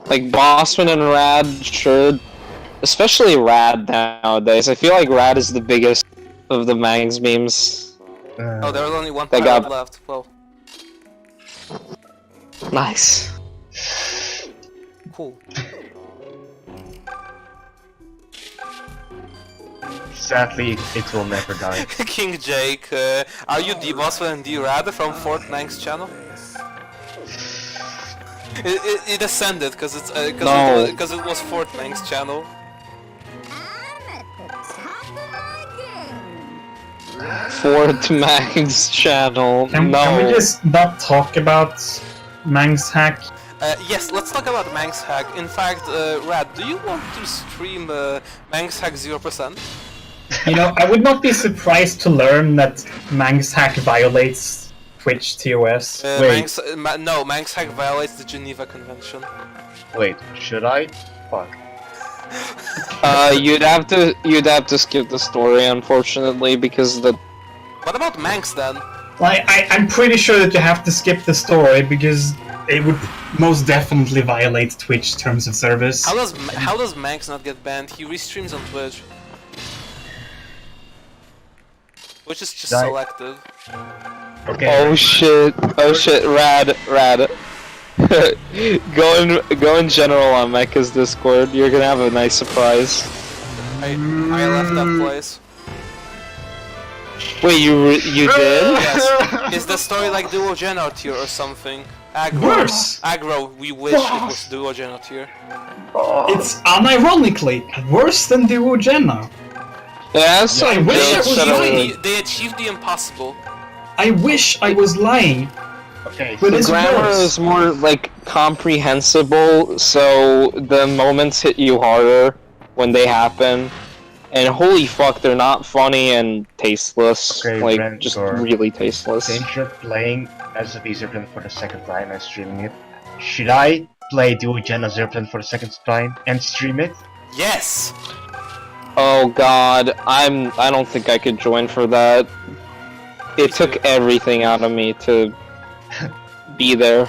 Like Bossman and Rad, sure. Especially Rad nowadays. I feel like Rad is the biggest of the Mangs memes. Oh, there was only one They pilot got- left. Well, Nice. cool. Sadly, it will never die. King Jake, are you D Bossman and D Rad from Fort Mank's channel? It ascended because it's No. because it was Fort Mank's channel. Fort Mangs channel. Can we just not talk about Mang's hack? Yes, let's talk about Mank's hack. In fact, Rad, do you want to stream Mank's hack 0%? You know, I would not be surprised to learn that Mang's hack violates Twitch TOS. Wait. Mank's hack violates the Geneva Convention. Wait, should I? Fuck. You'd have to skip the story, unfortunately, because the What about Manx then? Like, I'm pretty sure that you have to skip the story because it would most definitely violate Twitch terms of service. How does Manx not get banned? He restreams on Twitch. Which is just Die. selective. Okay. oh shit, Rad. go in general on Mecha's Discord. You're gonna have a nice surprise. I left that place. Wait, you did? Yes. Is the story like Duo Genor tier or something? Aggro. Worse. Aggro, we wish it was Duo Genor tier. It's unironically worse than Duo Genna. Yeah, some I wish I jokes was that are- lying. They achieved the impossible. I wish I was lying, Okay. but The it's grammar worse. is more like comprehensible, so the moments hit you harder when they happen. And holy fuck, they're not funny and tasteless. Okay, like, Brent, just or- really tasteless. Since you're playing as a Zerplan for the second time and streaming it, should I play Duo Gen as Zerplan for the second time and stream it? Yes! Oh god, I don't think I could join for that. It took everything out of me to be there.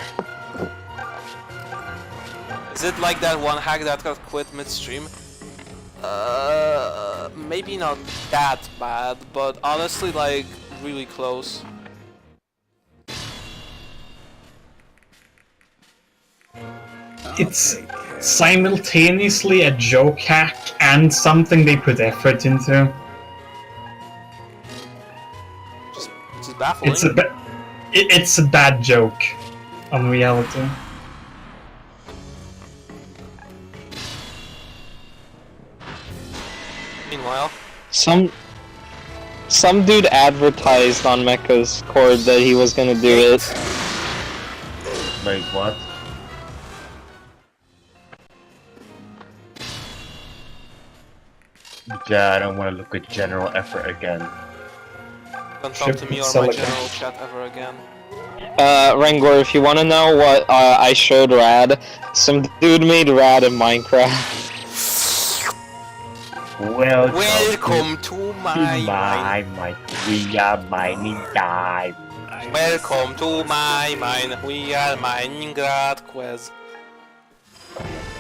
Is it like that one hack that got quit midstream? Maybe not that bad, but honestly, like, really close. It's simultaneously a joke hack and something they put effort into. Just baffling. It's a bad joke on reality. Meanwhile, Some dude advertised on Mecha's Cord that he was gonna do it. Wait, what? Yeah, I don't want to look at general effort again. don't talk to me or my Silicon. general chat ever again. Rangor, if you wanna know what I showed Rad, some dude made Rad in Minecraft. Welcome to my mine. We are mining time. Welcome to my mine. We are mining Quest.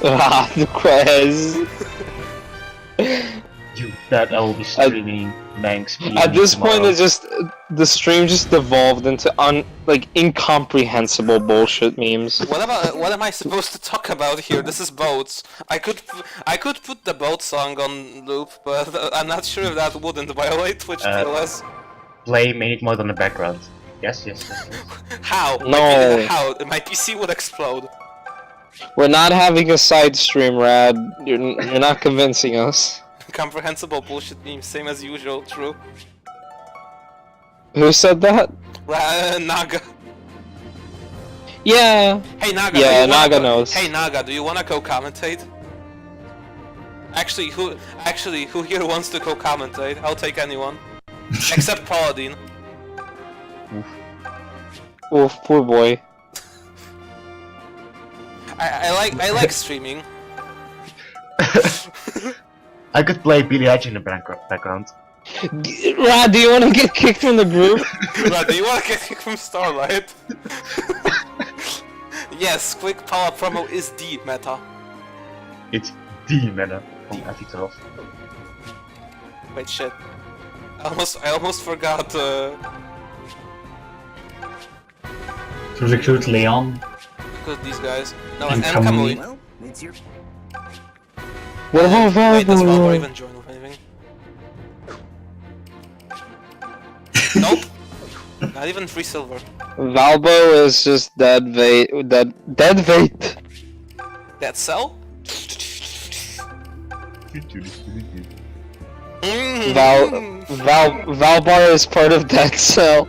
Ah, the Quez. You that I will be streaming Manx. At this point, it's just the stream just devolved into incomprehensible bullshit memes. What am I supposed to talk about here? This is boats. I could put the boat song on loop, but I'm not sure if that wouldn't violate Twitch TLS. Play Minute Mode on the background. Yes. How? No. How? My PC would explode. We're not having a side stream, Rad. You're not convincing us. Comprehensible bullshit meme, same as usual. True. Who said that? Naga. Yeah. Hey Naga. Yeah, do you Naga wanna knows. Hey Naga, do you wanna co-commentate? Actually, who here wants to co-commentate? I'll take anyone, except Paladin. Oof, poor boy. I like streaming. I could play Billy Hatch in the background. Rad, do you want to get kicked from the group? Right, do you want to get kicked from Starlight? Yes, quick power promo is the meta. It's the meta from FE12. Wait, shit. I almost forgot. To recruit Leon. Because these guys. No, And and Kamui. Kamui. Well, it's your What about Wait, does Valor Valor? even join with anything? Nope. Not even 3 silver. Valbo is just dead bait. Dead bait. That cell? Valbar is part of Dead Cell.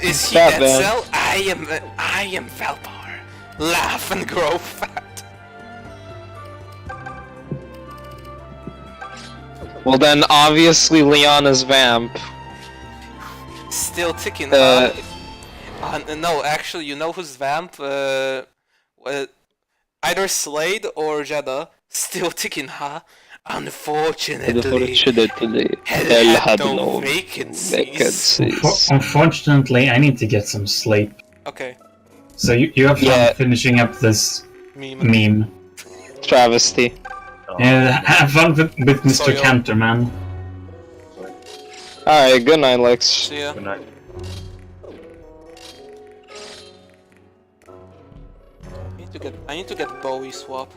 Is he That Dead man. Cell? I am Valbar. Laugh and grow fat. Well then, obviously Leon is Vamp. Still ticking. Uh, No, actually, you know who's Vamp? Either Slade or Jeddah. Still ticking, huh? Unfortunately, Hell had no vacancies. vacancies. Unfortunately, I need to get some sleep. Okay, So you have fun Yeah. finishing up this meme. meme. Travesty. Yeah, have fun with Mr. Sorry, Cantor, man. Alright, good night, Lex. See ya. Good night. I need to get Bowie swap.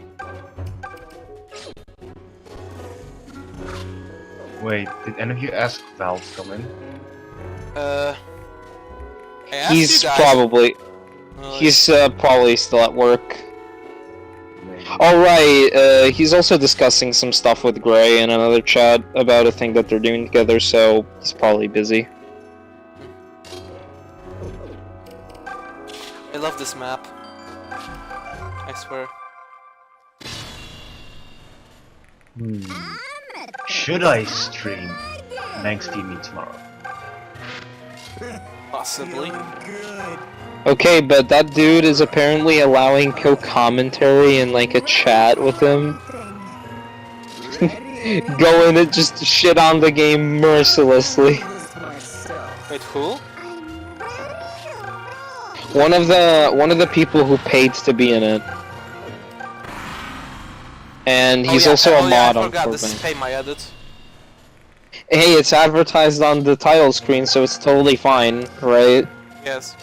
Wait, did any of you ask Valve to come in? I asked He's you guys. probably probably still at work. Alright, he's also discussing some stuff with Gray in another chat about a thing that they're doing together, so he's probably busy. I love this map. I swear. Should I stream Manx TV tomorrow? Possibly. Okay, but that dude is apparently allowing co-commentary in like a chat with him. Go in and just shit on the game mercilessly. Wait, who? One of the people who paid to be in it. And he's also a mod I on forgot, this is Fortnite. Pay My Edit. Hey, it's advertised on the title screen, so it's totally fine, right? Yes.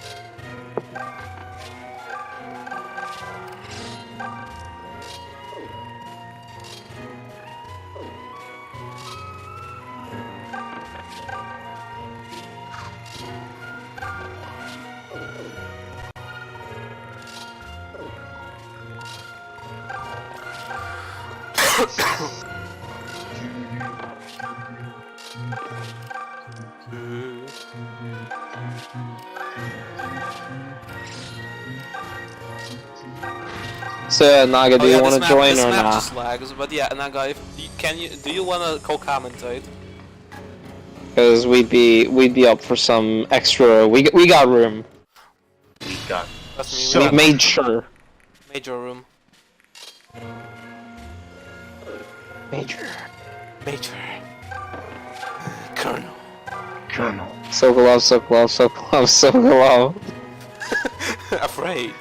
So, Naga, do you want to join this or map not? just lags, but yeah, Naga, do you wanna co-commentate? Because we'd be up for some extra. We got room. We got Trust me, so We made sure. major room. Major. Major. Colonel. Colonel. So glove, so glove, so glove, so glove. Afraid.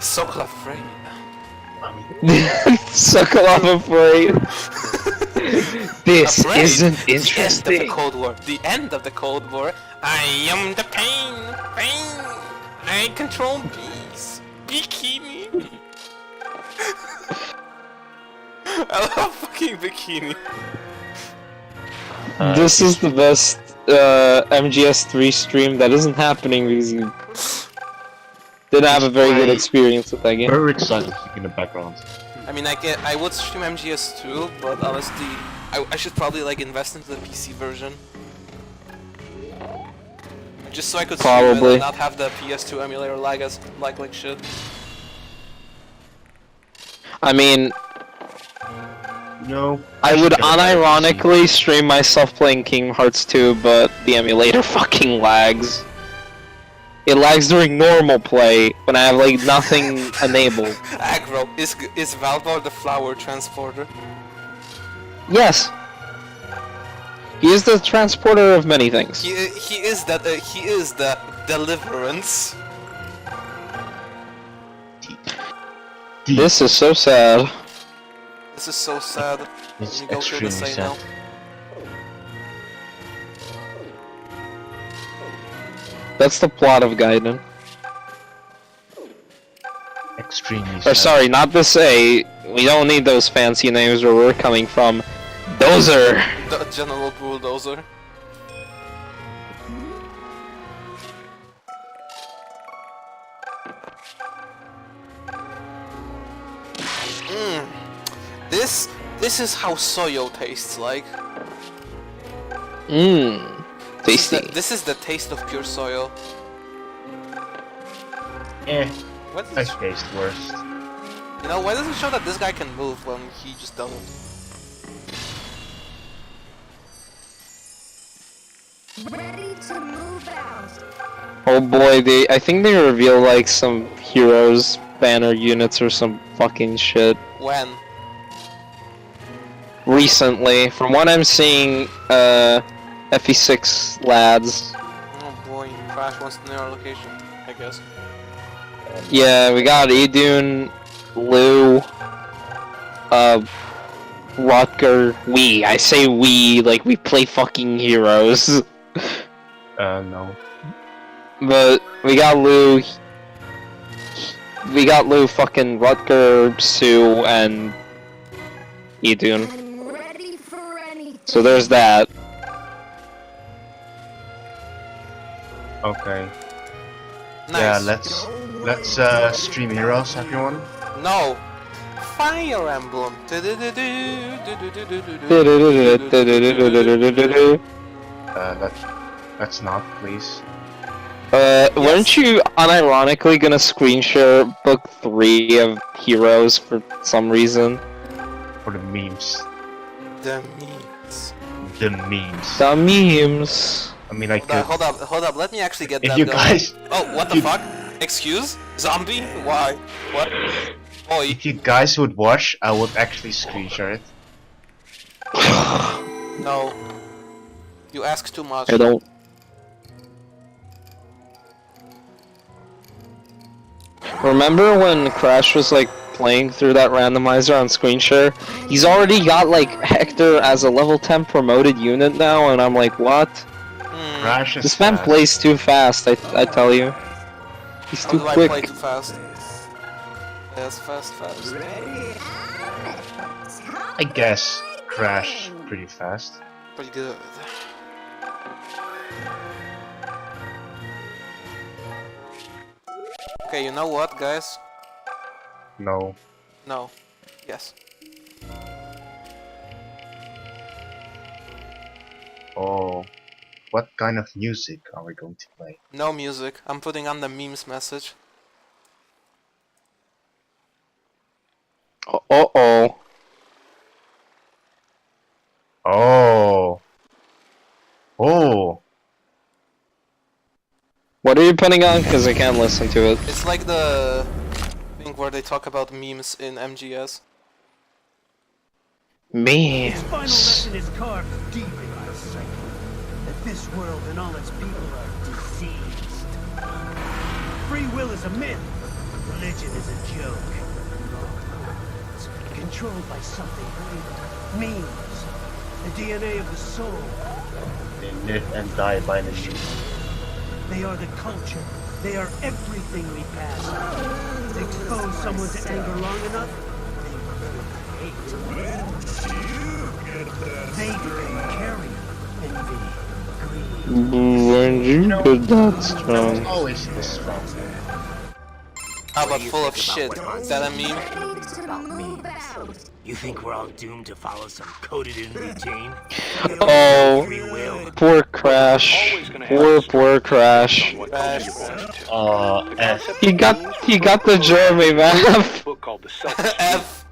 So afraid. So glove afraid. This Afraid. isn't The end of the interesting. Cold War. The end of the Cold War. I am the pain. Pain. I control bees. Bikini. I love fucking bikini. This is the best MGS3 stream that isn't happening because you didn't have a very good experience with that game. Bird sounds in the background. I mean, I would stream MGS too, but honestly, I should probably like invest into the PC version. Just so I could stream it Probably. and not have the PS2 emulator lag like shit. I mean, No. I would should get a better unironically stream myself playing Kingdom Hearts 2, but the emulator fucking lags. It lags during normal play when I have like nothing enabled. Aggro, is Valvar the flower transporter? Yes. He is the transporter of many things. He is that he is the deliverance. This is so sad. This is so sad. It's Let me go through this extremely right sad. now. That's the plot of Gaiden. Extremely Or sad. sorry, not this A. We don't need those fancy names where we're coming from. Dozer! The General Bulldozer. This is how soyo tastes like. Mmm. Tasty. This is the taste of pure soyo. Eh, What I is, taste worse. you know, why does it show that this guy can move when he just doesn't? Ready to move out. Oh boy, I think they reveal like some heroes banner units or some fucking shit. When? Recently, from what I'm seeing, FE6 lads. Oh boy, Crash wants to know our location, I guess. Yeah, we got Idun, Lou, Rutger, we. I say we, like we play fucking heroes. No. But we got Lou, fucking Rutger, Sue, and Idun. I'm ready for anything. So there's that. Okay. Nice. Yeah, let's stream heroes, everyone. No. Fire Emblem. Let's not, please. Weren't you unironically gonna screen share book 3 of Heroes for some reason? For the memes. The memes. The memes. The memes. I mean, I could. Hold up. Let me actually get If that you going. guys, Oh, what the you- fuck? Excuse? Zombie? Why? What? Oi. if you guys would watch, I would actually screen share it. No. You ask too much. I don't. Remember when Crash was like playing through that randomizer on screen share? He's already got like Hector as a level 10 promoted unit now, and I'm like, what? Crash is This man fast. plays too fast, I tell you. He's How too do I quick. play too fast? Yes, fast. I guess Crash pretty fast. Pretty good. Okay, you know what, guys? No. No. Yes. Oh. What kind of music are we going to play? No music. I'm putting on the memes message. Uh-oh. Oh. Oh. What are you putting on? Because I can't listen to it. It's like the thing where they talk about memes in MGS. Me. Its final lesson is carved deep in my psyche. That this world and all its people are diseased. Free will is a myth. Religion is a joke. It's controlled by something greater. Memes. The DNA of the soul. They live and die by the news. They are the culture. They are everything we pass. Expose someone to anger long enough, they hate. They become carrion, envy, greed. When you get that strong. Always this strong. How about full of shit? Is that a meme? Ready to move out. You think we're all doomed to follow some coded-in routine? Oh, Free will. poor Crash. Poor Crash. F. He got the Jeremy map. book called The F. F.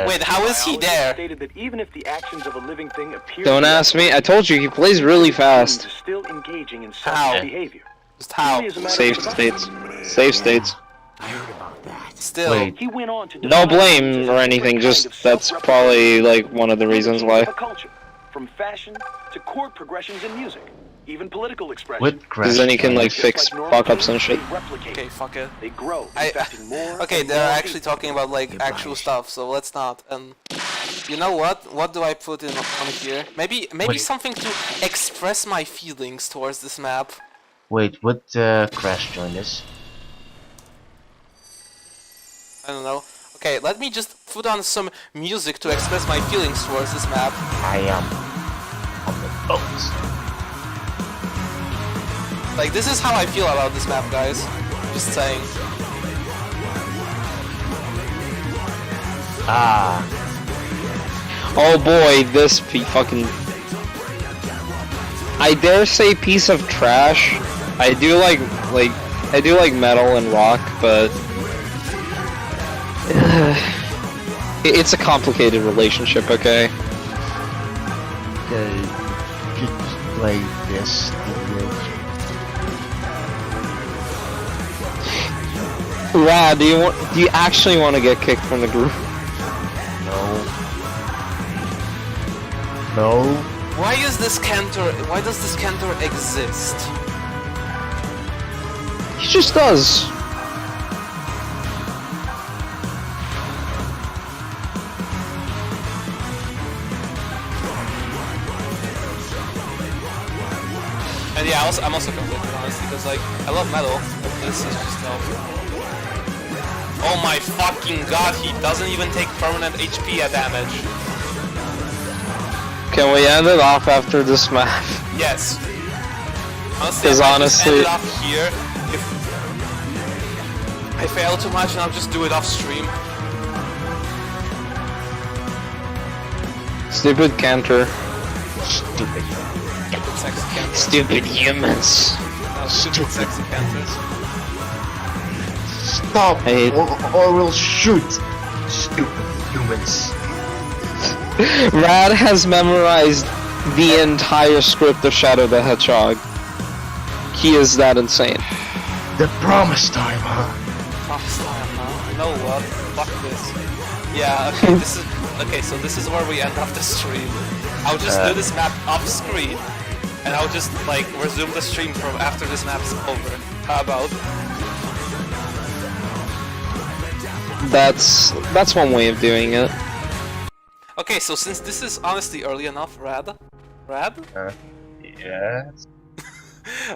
Wait, how is he there? Stated that even if the actions of a living thing appear Don't ask me. I told you he plays really fast. is still engaging in How? selfish behavior. Just how? Really is a matter Safe of states. Safe states. I heard about that. Still. Wait. He went on to No define blame it as or a anything. different Just kind of that's probably like one of the reasons why. of a culture, from fashion to chord progressions in music, even political expression. With Crash. Because then you can like Just fix normal fuck-ups and things, shit. They replicate. Okay, fuck it. They grow, I- infecting more. Okay, and they're more actually people. talking about like actual stuff, so let's not. And you know what? What do I put in on here? Maybe Wait. something to express my feelings towards this map. Wait, would Crash join us? I don't know. Okay, let me just put on some music to express my feelings towards this map. I am on the boat. Like, this is how I feel about this map, guys. Just saying. Ah. Oh boy, this fucking. I dare say piece of trash. I do like metal and rock, but it's a complicated relationship. Okay. Okay. You just play this. Rad, do you actually want to get kicked from the group? No. No. Why does this cantor exist? He just does. And yeah, I'm also completely honest because like I love metal, but this is just oh my fucking god, he doesn't even take permanent HP damage. Can we end it off after this map? Yes. Honestly, Because I might just honestly- end it off here. If I fail too much, and I'll just do it off stream. Stupid canter. Stupid. Sexy cantors. Stupid humans. No, stupid sexy cantors. Stop, I hate- or we'll shoot. Stupid humans. Rad has memorized the entire script of Shadow the Hedgehog. He is that insane. The promise time, huh? Promise time, huh? You know what? Fuck this. Yeah, okay, so this is where we end off the stream. I'll just do this map off screen, and I'll just like resume the stream from after this map's over. How about? That's one way of doing it. Okay, so since this is honestly early enough, Rad? Yeah.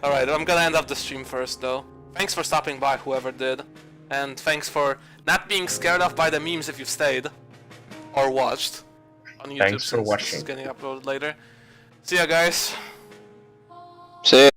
Alright, I'm gonna end up the stream first though. Thanks for stopping by, whoever did. And thanks for not being scared off by the memes if you've stayed. Or watched. On YouTube. Thanks for since watching. This is getting uploaded later. See ya, guys. See ya.